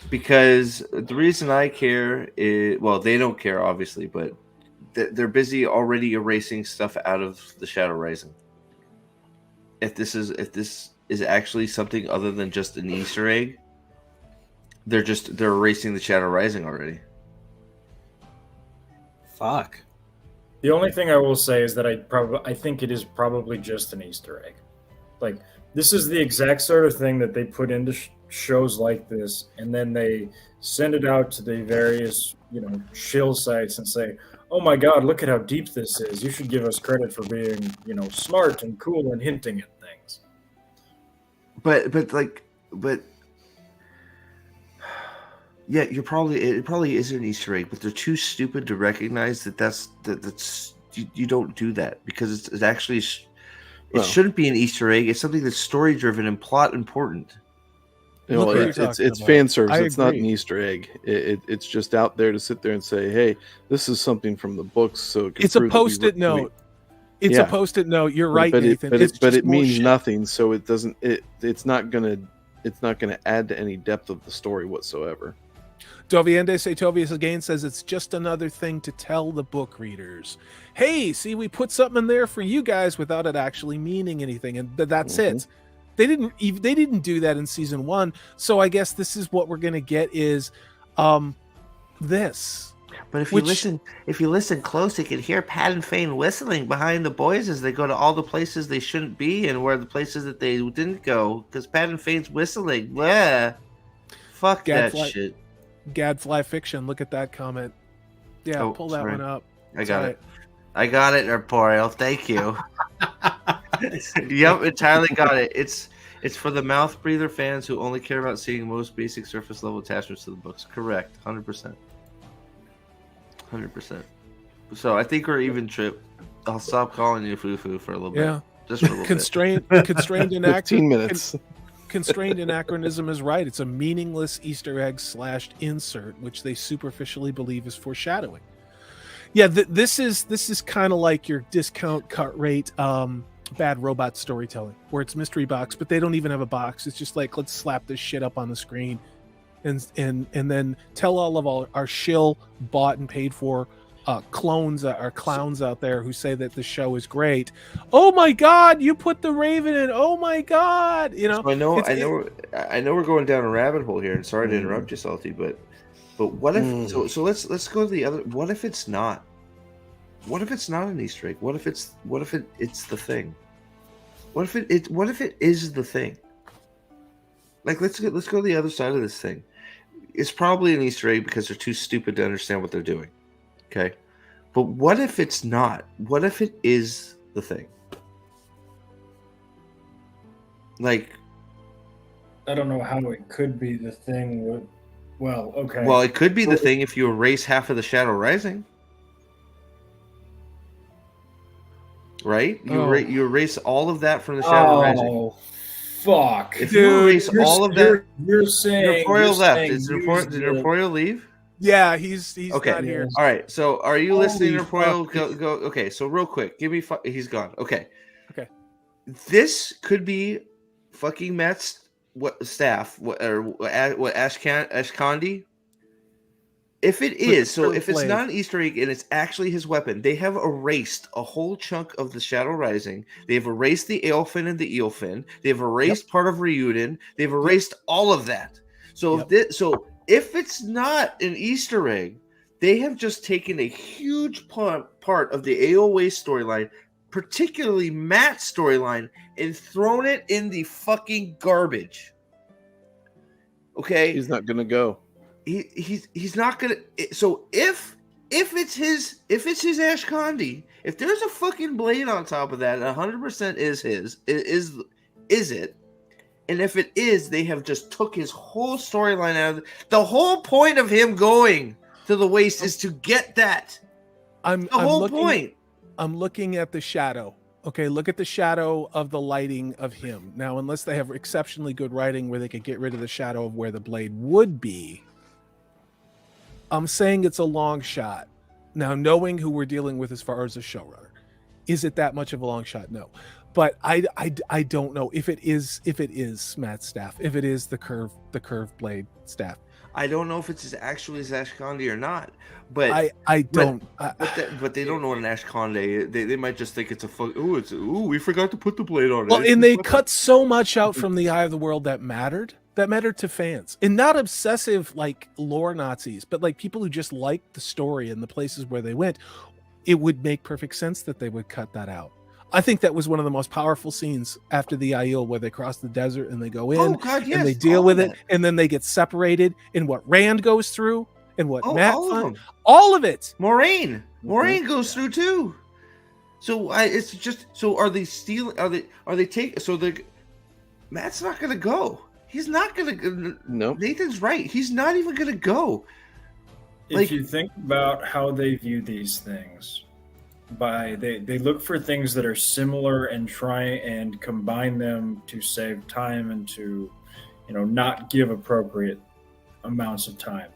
Because the reason I care is, well, they don't care obviously, but they're busy already erasing stuff out of the Shadow Rising. If this is actually something other than just an Easter egg, they're erasing the Shadow Rising already. Fuck. The only thing I will say is that I think it is probably just an Easter egg. Like, this is the exact sort of thing that they put into shows like this, and then they send it out to the various, shill sites and say, "Oh my God, look at how deep this is. You should give us credit for being, smart and cool and hinting at things." But yeah, it probably is an Easter egg, but they're too stupid to recognize that's you don't do that, because it's actually it shouldn't be an Easter egg. It's something that's story driven and plot important. It's fan service. It's not an agree. Easter egg. It's just out there to sit there and say, "Hey, this is something from the books." So It's a post-it note. It's a post-it note. You're right, Nathan. But it means bullshit. nothing. So it doesn't. It's not gonna add to any depth of the story whatsoever. Doviende Setovius again says it's just another thing to tell the book readers. Hey, see, we put something in there for you guys without it actually meaning anything, and that's it. They didn't do that in season 1, so I guess this is what we're gonna get is this. But if you listen close, you can hear Pat and Fane whistling behind the boys as they go to all the places they shouldn't be and where the places that they didn't go, because Pat and Fane's whistling. Blah. Fuck that shit. Gadfly Fiction, look at that comment. Yeah, pull that one up. I got it, Arporiel. Thank you. Yep, entirely got it. It's for the mouth breather fans who only care about seeing most basic surface level attachments to the books. Correct, 100%. 100%. So I think we're even trip. I'll stop calling you foo-foo for a little bit. Just for a little constrained Constrained anachronism. minutes. Constrained anachronism is right. It's a meaningless Easter egg / insert, which they superficially believe is foreshadowing. Yeah, this is kind of like your discount cut rate Bad Robot storytelling, where it's mystery box, but they don't even have a box. It's just like, let's slap this shit up on the screen, and then tell all of our shill bought and paid for clones or clowns out there who say that the show is great. Oh my God, you put the Raven in. Oh my God, you know. So I know we're going down a rabbit hole here, and sorry to interrupt you, Salty, but what if? So let's go to the other. What if it's not? What if it's not an Easter egg? What if it's the thing? What if it is the thing? Like let's go to the other side of this thing. It's probably an Easter egg because they're too stupid to understand what they're doing. Okay, but what if it's not? What if it is the thing? Like, I don't know how it could be the thing. Well, okay. Well, it could be the thing if you erase half of the Shadow Rising. Right? You erase all of that from the Shadow Rising. Oh, fuck. If you erase all of that, you're saying Incorporeal left. Did Incorporeal leave? Yeah, he's okay. not here. All right. So, are you listening, Incorporeal? fuck. Go. Okay. So, real quick, give me. He's gone. Okay. Okay. This could be fucking Matt's staff. What Ashkandi? If it is, so if it's not an Easter egg and it's actually his weapon, they have erased a whole chunk of the Shadow Rising. They've erased the Aelfin and the Eelfin. They've erased part of Ryuden. They've erased all of that. So if it's not an Easter egg, they have just taken a huge part of the AOA storyline, particularly Matt's storyline, and thrown it in the fucking garbage. Okay? He's not gonna go. He's not gonna. So if it's his Ashkandi, if there's a fucking blade on top of that, 100% is it? And if it is, they have just took his whole storyline out of it. The whole point of him going to the waste is to get that. I'm looking at the shadow. Okay, look at the shadow of the lighting of him. Now, unless they have exceptionally good writing where they could get rid of the shadow of where the blade would be, I'm saying it's a long shot. Now, knowing who we're dealing with as far as a showrunner, is it that much of a long shot? No. But I don't know if it is Matt's staff, if it is the curved blade staff. I don't know if it's actually his Ashkandi or not, but But they don't know what an Ashkandi. They might just think it's we forgot to put the blade on it. Well, and they cut so much out from the Eye of the World that mattered to fans, and not obsessive like lore Nazis, but like people who just liked the story and the places where they went. It would make perfect sense that they would cut that out. I think that was one of the most powerful scenes after the Aiel, where they cross the desert and they go in and they deal with it, and then they get separated, and what Rand goes through and what Matt all of it. Moraine goes through too. So it's just are they stealing? Are they taking? So Matt's not gonna go. He's not gonna. No, Nathan's right. He's not even gonna go. If you think about how they view these things, they look for things that are similar and try and combine them to save time and to, not give appropriate amounts of time.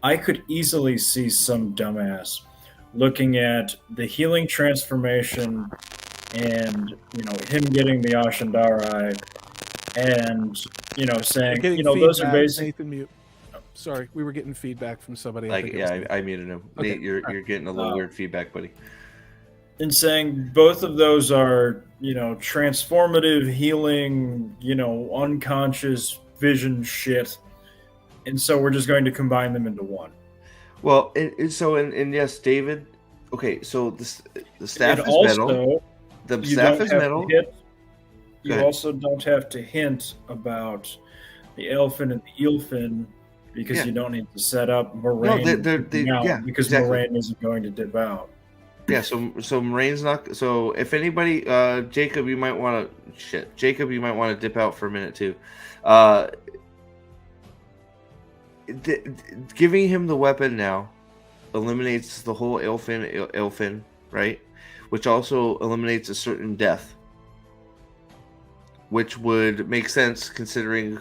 I could easily see some dumbass looking at the healing transformation and, him getting the Ashandarai and, saying, those are basic. Nathan, mute. Sorry, we were getting feedback from somebody. I muted him. Okay. Nate, you're getting a little weird feedback, buddy. And saying both of those are, transformative, healing, unconscious vision shit. And so we're just going to combine them into one. Well, and yes, David. Okay, so the staff is metal. The staff is metal. You also don't have to hint about the Elfin and the Eelfin because you don't need to set up Moraine because Moraine isn't going to dip out. Yeah, so Moraine's not. So if anybody, Jacob, you might want to Jacob, you might want to dip out for a minute too. Giving him the weapon now eliminates the whole Elfin, right? Which also eliminates a certain death, which would make sense considering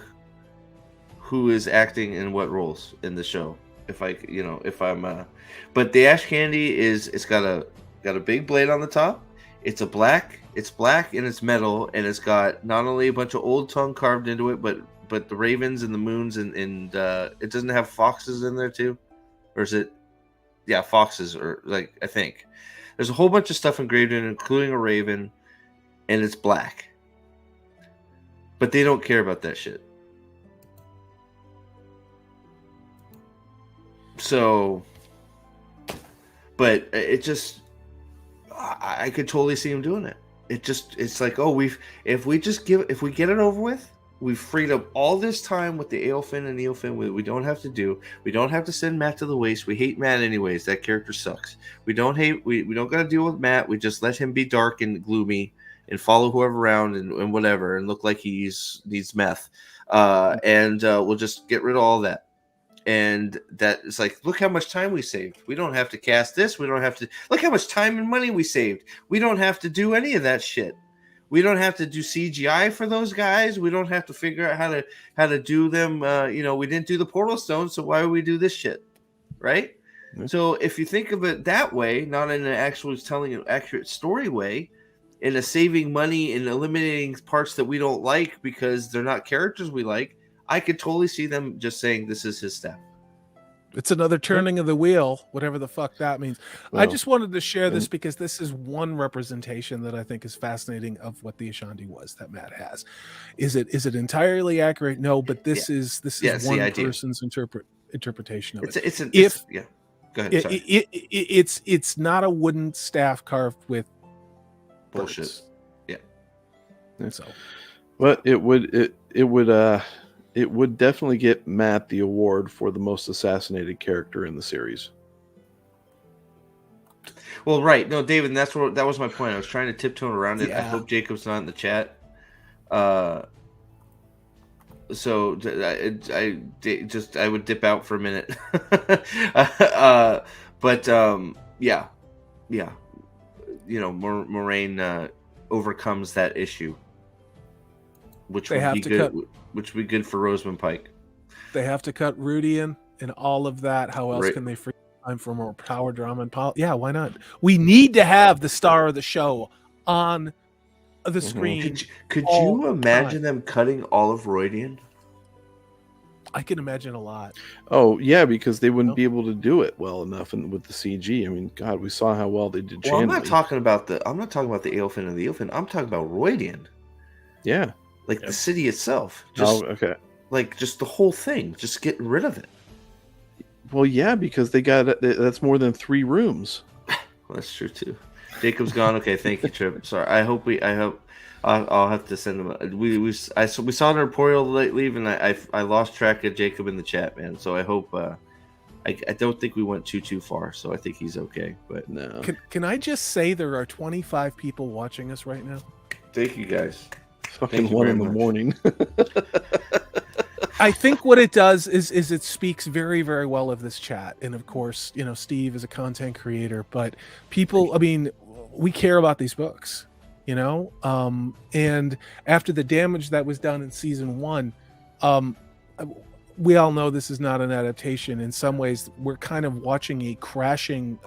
who is acting in what roles in the show. If I'm, but the ash candy it's got a big blade on the top. It's black and it's metal, and it's got not only a bunch of old tongue carved into it, but the ravens and the moons and it doesn't have foxes in there too, or is it? Yeah, foxes, or like, I think there's a whole bunch of stuff engraved in, including a raven, and it's black. But they don't care about that shit. So, but it just, I could totally see him doing it. It's like, oh, if we get it over with, we've freed up all this time with the Aelfin and Ealfin. We don't have to send Matt to the waste. We hate Matt anyways. That character sucks. We don't got to deal with Matt. We just let him be dark and gloomy and follow whoever around and whatever and look like he needs meth. And we'll just get rid of all that. And that is like, look how much time we saved. We don't have to cast this. We don't have to look how much time and money we saved. We don't have to do any of that shit. We don't have to do CGI for those guys. We don't have to figure out how to do them. We didn't do the portal stone, so why would we do this shit, right? Mm-hmm. So if you think of it that way, not in an actual telling an accurate story way, in a saving money and eliminating parts that we don't like because they're not characters we like, I could totally see them just saying this is his step. It's another turning of the wheel, whatever the fuck that means. Well, I just wanted to share this because this is one representation that I think is fascinating of what the Ashandi was that Matt has. Is it entirely accurate? No, but this is one person's interpretation of it. Go ahead. Sorry. It's not a wooden staff carved with bullshit. Birds. Yeah. So, but it would definitely get Matt the award for the most assassinated character in the series. Well, right. No, David, that was my point. I was trying to tiptoe around it. Yeah. I hope Jacob's not in the chat. So I would dip out for a minute. Yeah. Moraine overcomes that issue, which would be good. Which would be good for Rosamund Pike. They have to cut Rudy in and all of that. How else can they free time for more power drama and yeah, why not? We need to have the star of the show on the screen. Could you imagine them cutting all of Roydian? I can imagine a lot. Oh yeah, because they wouldn't be able to do it well enough with the CG. I mean, God, we saw how well they did. Well, I'm not talking about the Aelfin and the Ealfin. I'm talking about Roydian. Yeah. Like the city itself. Okay. Like just the whole thing. Just getting rid of it. Well, yeah, because that's more than 3 rooms. Well, that's true too. Jacob's gone. Okay, thank you, Trip. Sorry. I hope I'll have to send him. We saw Nerporial leave, and I lost track of Jacob in the chat, man. So I hope. I don't think we went too far, so I think he's okay. But no. Can I just say there are 25 people watching us right now? Thank you, guys. Fucking 1 in the morning. I think what it does is it speaks very, very well of this chat. And of course, Steve is a content creator, but people, I mean, we care about these books, and after the damage that was done in season 1, we all know this is not an adaptation. In some ways, we're kind of watching a crashing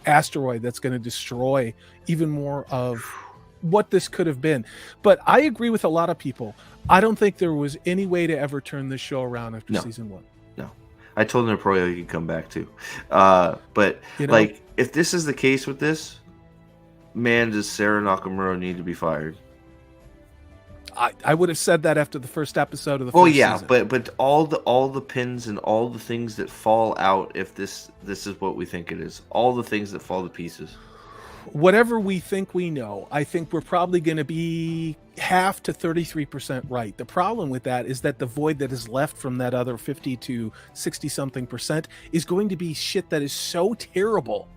asteroid that's going to destroy even more of what this could have been. But I agree with a lot of people. I don't think there was any way to ever turn this show around after season 1. No. I told Nerporial he could come back too. But like, if this is the case with this, man, does Sarah Nakamura need to be fired? I would have said that after the first episode of the first season. but all the pins and all the things that fall out, if this is what we think it is, all the things that fall to pieces. Whatever we think we know, I think we're probably going to be half to 33% right. The problem with that is that the void that is left from that other 50 to 60 something percent is going to be shit that is so terrible.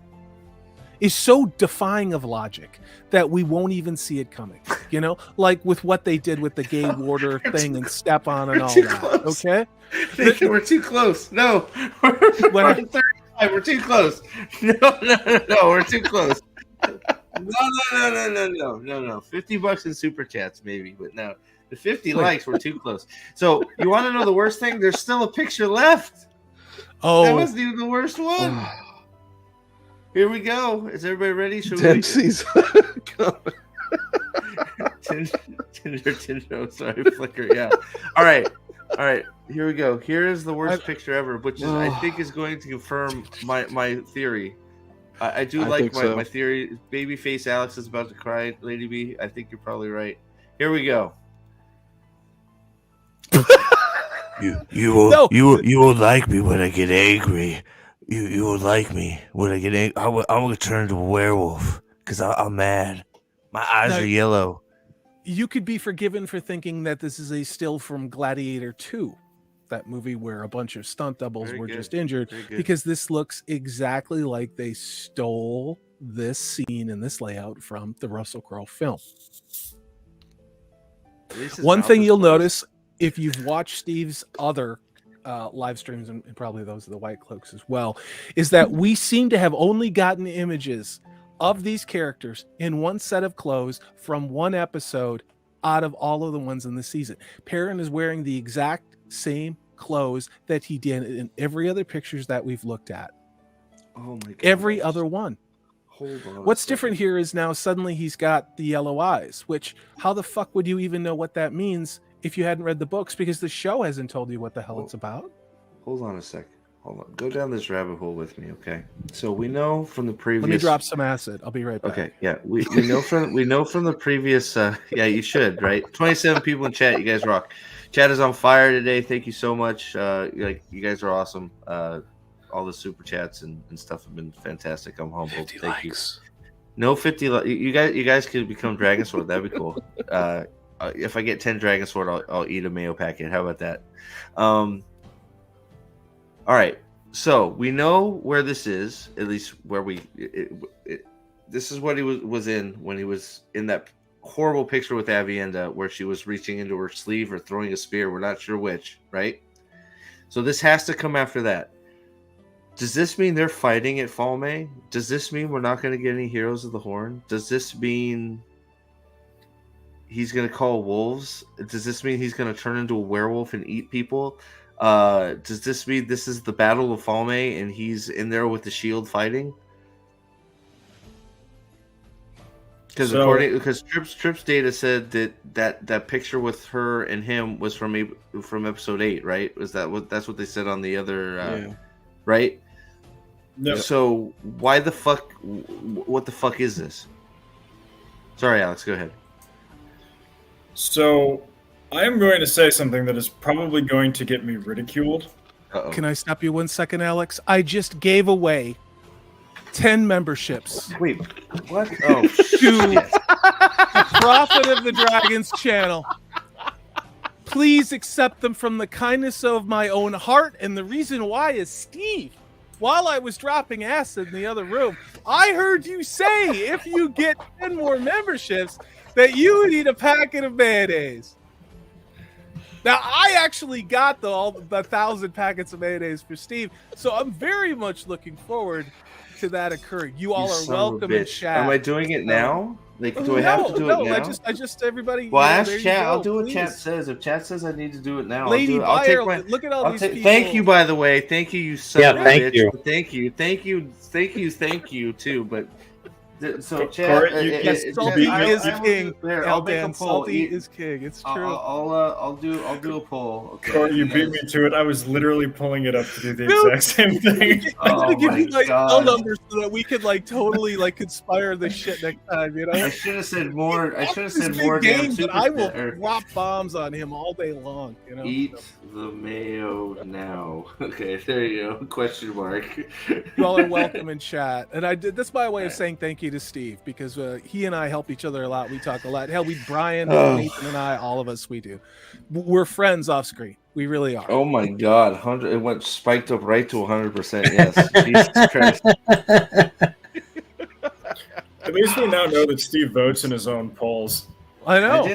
is so defying of logic that we won't even see it coming. You know, like with what they did with the gay warder thing and Stepan and all that. Close. Okay, We're too close. No, we're 35. We're too close. No, we're too close. No. $50 in super chats, maybe, but no. The 50 likes were too close. So you want to know the worst thing? There's still a picture left. Oh, that wasn't even the worst one. Here we go. Is everybody ready? Should Dempsey's Tinder. Sorry, Flickr. Yeah. All right. Here we go. Here is the worst picture ever, which is, I think is going to confirm my theory. I like my theory. Babyface Alex is about to cry, Lady B. I think you're probably right. Here we go. You will like me when I get angry. You will like me when I get angry. I'm gonna turn into a werewolf because I'm mad. My eyes are yellow. You could be forgiven for thinking that this is a still from Gladiator 2, that movie where a bunch of stunt doubles were just injured, because this looks exactly like they stole this scene and this layout from the Russell Crowe film. One thing you'll notice if you've watched Steve's other live streams, and probably those of the White Cloaks as well, is that we seem to have only gotten images of these characters in one set of clothes from one episode out of all of the ones in the season. Perrin is wearing the exact same clothes that he did in every other pictures that we've looked at. Oh my god. Every other one. Hold on. What's different here is now suddenly he's got the yellow eyes, which how the fuck would you even know what that means if you hadn't read the books, because the show hasn't told you what the hell it's about? Hold on a sec. Hold on. Go down this rabbit hole with me, okay? So we know from the previous. Let me drop some acid. I'll be right back. Okay, yeah. We know from the previous. Yeah, you should, right? 27 people in chat. You guys rock. Chat is on fire today. Thank you so much. You guys are awesome. All the super chats and stuff have been fantastic. I'm humbled. Thank you. No 50. You guys could become Dragon Sword. That'd be cool. If I get 10 Dragon Sword, I'll eat a mayo packet. How about that? All right. So we know where this is, at least where this is what he was in when he was in that horrible picture with Avienda, where she was reaching into her sleeve or throwing a spear. We're not sure which, right? So this has to come after that. Does this mean they're fighting at Falme? Does this mean we're not going to get any Heroes of the Horn? Does this mean he's going to call wolves? Does this mean he's going to turn into a werewolf and eat people? Does this mean this is the Battle of Falme and he's in there with the shield fighting? Because Tripp's data said that picture with her and him was from episode 8, right? That's what they said on the other right? Yep. So why the fuck? What the fuck is this? Sorry, Alex. Go ahead. So I am going to say something that is probably going to get me ridiculed. Uh-oh. Can I stop you 1 second, Alex? I just gave away 10 memberships. Wait, what? Oh, to the Prophet of the Dragons channel. Please accept them from the kindness of my own heart. And the reason why is, Steve, while I was dropping acid in the other room, I heard you say if you get 10 more memberships that you would eat a packet of mayonnaise. Now, I actually got all the 1,000 packets of mayonnaise for Steve, so I'm very much looking forward to that occurring. You all are welcome in chat. Am I doing it now? Like, do I have to do it now? I just everybody. Well, ask chat. I'll do what chat says. If chat says I need to do it now, Lady I'll do it. look at all these people. Thank you, by the way. Thank you, you son of a thank bitch. Thank you too. But so chat, Salty is king. I'll make a poll. Salty is king. It's true. I'll do a poll. Okay. Corey, you beat me to it. I was literally pulling it up to do the exact same thing. I'm gonna give you God. numbers so that we could totally conspire this shit next time. You know. I should have said more. I should have said more. Game, but I will drop bombs on him all day long. You know. Eat the mayo now. Okay, there you go. Question mark. You all are welcome in chat, and I did. That's my way of saying thank you to Steve, because he and I help each other a lot. We talk a lot. Hell, Brian, Nathan, and I, all of us, we do. We're friends off screen. We really are. Oh my God, 100! It went spiked up right to 100%. Yes, Jesus Christ. At least we now know that Steve votes in his own polls. I know.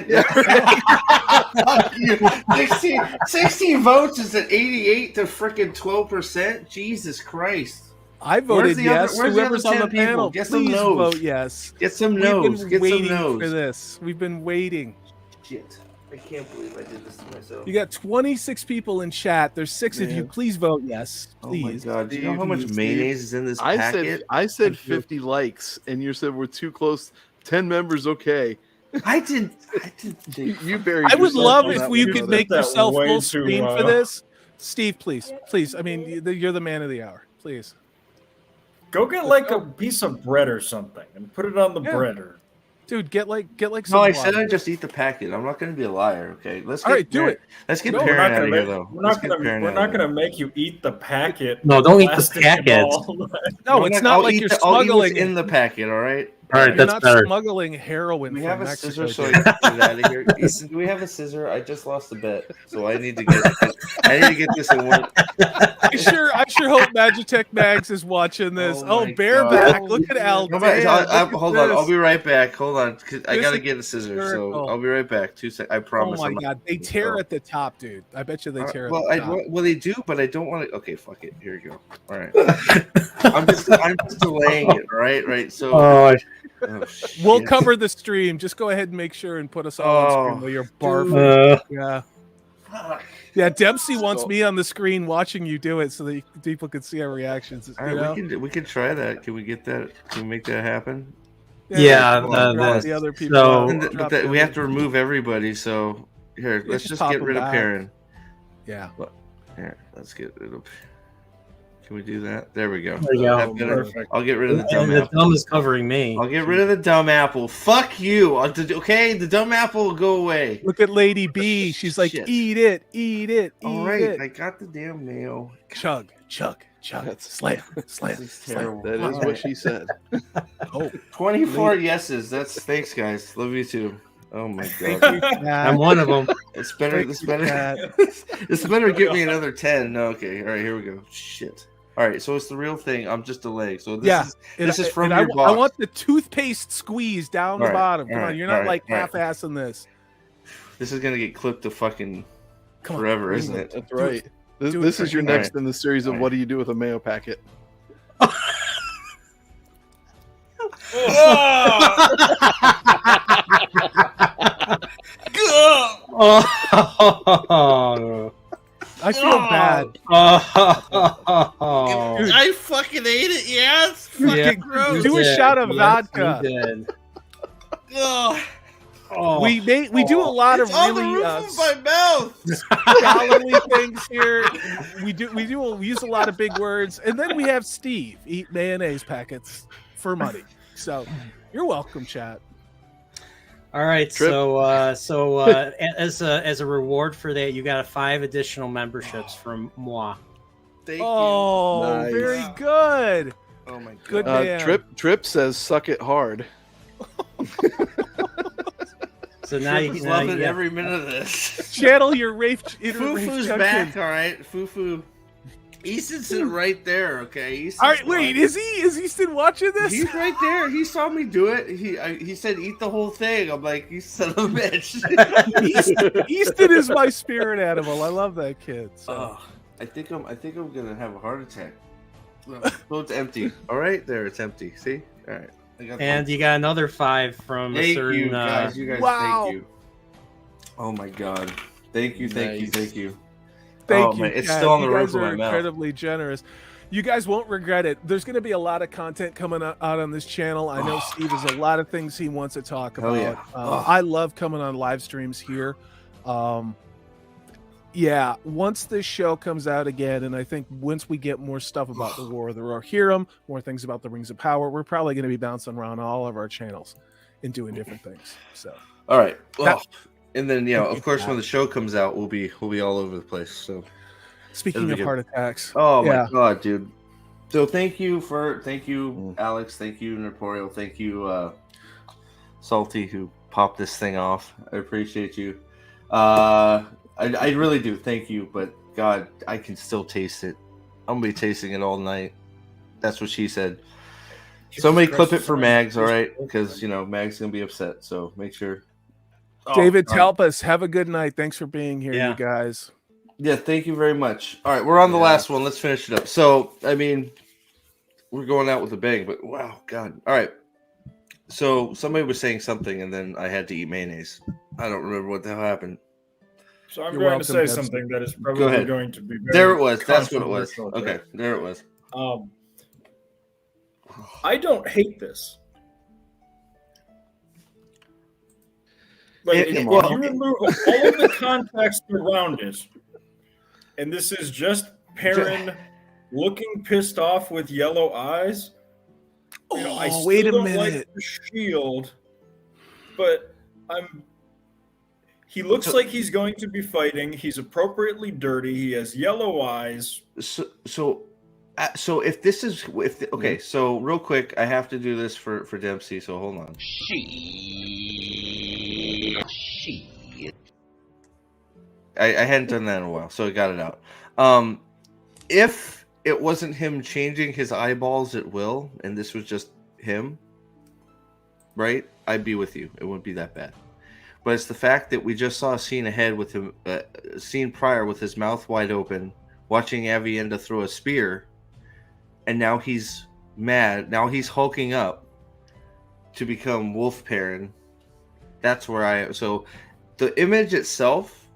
Fuck you. 16 votes is at 88 to freaking 12%. Jesus Christ. I voted yes. Where's the Whoever's other on the 10 people? panel, Get some please no's. vote yes. Get some We've no's. been Get some waiting no's. for this. We've been waiting. Shit. I can't believe I did this to myself. You got 26 people in chat. There's 6 of you. Man. Please vote yes. Oh my Please. God. Do you know how much Steve, mayonnaise is in this I packet? said 50 likes, and you said we're too close. 10 members, okay. I didn't think. You buried I would yourself love on if that you one, could brother. make That yourself way full too screen for low. this. Steve, please. Please. I mean, you're the man of the hour. Please. Go get like a piece of bread or something and put it on the Yeah. bread. Or Dude, get like some No, I water. said I just eat the packet. I'm not going to be a liar. Okay, let's All right, do Perrin- it. Let's get No, we're Perrin not out gonna of here, make, though. we're Let's not get gonna Perrin we're out not of gonna here. make you eat the packet. No, don't eat the plastic and packet. all. No, We're it's not like you're I'll eat what's smuggling. in the packet. All right. All right, You're that's not better. smuggling heroin We from have a Mexico. scissor, so I dude. can get out of here. Ethan, do we have a scissor? I just lost a bet, so I need to get. I need to get this in one. I sure hope Magitech Mags is watching this. Oh Oh, my bareback! God. Look at Al. No, but Dan, look at hold on. this. I'll be right back. Hold on. 'Cause I This gotta is get a scissor, so hysterical. I'll be right back. 2 seconds. I Oh promise. my I'm not- God, they tear at the top, dude. I bet you they tear well, at the top. well, they do, but I don't want to. Okay, fuck it. Here you go. All right. I'm just delaying it. Right. So. Oh, shit. We'll cover the stream. Just go ahead and make sure and put us all on screen while you're barfing. Yeah. Fuck. Yeah, Dempsey wants So- me on the screen watching you do it so that people can see our reactions. All right, we can try that. Can we get that? Can we make that happen? Yeah, drop the other people. so- out, And drop but the we other have to remove everybody. So here, Yeah, let's just just pop get them rid of back. Perrin. Yeah. Here, let's get rid of. Can we do that? There we go. There you go. That better? Perfect. I'll get rid of the dumb and the apple. thumb is covering me. I'll get rid of the dumb apple. Fuck you. Okay, the dumb apple will go away. Look at Lady B. She's like, Shit. eat it, eat it, eat All right, it. I got the damn mayo. Chug, chug, chug. That's- Slam, slam, This is slam. terrible. That is what she said. Oh, 24 yeses. That's thanks, guys. Love you too. Oh my thank god. you, Pat. I'm one of them. It's better. Thank This you, better. Pat. This better get me another 10. No, okay. All right, here we go. Shit. All right, so it's the real thing. I'm just delaying. So this this is from and your I box. want the toothpaste squeeze down the All right, bottom. Come all on, right, you're not all right, like all right. half-assing this. This is gonna get clipped to fucking Come on, forever, bring isn't it. it? That's right. This, Do it, this is your Frank. next in the series of All right. what do you do with a mayo packet? Oh, I feel bad. oh, Dude. I fucking ate it. Yeah, it's fucking Yeah. gross. Do a shot of vodka. You did. Ugh. Oh. We do a lot of It's on the really roof of my mouth. scholarly things here. We use a lot of big words, and then we have Steve eat mayonnaise packets for money. So you're welcome, chat. All right, Trip. so as a reward for that, you got 5 additional memberships from moi. Thank Oh, Nice. very good. you. Oh my god. Good man. Trip says suck it hard. So now you Trip is can loving every minute of this. Channel your Rafe. inner Rafe Fufu's Junction. back, all right. Fufu. Easton's sitting right there, okay. Easton's All right, wait. fine. Is Easton watching this? He's right there. He saw me do it. He said, "Eat the whole thing." I'm like, "You son of a bitch." Easton is my spirit animal. I love that kid. So. Oh, I think I'm gonna have a heart attack. So it's empty. All right, there, it's empty. See? All right. I got And you got another 5 from a thank certain. you guys. You guys, Wow. thank you. Oh my god. Thank you. Nice. Thank you. Thank Oh, you. man, it's Kat. still on the you roof guys of are my mouth. incredibly generous. You guys won't regret it. There's going to be a lot of content coming out on this channel. I know Steve has a lot of things he wants to talk Hell about. yeah. Oh. I love coming on live streams here. Yeah, once this show comes out again, and I think once we get more stuff about the War of the Rohirrim, more things about the Rings of Power, we're probably going to be bouncing around all of our channels and doing different things. So All right. Well, That- and then of course, when the show comes out, we'll be all over the place. So. speaking It'll be of good. heart attacks, Oh Yeah. my god, dude. So thank you, Alex. Thank you, Napoleon. Thank you, Salty, who popped this thing off. I appreciate you. I really do. Thank you. But God, I can still taste it. I'm gonna be tasting it all night. That's what she said. Somebody Jesus clip Christ, it for son. Mags, all right? Because Mag's gonna be upset. So make sure. David, help us. Have a good night. Thanks for being here, Yeah. you guys. Yeah, thank you very much. All right, we're on the last one. Let's finish it up. So, I mean, we're going out with a bang, but wow, God. All right. So somebody was saying something, and then I had to eat mayonnaise. I don't remember what the hell happened. So I'm You're going to welcome, say Pepsi. something that is Go probably ahead. going to be very There it was. That's what it was. controversial, Okay, there it was. I don't hate this. Like, if you remove all of the context around it, and this is just Perrin looking pissed off with yellow eyes. I still wait a don't minute. like the shield, but he looks like he's going to be fighting. He's appropriately dirty. He has yellow eyes. So if this is okay, so real quick, I have to do this for Dempsey. So hold on. I hadn't done that in a while, so I got it out. If it wasn't him changing his eyeballs at will, and this was just him, right? I'd be with you. It wouldn't be that bad. But it's the fact that we just saw a scene ahead with him, a scene prior with his mouth wide open, watching Avienda throw a spear, and now he's mad. Now he's hulking up to become Wolf Perrin. That's where so the image itself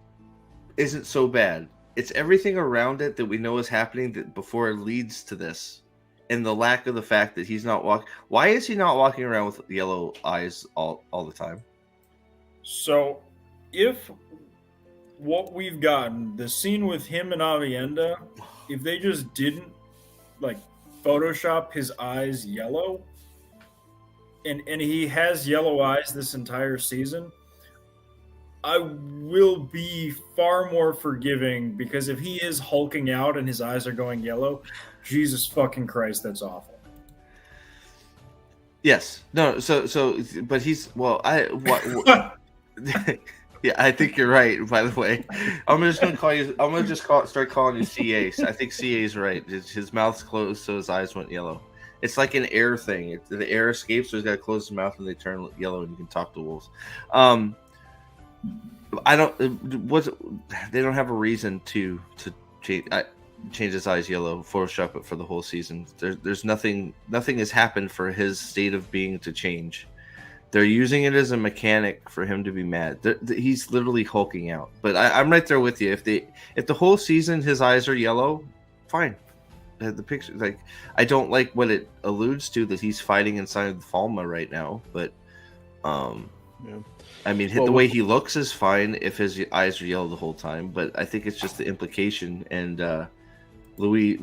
isn't so bad. It's everything around it that we know is happening before it leads to this, and the lack of the fact that he's not walking. Why is he not walking around with yellow eyes all the time? So, if what we've gotten, the scene with him and Avienda, if they just didn't Photoshop his eyes yellow, and he has yellow eyes this entire season, I will be far more forgiving, because if he is hulking out and his eyes are going yellow, Jesus fucking Christ, that's awful. Yes. No. But he's yeah, I think you're right. By the way, I'm just gonna call you. I'm gonna start calling you CA. I think CA is right. His mouth's closed, so his eyes went yellow. It's like an air thing. The air escapes, so he's got to close his mouth, and they turn yellow, and you can talk to wolves. They don't have a reason to change his eyes yellow, Photoshop it for the whole season. There's nothing has happened for his state of being to change. They're using it as a mechanic for him to be mad. He's literally hulking out. But I'm right there with you. If the whole season his eyes are yellow, fine. The picture, I don't like what it alludes to, that he's fighting inside the Falma right now. But I mean, the way he looks is fine if his eyes are yellow the whole time. But I think it's just the implication. And Louis,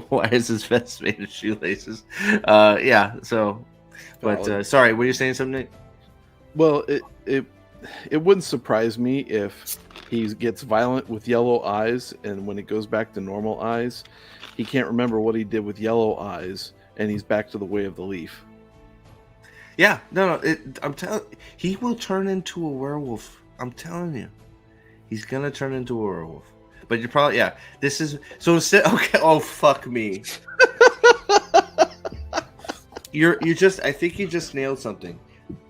why is his vest made of shoelaces? Yeah. So, but sorry, were you saying something, Nick? Well, it wouldn't surprise me if he gets violent with yellow eyes, and when it goes back to normal eyes, he can't remember what he did with yellow eyes, and he's back to the way of the leaf. Yeah, no, I'm telling. He will turn into a werewolf. I'm telling you, he's gonna turn into a werewolf. But you're probably This is so instead. Okay. Oh fuck me. I think you just nailed something.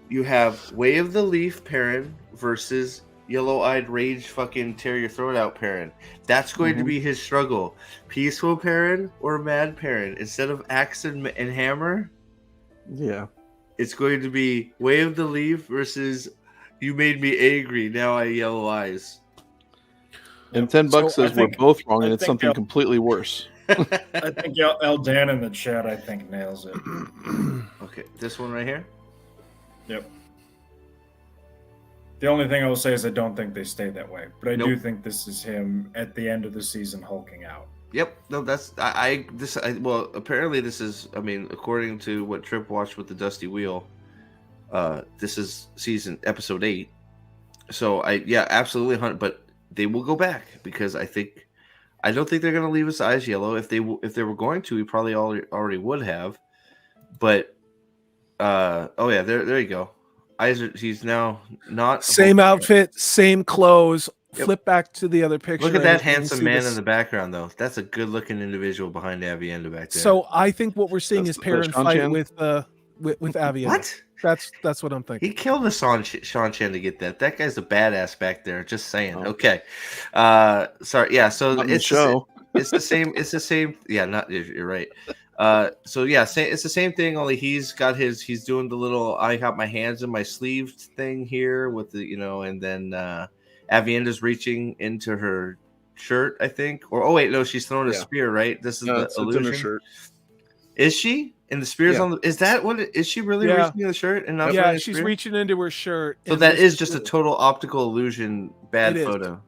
You have Way of the Leaf Perrin versus yellow-eyed rage fucking tear your throat out Perrin. That's going to be his struggle. Peaceful Perrin or mad Perrin? Instead of axe and hammer, it's going to be Way of the Leaf versus you made me angry, now I yellow eyes. And $10 says we're both wrong, and it's something completely worse. I think Eldan in the chat, I think, nails it. Okay, this one right here? Yep. The only thing I will say is I don't think they stay that way, but I do think this is him at the end of the season hulking out. Yep. No, that's well, apparently this is, I mean, according to what Trip watched with the Dusty Wheel, this is episode 8. So absolutely, but they will go back, because I don't think they're going to leave his eyes yellow. If they were going to, he probably already would have. But there you go. He's now not same outfit, same clothes, Flip back to the other picture. Look at and that you can handsome see man this. in the background, though. That's a good-looking individual behind Avienda back there. So I think what we're seeing That's is Perrin Sean fight Chan? with Avienda. What? That's what I'm thinking. He killed the Sean Chen to get that. That guy's a badass back there. Just saying. Oh. Okay. Sorry. Yeah. So Not in the it's show. It's the same. It's the same. Yeah. Not. You're right. So yeah, it's the same thing. Only he's doing the little I got my hands in my sleeve thing here with the and then Avienda's reaching into her shirt, I think. Or oh wait, no, she's throwing a Yeah. spear. Right. This is No, the it's in her illusion. shirt. Is she? And the spear's Yeah. on the. Is that what? Is she really Yeah. reaching in the shirt and not? Yeah, throwing a she's spear? reaching into her shirt. So and that this is just a total optical illusion. Bad It is. photo.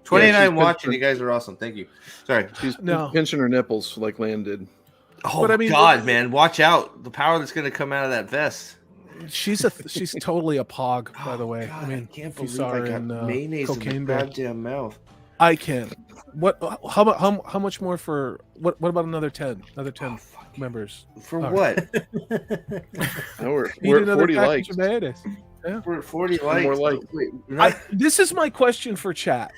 29 she's watching. pinching- You guys are awesome. Thank you. Sorry. She's No. pinching her nipples like Lan did. Oh But I mean, God, man, watch out! The power that's going to come out of that vest. she's totally a pog, by the way. God, I mean, can't if you believe saw I her got in mayonnaise in Cocaine the Bear. goddamn mouth. I can. What? How much more for what? What about another 10? Another 10 members. For All what? Now we're Eat at another 40 package likes. of mayonnaise. We're at 40 One likes. more like. Wait, we're not- This is my question for chat,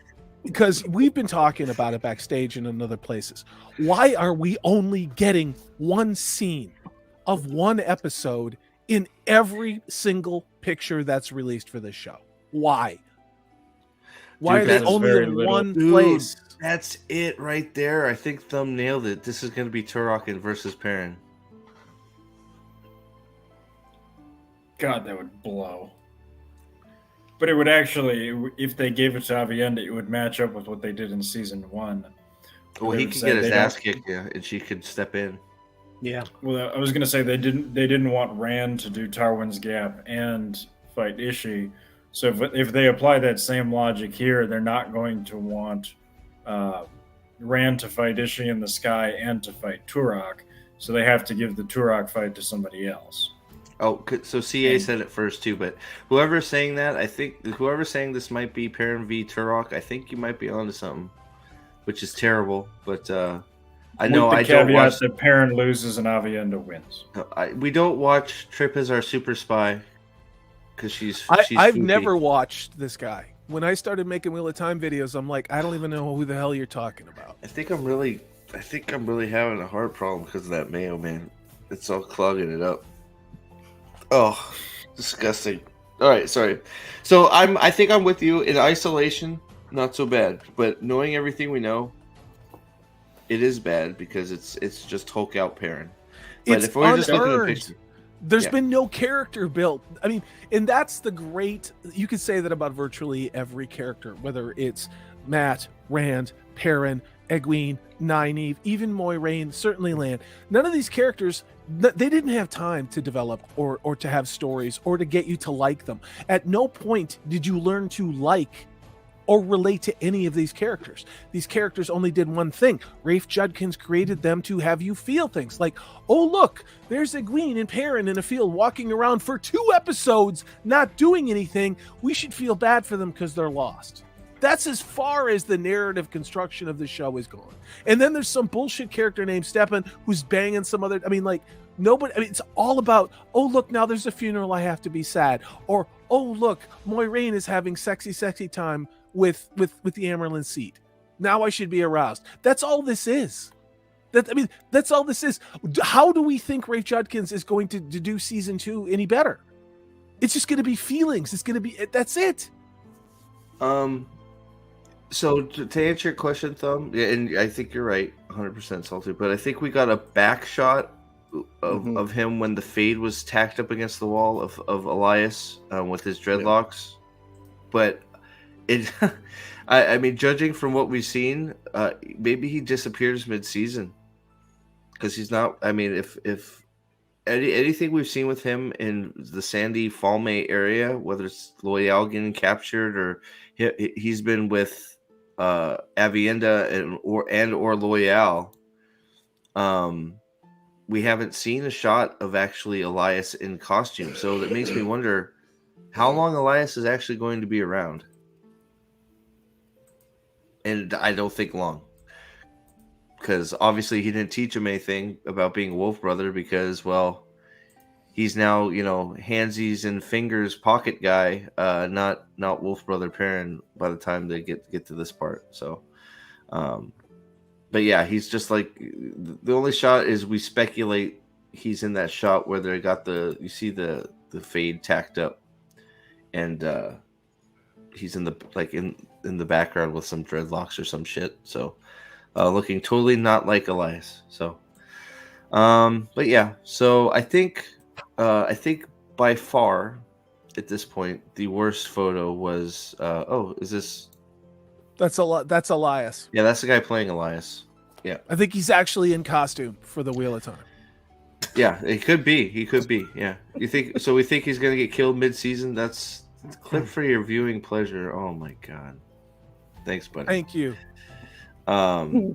because we've been talking about it backstage and in other places. Why are we only getting one scene of one episode in every single picture that's released for this show? Why? Why Dude, are they that's only very in little. one Dude, place? That's it right there. I think Thumb nailed it. This is going to be Turok versus Perrin. God, that would blow. But it would actually, if they gave it to Avienda, it would match up with what they did in season 1. Well, They he would could say get his they ass don't- kicked, yeah, and she could step in. Yeah. Well, I was gonna say they didn't want Rand to do Tarwin's Gap and fight Ishii. So if they apply that same logic here, they're not going to want Rand to fight Ishii in the sky and to fight Turok. So they have to give the Turok fight to somebody else. Oh, so CA said it first too, but whoever's saying that, I think whoever's saying this might be Perrin v Turok, I think you might be onto something, which is terrible. But I know with the I don't caveat watch. that Perrin loses and Avienda wins. We don't watch Trip as our super spy because she's. I've goofy. never watched this guy. When I started making Wheel of Time videos, I'm like, I don't even know who the hell you're talking about. I think I'm really having a heart problem because of that mayo, man. It's all clogging it up. Oh, disgusting. All right, sorry. So I think I'm with you in isolation. Not so bad, but knowing everything we know, it is bad because it's just Hulk out Perrin. But It's if we're just looking at the unearned. picture, There's Yeah. been no character built. I mean, and that's the great. You could say that about virtually every character, whether it's Matt, Rand, Perrin, Egwene, Nynaeve, even Moiraine, certainly Lan. None of these characters, they didn't have time to develop or to have stories or to get you to like them. At no point did you learn to like or relate to any of these characters. These characters only did one thing. Rafe Judkins created them to have you feel things like, oh, look, there's Egwene and Perrin in a field walking around for 2 episodes, not doing anything. We should feel bad for them because they're lost. That's as far as the narrative construction of the show is going. And then there's some bullshit character named Stepan who's banging some other, nobody, it's all about, oh, look, now there's a funeral, I have to be sad. Or, oh, look, Moiraine is having sexy time with the Amerlin seat. Now I should be aroused. That's all this is. That's all this is. How do we think Rafe Judkins is going to do season 2 any better? It's just going to be feelings. It's going to be, that's it. So to answer your question, Thumb, yeah, and I think you're right, 100% salty. But I think we got a back shot of him when the fade was tacked up against the wall of Elias with his dreadlocks. But it, I mean, judging from what we've seen, maybe he disappears mid-season because he's not. I mean, if anything we've seen with him in the Sandy Falme area, whether it's Loyal getting captured or he's been with Avienda or Loyal, we haven't seen a shot of actually Elias in costume. So that makes me wonder how long Elias is actually going to be around. And I don't think long. Because obviously he didn't teach him anything about being a wolf brother because, well, he's now, you know, handsies and fingers pocket guy, not Wolf Brother Perrin by the time they get to this part. So, but yeah, he's just like, the only shot is we speculate he's in that shot where they got you see the fade tacked up, and he's in the background with some dreadlocks or some shit. So, looking totally not like Elias. So, but yeah, so I think by far at this point the worst photo was is this? That's Elias. Yeah, that's the guy playing Elias. Yeah, I think he's actually in costume for the Wheel of Time. Yeah, it could be. He could be. Yeah, you think so? We think he's gonna get killed mid-season. That's clip for your viewing pleasure. Oh my god, thanks, buddy. Thank you. I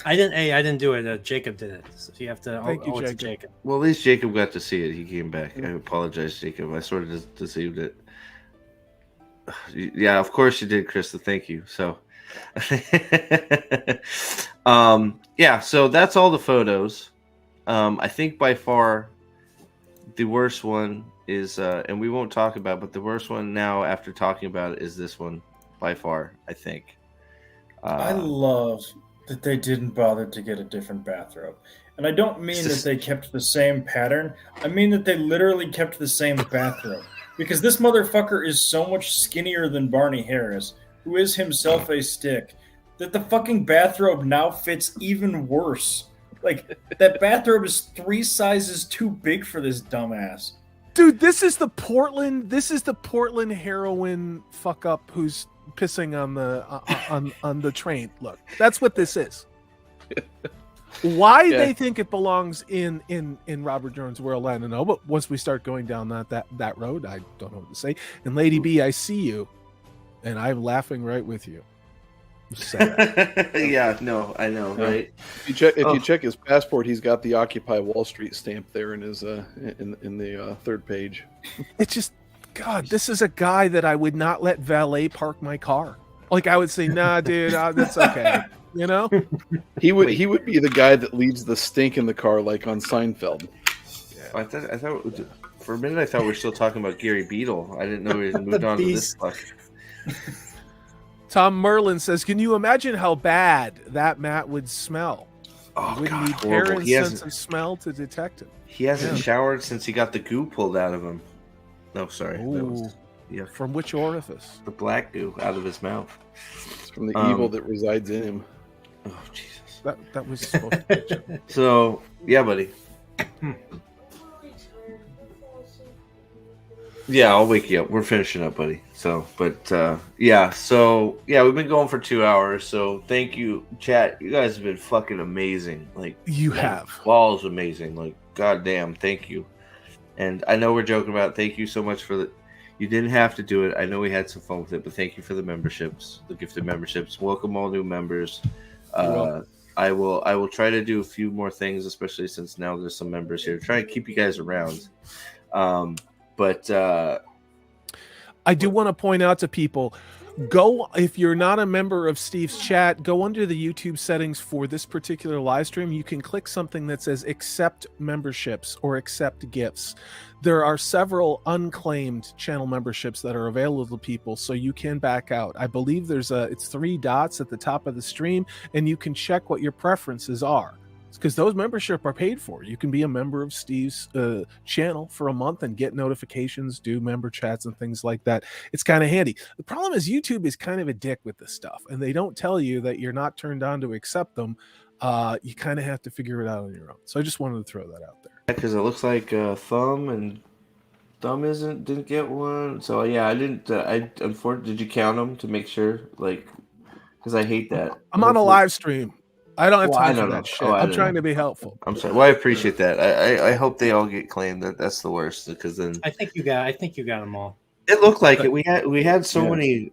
didn't do it. Jacob did it. So you have to. Thank you, Jacob. Jacob. Well, at least Jacob got to see it. He came back. I apologize, Jacob. I sort of just deceived it. Yeah, of course you did, Krista. Thank you. So, yeah. So that's all the photos. I think by far the worst one is, and we won't talk about, but the worst one now after talking about it is this one by far. I think. I love that they didn't bother to get a different bathrobe. And I don't mean that they kept the same pattern. I mean that they literally kept the same bathrobe. Because this motherfucker is so much skinnier than Barney Harris, who is himself a stick, that the fucking bathrobe now fits even worse. Like, that bathrobe is 3 sizes too big for this dumbass. Dude, this is the Portland heroin fuck up who's pissing on the train. Look, that's what this is. Why they think it belongs in Robert Jones' world, I don't know. But once we start going down that road, I don't know what to say. And Lady B, I see you, and I'm laughing right with you. Yeah, no, I know, right? If you check his passport, he's got the Occupy Wall Street stamp there in his in the third page. It's just, God, this is a guy that I would not let valet park my car. Like, I would say, nah, dude, that's okay. You know, he would be the guy that leaves the stink in the car, like on Seinfeld. Yeah. I thought for a minute I thought we were still talking about Gary Beadle. I didn't know we had moved on to this fuck. Tom Merlin says, "Can you imagine how bad that mat would smell? Oh, Wouldn't God, need horrible. Perrin's sense of smell to detect it." He hasn't showered since he got the goo pulled out of him. No, sorry. Ooh. From which orifice? The black goo out of his mouth. It's from the evil that resides in him. Oh, Jesus. That was supposed to be. So, yeah, buddy. Yeah, I'll wake you up. We're finishing up, buddy. So, but yeah, we've been going for 2 hours. So, thank you, chat. You guys have been fucking amazing. Like, You have. Ball's amazing. Like, goddamn, thank you. And I know we're joking about it. Thank you so much for the. You didn't have to do it. I know we had some fun with it, but thank you for the memberships, the gifted memberships. Welcome all new members. I will try to do a few more things, especially since now there's some members here. Try and keep you guys around. But I do want to point out to people, go, if you're not a member of Steve's chat, go under the YouTube settings for this particular live stream. You can click something that says accept memberships or accept gifts. There are several unclaimed channel memberships that are available to people, so you can back out. I believe it's 3 dots at the top of the stream, and you can check what your preferences are, because those memberships are paid for. You can be a member of Steve's channel for a month and get notifications, do member chats and things like that. It's kind of handy. The problem is YouTube is kind of a dick with this stuff, and they don't tell you that you're not turned on to accept them. You kind of have to figure it out on your own. So I just wanted to throw that out there. because it looks like Thumb didn't get one. So yeah, I didn't. Unfortunately, did you count them to make sure? Like, because I hate that. I'm on a live stream. I don't have Well, I time for don't know. that shit. Oh, I I'm don't trying know. to be helpful. I'm sorry. Well, I appreciate that. I hope they all get claimed. That's the worst, because then I think you got them all. it looked like it. We had so many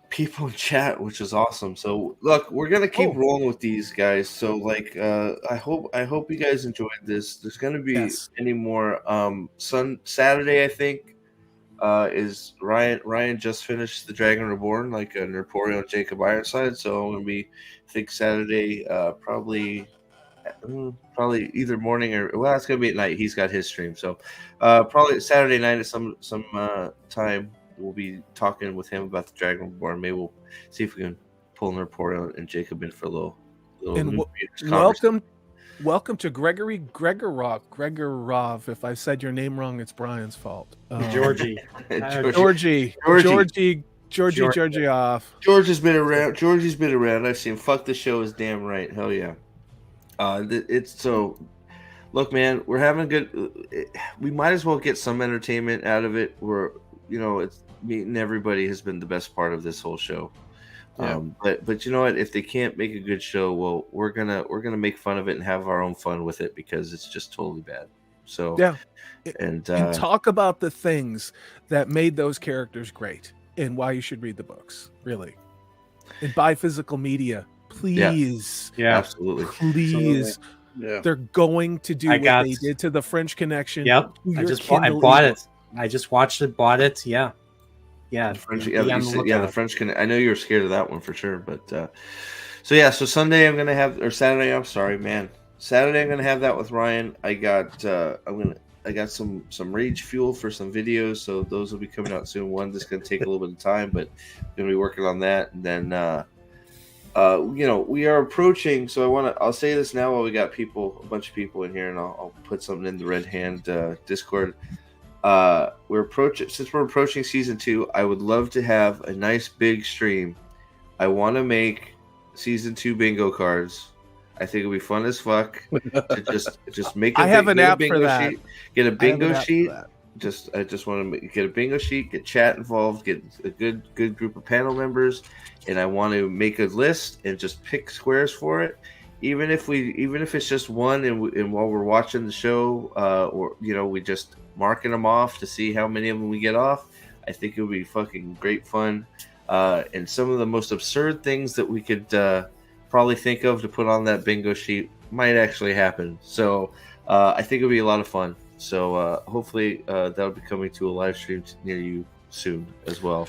people in chat, which is awesome. So look, we're gonna keep rolling with these guys. So like, I hope you guys enjoyed this. There's gonna be any more Saturday, I think. Is Ryan just finished the Dragon Reborn, like a Nerporeon Jacob Ironside. So I'm gonna be, I think Saturday, probably probably either morning or it's gonna be at night. He's got his stream, so probably Saturday night at some time we'll be talking with him about the Dragonborn. Maybe we'll see if we can pull an report and Jacob in for a little And conversation. welcome to Gregory Gregorov. If I said your name wrong, it's Brian's fault. Georgie. Georgiev. George has been around. Georgie's been around. I've seen. Fuck the show is damn right. Hell yeah. It's so. Look, man, we're having good. We might as well get some entertainment out of it. It's meeting everybody has been the best part of this whole show. Yeah. But you know what? If they can't make a good show, well, we're gonna make fun of it and have our own fun with it because it's just totally bad. So yeah, and talk about the things that made those characters great and why you should read the books, really, and buy physical media, please. Yeah, absolutely, please. Absolutely. Yeah, they're going to do what they did to the French Connection. Yep, I bought it. I just watched it, bought it. Yeah. The French can. I know you were scared of that one for sure, but so Sunday I'm gonna have, or Saturday. I'm sorry, man. Saturday I'm gonna have that with Ryan. I got some rage fuel for some videos, so those will be coming out soon. One that's gonna take a little bit of time, but I'm gonna be working on that, and then we are approaching. So I'll say this now while we got a bunch of people in here, and I'll put something in the Red Hand Discord. We're approaching season 2. I would love to have a nice big stream. I want to make season 2 bingo cards. I think it'll be fun as fuck to just make. I have an app for that. Get a bingo sheet. I just want to get a bingo sheet. Get chat involved. Get a good group of panel members, and I want to make a list and just pick squares for it. Even if it's just one, and while we're watching the show, or we just marking them off to see how many of them we get off. I think it would be fucking great fun. And some of the most absurd things that we could probably think of to put on that bingo sheet might actually happen. So I think it'll be a lot of fun. So hopefully that'll be coming to a live stream near you soon as well.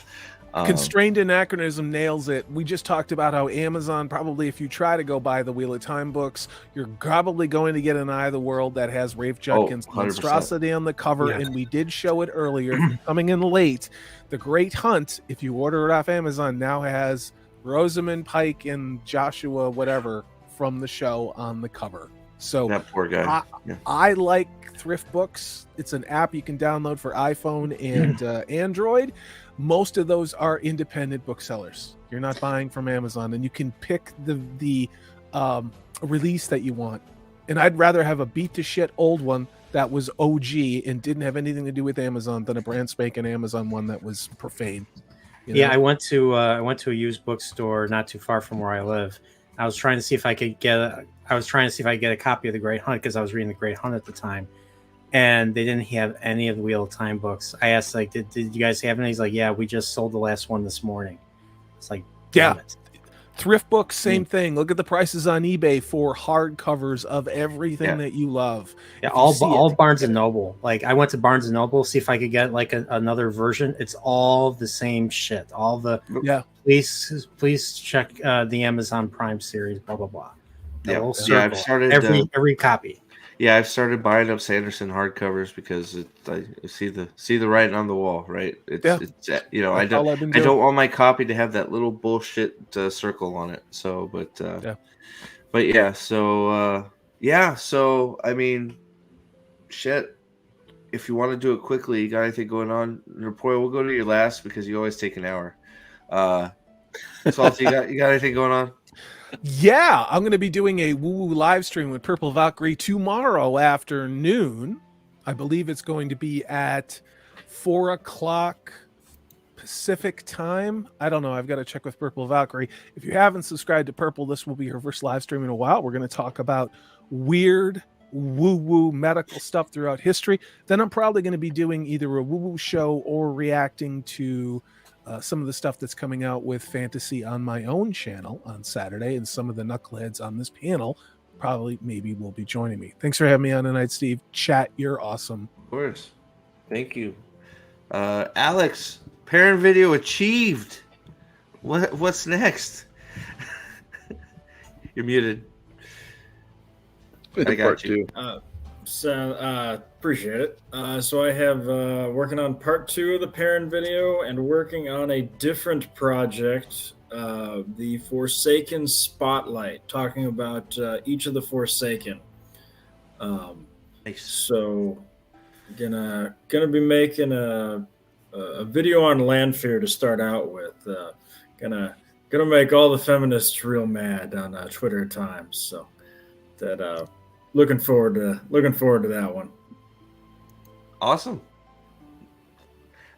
Constrained Anachronism nails it. We just talked about how Amazon, probably if you try to go buy the Wheel of Time books, you're probably going to get an Eye of the World that has Rafe Judkins' monstrosity on the cover. Yeah. And we did show it earlier. If you're coming in late, The Great Hunt, if you order it off Amazon, now has Rosamund Pike and Joshua whatever from the show on the cover. So that poor guy. I like Thrift Books. It's an app you can download for iPhone and Android. Most of those are independent booksellers. You're not buying from Amazon, and you can pick the release that you want. And I'd rather have a beat to shit old one that was OG and didn't have anything to do with Amazon than a brand spanking Amazon one that was profane. Yeah, I went to a used bookstore not too far from where I live. I was trying to see if I could get a copy of The Great Hunt because I was reading The Great Hunt at the time. And they didn't have any of the Wheel of Time books. I asked, like, did you guys have any? He's like, yeah, we just sold the last one this morning. It's like, damn it. Thrift Books, same thing. Look at the prices on eBay for hardcovers of everything that you love. Yeah, all Barnes and Noble. Like, I went to Barnes and Noble, see if I could get like another version. It's all the same shit. All the Please check the Amazon Prime series. Blah blah blah. I've started every copy. Yeah, I've started buying up Sanderson hardcovers because I see the writing on the wall, right? It's I don't want my copy to have that little bullshit circle on it. So, so I mean, shit. If you want to do it quickly, you got anything going on? Report. We'll go to your last because you always take an hour. Salty, you got anything going on? Yeah, I'm going to be doing a woo-woo live stream with Purple Valkyrie tomorrow afternoon. I believe it's going to be at 4 o'clock Pacific time. I don't know. I've got to check with Purple Valkyrie. If you haven't subscribed to Purple, this will be her first live stream in a while. We're going to talk about weird woo-woo medical stuff throughout history. Then I'm probably going to be doing either a woo-woo show or reacting to some of the stuff that's coming out with fantasy on my own channel on Saturday, and some of the knuckleheads on this panel maybe will be joining me. Thanks for having me on tonight, Steve. Chat, you're awesome. Of course. Thank you. Alex, Perrin video achieved. What's next? You're muted. I got Part you. 2. So appreciate it. So I have working on part 2 of the Perrin video and working on a different project, the Forsaken Spotlight, talking about each of the Forsaken. Nice. So gonna be making a video on Landfear to start out with. Gonna make all the feminists real mad on Twitter at times. So that looking forward to that one. Awesome.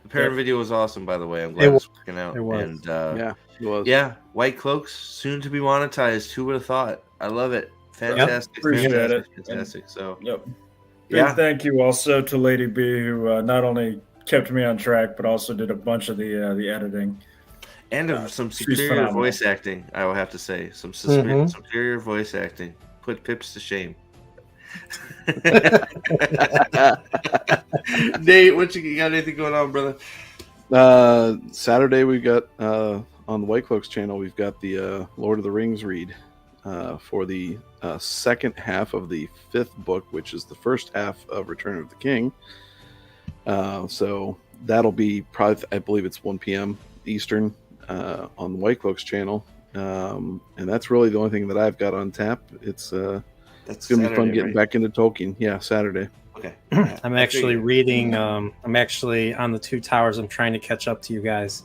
The Perrin video was awesome, by the way. I'm It glad was. it's working out. It was. And Yeah, it was. yeah, White Cloaks soon to be monetized. Who would have thought? I love it. Fantastic. Appreciate fantastic, it. Fantastic. So Yep. yeah. Big thank you also to Lady B, who not only kept me on track, but also did a bunch of the editing. And of some she's superior phenomenal. voice acting, I will have to say. Some Mhm. superior voice acting. Put Pips to shame. Nate, what you got anything going on, brother? Saturday we got on the White Cloaks channel, we've got the Lord of the Rings read for the second half of the 5th book, which is the first half of Return of the King. So that'll be probably, I believe it's 1 p.m. Eastern on the White Cloaks channel. And that's really the only thing that I've got on tap. It's going to be fun getting back into Tolkien. Yeah, Saturday. Okay. I'm actually reading. I'm actually on the Two Towers. I'm trying to catch up to you guys,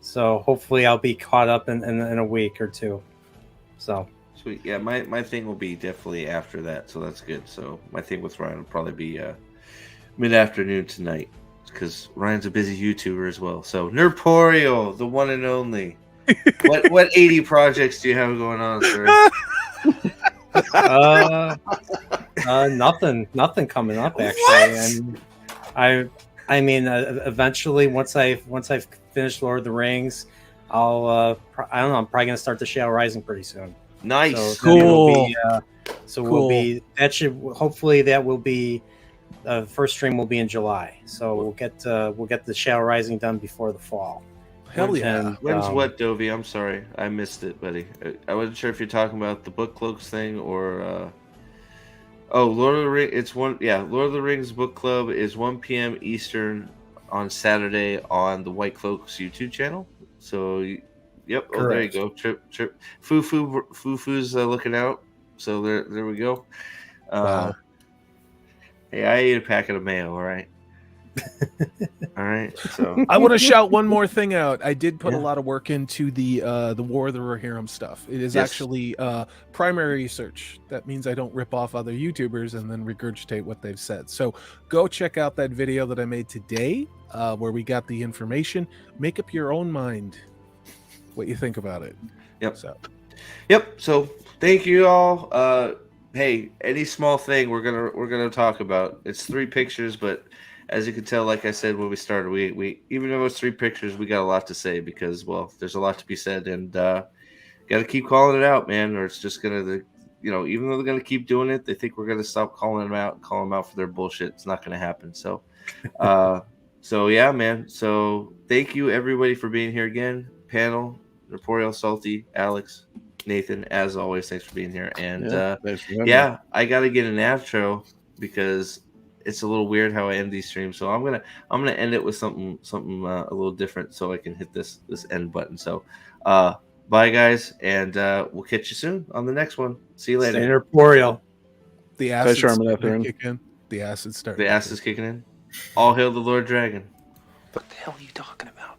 so hopefully I'll be caught up in a week or two. So sweet. Yeah, my thing will be definitely after that, so that's good. So my thing with Ryan will probably be mid-afternoon tonight, because Ryan's a busy YouTuber as well. So Nerporio, the one and only. what 80 projects do you have going on, sir? Nothing coming up actually. And I mean, eventually once I've finished Lord of the Rings, I'll I don't know. I'm probably gonna start the Shadow Rising pretty soon. Nice, so cool. We'll be hopefully that will be first stream will be in July. So we'll get the Shadow Rising done before the fall. Hell yeah. And, When's what, Dovey? I'm sorry, I missed it, buddy. I wasn't sure if you're talking about the Book Cloaks thing or. Lord of the Rings. It's one. Yeah, Lord of the Rings book club is 1 p.m. Eastern on Saturday on the White Cloaks YouTube channel. So, yep. Oh, there you go. Trip. Fufu's looking out. So there we go. Wow. Hey, I ate a packet of mayo. All right. All right. So I want to shout one more thing out. I did put a lot of work into the War of the Rohirrim stuff. It is actually primary research. That means I don't rip off other YouTubers and then regurgitate what they've said. So go check out that video that I made today, where we got the information. Make up your own mind what you think about it. Yep. So thank you all. Hey, any small thing we're gonna talk about. It's 3 pictures, but as you can tell, like I said when we started, we even though it's 3 pictures, we got a lot to say because, well, there's a lot to be said, and got to keep calling it out, man, or it's just gonna, even though they're gonna keep doing it, they think we're gonna stop calling them out for their bullshit. It's not gonna happen. So, so yeah, man. So thank you everybody for being here again. Panel, Reporio, Salty, Alex, Nathan, as always, thanks for being here. And I got to get an outro because it's a little weird how I end these streams, so I'm gonna end it with something a little different, so I can hit this end button. So, bye guys, and we'll catch you soon on the next one. See you later. Nerporio. the acid kick in. The acid started. The acid's kicking in. All hail the Lord Dragon. What the hell are you talking about?